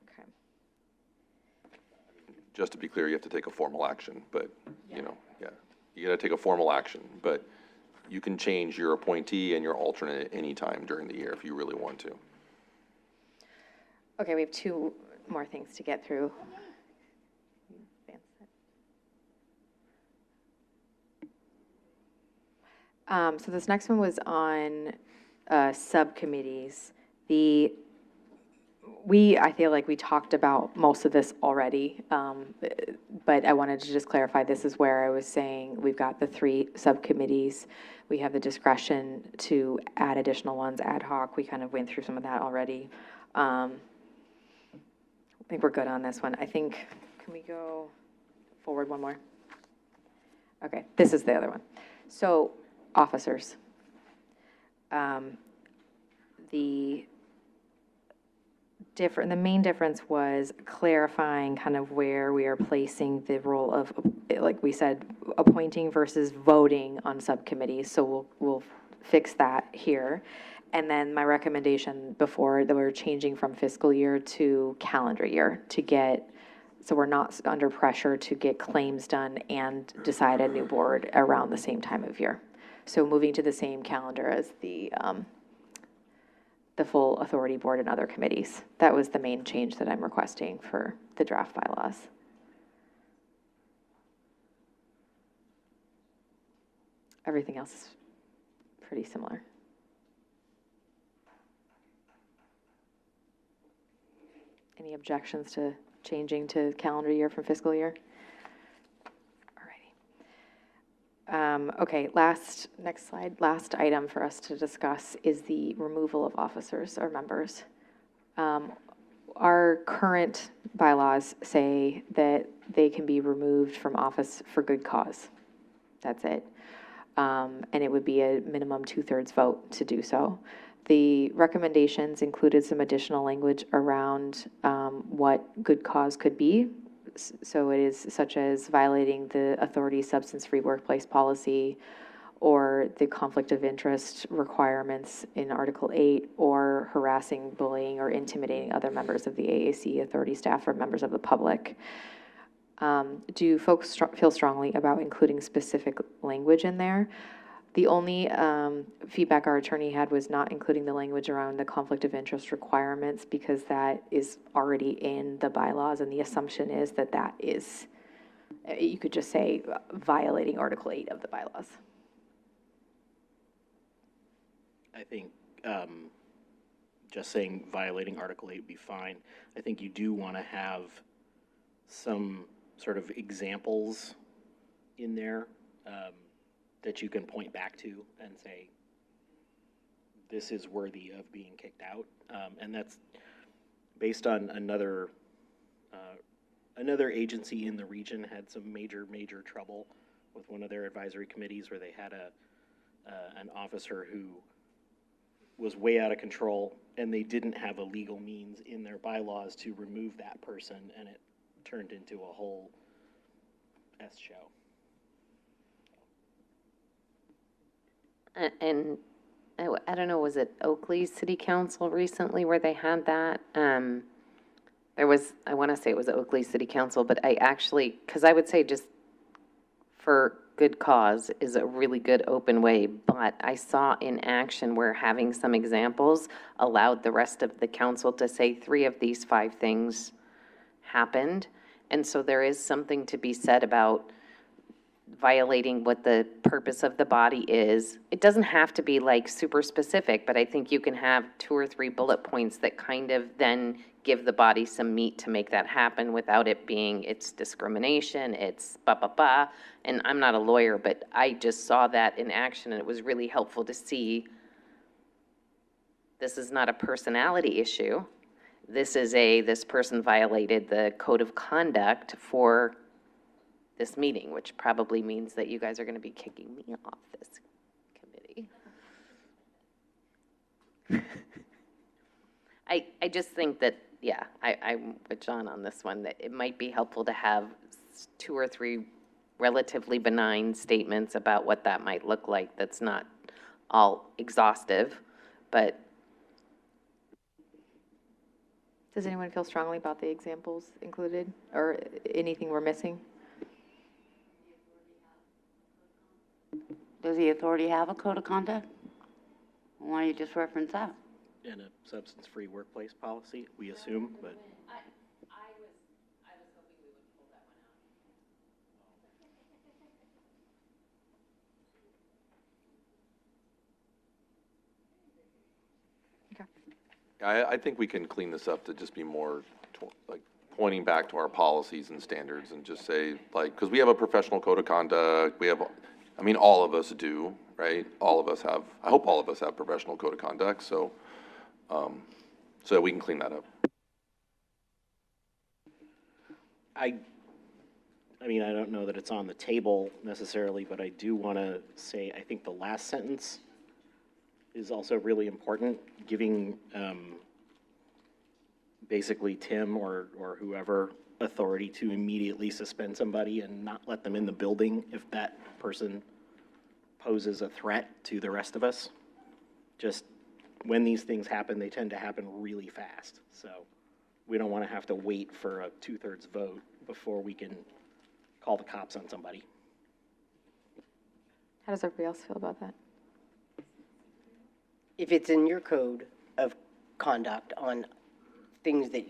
Okay. Just to be clear, you have to take a formal action, but, you know, yeah, you got to take a formal action, but you can change your appointee and your alternate at any time during the year if you really want to. Okay, we have 2 more things to get through. So this next one was on subcommittees. I feel like we talked about most of this already, but I wanted to just clarify, this is where I was saying we've got the 3 subcommittees. We have the discretion to add additional ones ad hoc. We kind of went through some of that already. I think we're good on this one. I think, can we go forward one more? Okay, this is the other one. So, officers. The main difference was clarifying kind of where we are placing the role of, like we said, appointing versus voting on subcommittees. So we'll fix that here. And then my recommendation before, that we're changing from fiscal year to calendar year to get, so we're not under pressure to get claims done and decide a new board around the same time of year. So moving to the same calendar as the full authority board and other committees. That was the main change that I'm requesting for the draft bylaws. Everything else is pretty similar. Any objections to changing to calendar year from fiscal year? Okay, next slide. Last item for us to discuss is the removal of officers or members. Our current bylaws say that they can be removed from office for good cause. That's it. And it would be a minimum 2/3 vote to do so. The recommendations included some additional language around what good cause could be. So it is such as violating the authority's substance-free workplace policy, or the conflict of interest requirements in Article 8, or harassing, bullying, or intimidating other members of the AAC, authority staff, or members of the public. Do folks feel strongly about including specific language in there? The only feedback our attorney had was not including the language around the conflict of interest requirements, because that is already in the bylaws, and the assumption is that that is, you could just say, violating Article 8 of the bylaws. I think just saying violating Article 8 would be fine. I think you do want to have some sort of examples in there that you can point back to and say, this is worthy of being kicked out. And that's based on another agency in the region had some major trouble with one of their advisory committees, where they had an officer who was way out of control, and they didn't have a legal means in their bylaws to remove that person, and it turned into a whole S show. And I don't know, was it Oakley City Council recently where they had that? There was, I want to say it was Oakley City Council, but I actually, because I would say just for good cause is a really good open way, but I saw in action where having some examples allowed the rest of the council to say 3 of these 5 things happened. And so there is something to be said about violating what the purpose of the body is. It doesn't have to be like super specific, but I think you can have 2 or 3 bullet points that kind of then give the body some meat to make that happen without it being, it's discrimination, it's ba. And I'm not a lawyer, but I just saw that in action, and it was really helpful to see this is not a personality issue. This is this person violated the code of conduct for this meeting, which probably means that you guys are going to be kicking me off this committee. I just think that, yeah, I'm with John on this one, that it might be helpful to have 2 or 3 relatively benign statements about what that might look like. That's not all exhaustive, but. Does anyone feel strongly about the examples included, or anything we're missing? Does the authority have a code of conduct? Why don't you just reference that? In a substance-free workplace policy, we assume, but. I was hoping we would pull that one out. I think we can clean this up to just be more like pointing back to our policies and standards, and just say, like, because we have a professional code of conduct, we have, I mean, all of us do, right? All of us have, I hope all of us have professional code of conduct, so we can clean that up. I mean, I don't know that it's on the table necessarily, but I do want to say, I think the last sentence is also really important, giving basically Tim or whoever authority to immediately suspend somebody and not let them in the building if that person poses a threat to the rest of us. Just when these things happen, they tend to happen really fast. So we don't want to have to wait for a 2/3 vote before we can call the cops on somebody. How does everybody else feel about that? If it's in your code of conduct on things that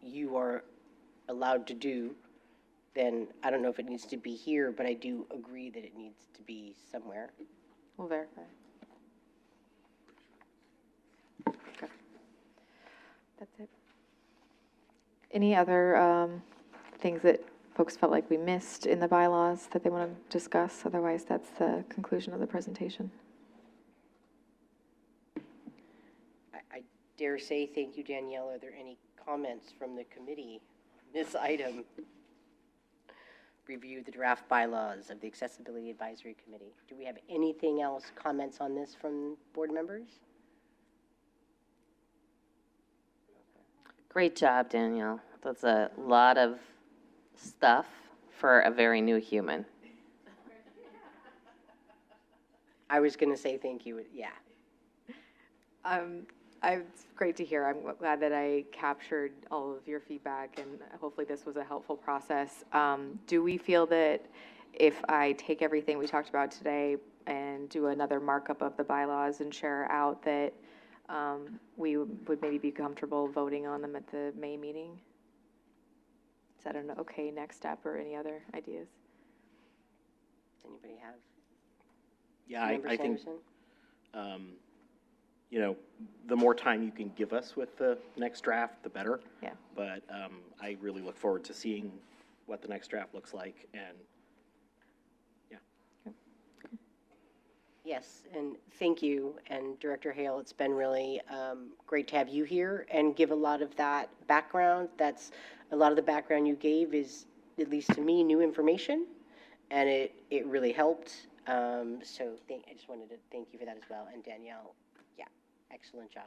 you are allowed to do, then I don't know if it needs to be here, but I do agree that it needs to be somewhere. We'll verify. Okay. That's it. Any other things that folks felt like we missed in the bylaws that they want to discuss? Otherwise, that's the conclusion of the presentation. I dare say thank you, Danielle. Are there any comments from the committee on this item? Review the draft bylaws of the Accessibility Advisory Committee. Do we have anything else, comments on this from board members? Great job, Danielle. That's a lot of stuff for a very new human. I was going to say thank you, yeah. It's great to hear. I'm glad that I captured all of your feedback, and hopefully this was a helpful process. Do we feel that if I take everything we talked about today and do another markup of the bylaws and share out, that we would maybe be comfortable voting on them at the May meeting? Is that an okay next step, or any other ideas? Does anybody have? Yeah, Member I think, Sanderson? you know, the more time you can give us with the next draft, the better. Yeah. But I really look forward to seeing what the next draft looks like, and yeah. Yes, and thank you, and Director Hale, it's been really great to have you here and give a lot of that background. That's, a lot of the background you gave is, at least to me, new information, and it really helped. So I just wanted to thank you for that as well, and Danielle, yeah, excellent job.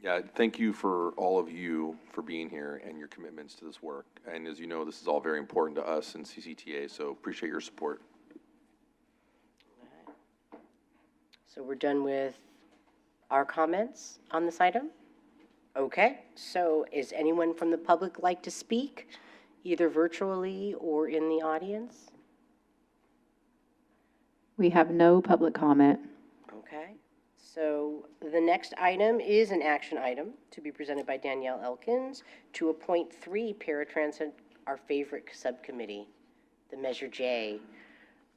Yeah, thank you for all of you for being here and your commitments to this work. And as you know, this is all very important to us in CCTA, so appreciate your support. So we're done with our comments on this item? Okay, so is anyone from the public like to speak, either virtually or in the audience? We have no public comment. Okay, so the next item is an action item to be presented by Danielle Elkins to appoint 3 Paratransit, our favorite subcommittee, the Measure J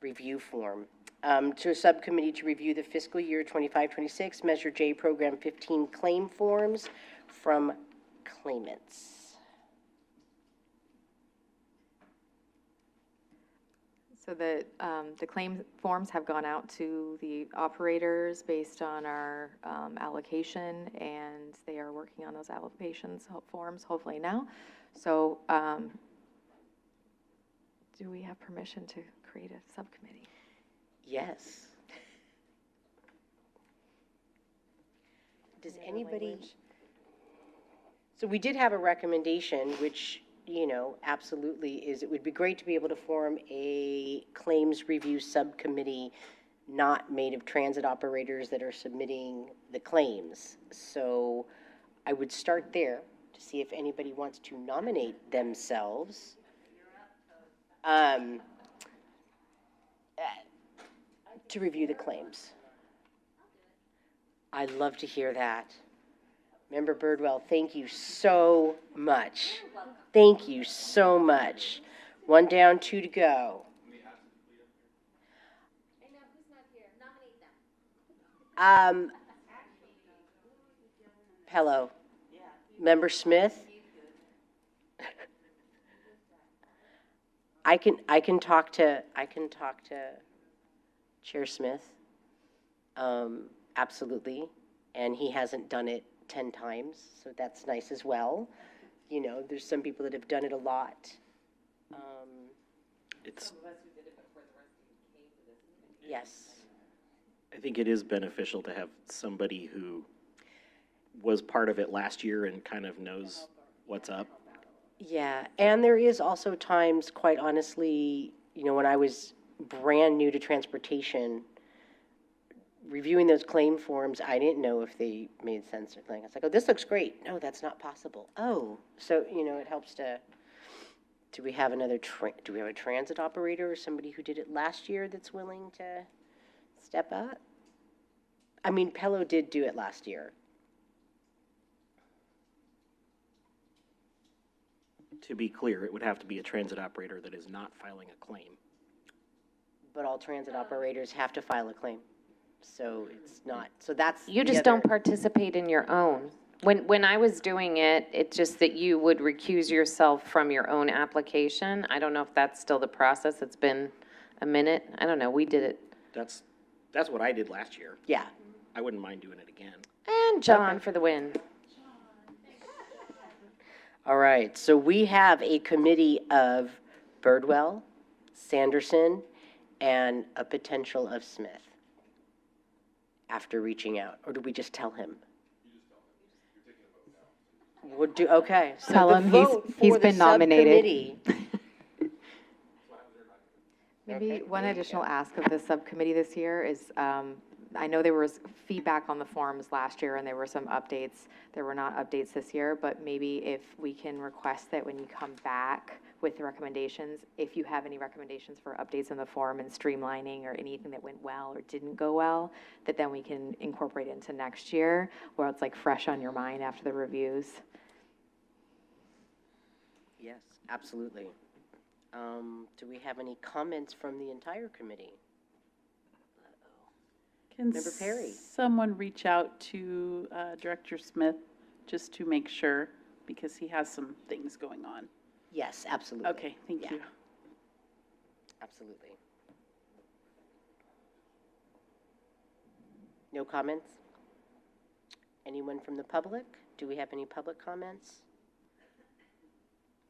review form, to a subcommittee to review the fiscal year 25-26 Measure J Program 15 claim forms from claimants. So the claim forms have gone out to the operators based on our allocation, and they are working on those allocations forms hopefully now. So do we have permission to create a subcommittee? Yes. Does anybody, so we did have a recommendation, which, you know, absolutely is, it would be great to be able to form a claims review subcommittee not made of transit operators that are submitting the claims. So I would start there to see if anybody wants to nominate themselves. To review the claims. I'd love to hear that. Member Birdwell, thank you so much. Thank you so much. 1 down, 2 to go. Hello. Member Smith? I can talk to Chair Smith. Absolutely. And he hasn't done it 10 times, so that's nice as well. You know, there's some people that have done it a lot. It's, Yes. I think it is beneficial to have somebody who was part of it last year and kind of knows what's up. Yeah, and there is also times, quite honestly, you know, when I was brand new to transportation, reviewing those claim forms, I didn't know if they made sense or anything. I was like, oh, this looks great. No, that's not possible. Oh, so, you know, it helps to, do we have another, do we have a transit operator or somebody who did it last year that's willing to step up? I mean, Pello did do it last year. To be clear, it would have to be a transit operator that is not filing a claim. But all transit operators have to file a claim. So it's not, so that's. You the just other- don't participate in your own. When I was doing it, it's just that you would recuse yourself from your own application. I don't know if that's still the process. It's been a minute. I don't know. We did it. That's what I did last year. Yeah. I wouldn't mind doing it again. And John for the win. All right, so we have a committee of Birdwell, Sanderson, and a potential of Smith after reaching out, or do we just tell him? We'll do, okay. So Tell the him vote he's for the been nominated. subcommittee- Maybe Okay, one there you additional go. ask of the subcommittee this year is, I know there was feedback on the forums last year and there were some updates. There were not updates this year, but maybe if we can request that when you come back with the recommendations, if you have any recommendations for updates in the forum and streamlining or anything that went well or didn't go well, that then we can incorporate into next year where it's like fresh on your mind after the reviews. Yes, absolutely. Do we have any comments from the entire committee? Can Member Perry. someone reach out to Director Smith just to make sure, because he has some things going on? Yes, absolutely. Okay, thank Yeah. you. Absolutely. No comments? Anyone from the public? Do we have any public comments?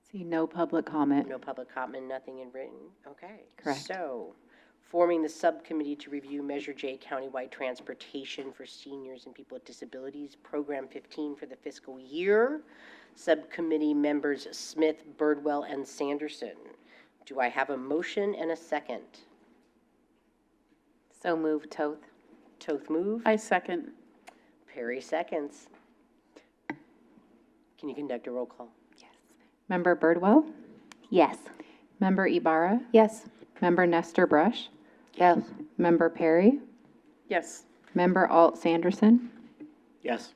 See, no public comment. No public comment, nothing in written? Okay. Correct. So, forming the subcommittee to review Measure J countywide transportation for seniors and people with disabilities, Program 15 for the fiscal year. Subcommittee members Smith, Birdwell, and Sanderson. Do I have a motion and a second? So moved, Toth. Toth move. I second. Perry seconds. Can you conduct a roll call? Member Birdwell? Yes. Member Ibarra? Yes. Member Nestor Brush? Yes. Member Perry? Yes. Member Alt Sanderson? Yes.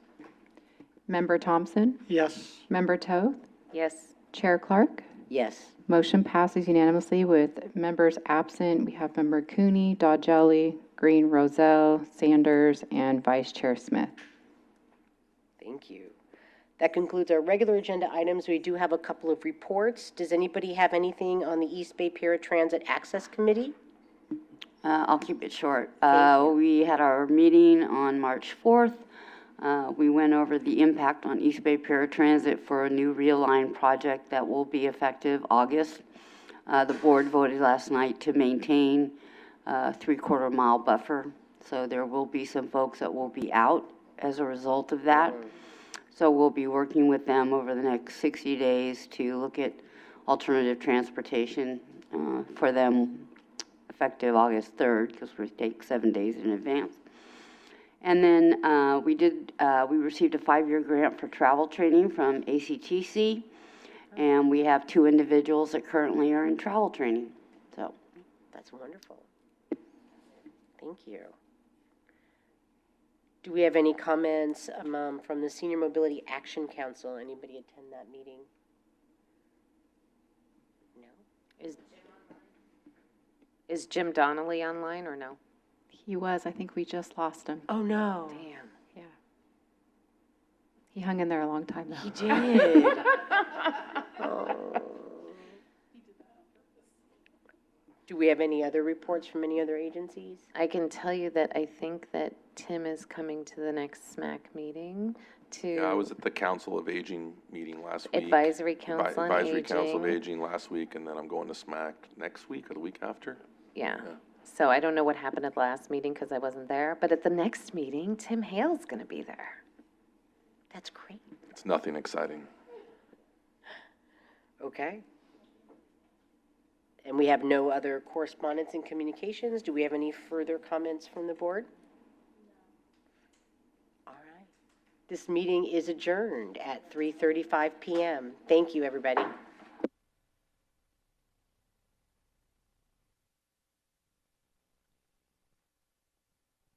Member Thompson? Yes. Member Toth? Yes. Chair Clark? Yes. Motion passes unanimously with members absent. We have Member Cooney, Dodgelli, Green, Roselle, Sanders, and Vice Chair Smith. Thank you. That concludes our regular agenda items. We do have a couple of reports. Does anybody have anything on the East Bay Paratransit Access Committee? I'll keep it short. Thank you. We had our meeting on March 4th. We went over the impact on East Bay Paratransit for a new realigned project that will be effective August. The board voted last night to maintain a 3/4 mile buffer. So there will be some folks that will be out as a result of that. So we'll be working with them over the next 60 days to look at alternative transportation for them effective August 3rd, because we take 7 days in advance. And then we received a 5-year grant for travel training from ACTC, and we have 2 individuals that currently are in travel training. So That's wonderful. Thank you. Do we have any comments from the Senior Mobility Action Council? Anybody attend that meeting? No? Is Jim Donnelly online or no? He was. I think we just lost him. Oh, no. Damn. Yeah. He hung in there a long time, though. He did. Oh. Do we have any other reports from any other agencies? I can tell you that I think that Tim is coming to the next SMAC meeting to. Yeah, I was at the Council of Aging meeting last week. Advisory Council on Advisory Council of Aging. Aging last week, and then I'm going to SMAC next week or the week after. Yeah. Yeah. So I don't know what happened at the last meeting because I wasn't there, but at the next meeting, Tim Hale's going to be there. That's great. It's nothing exciting. Okay. And we have no other correspondence and communications. Do we have any further comments from the board? All right. This meeting is adjourned at 3:35 p.m. Thank you, everybody.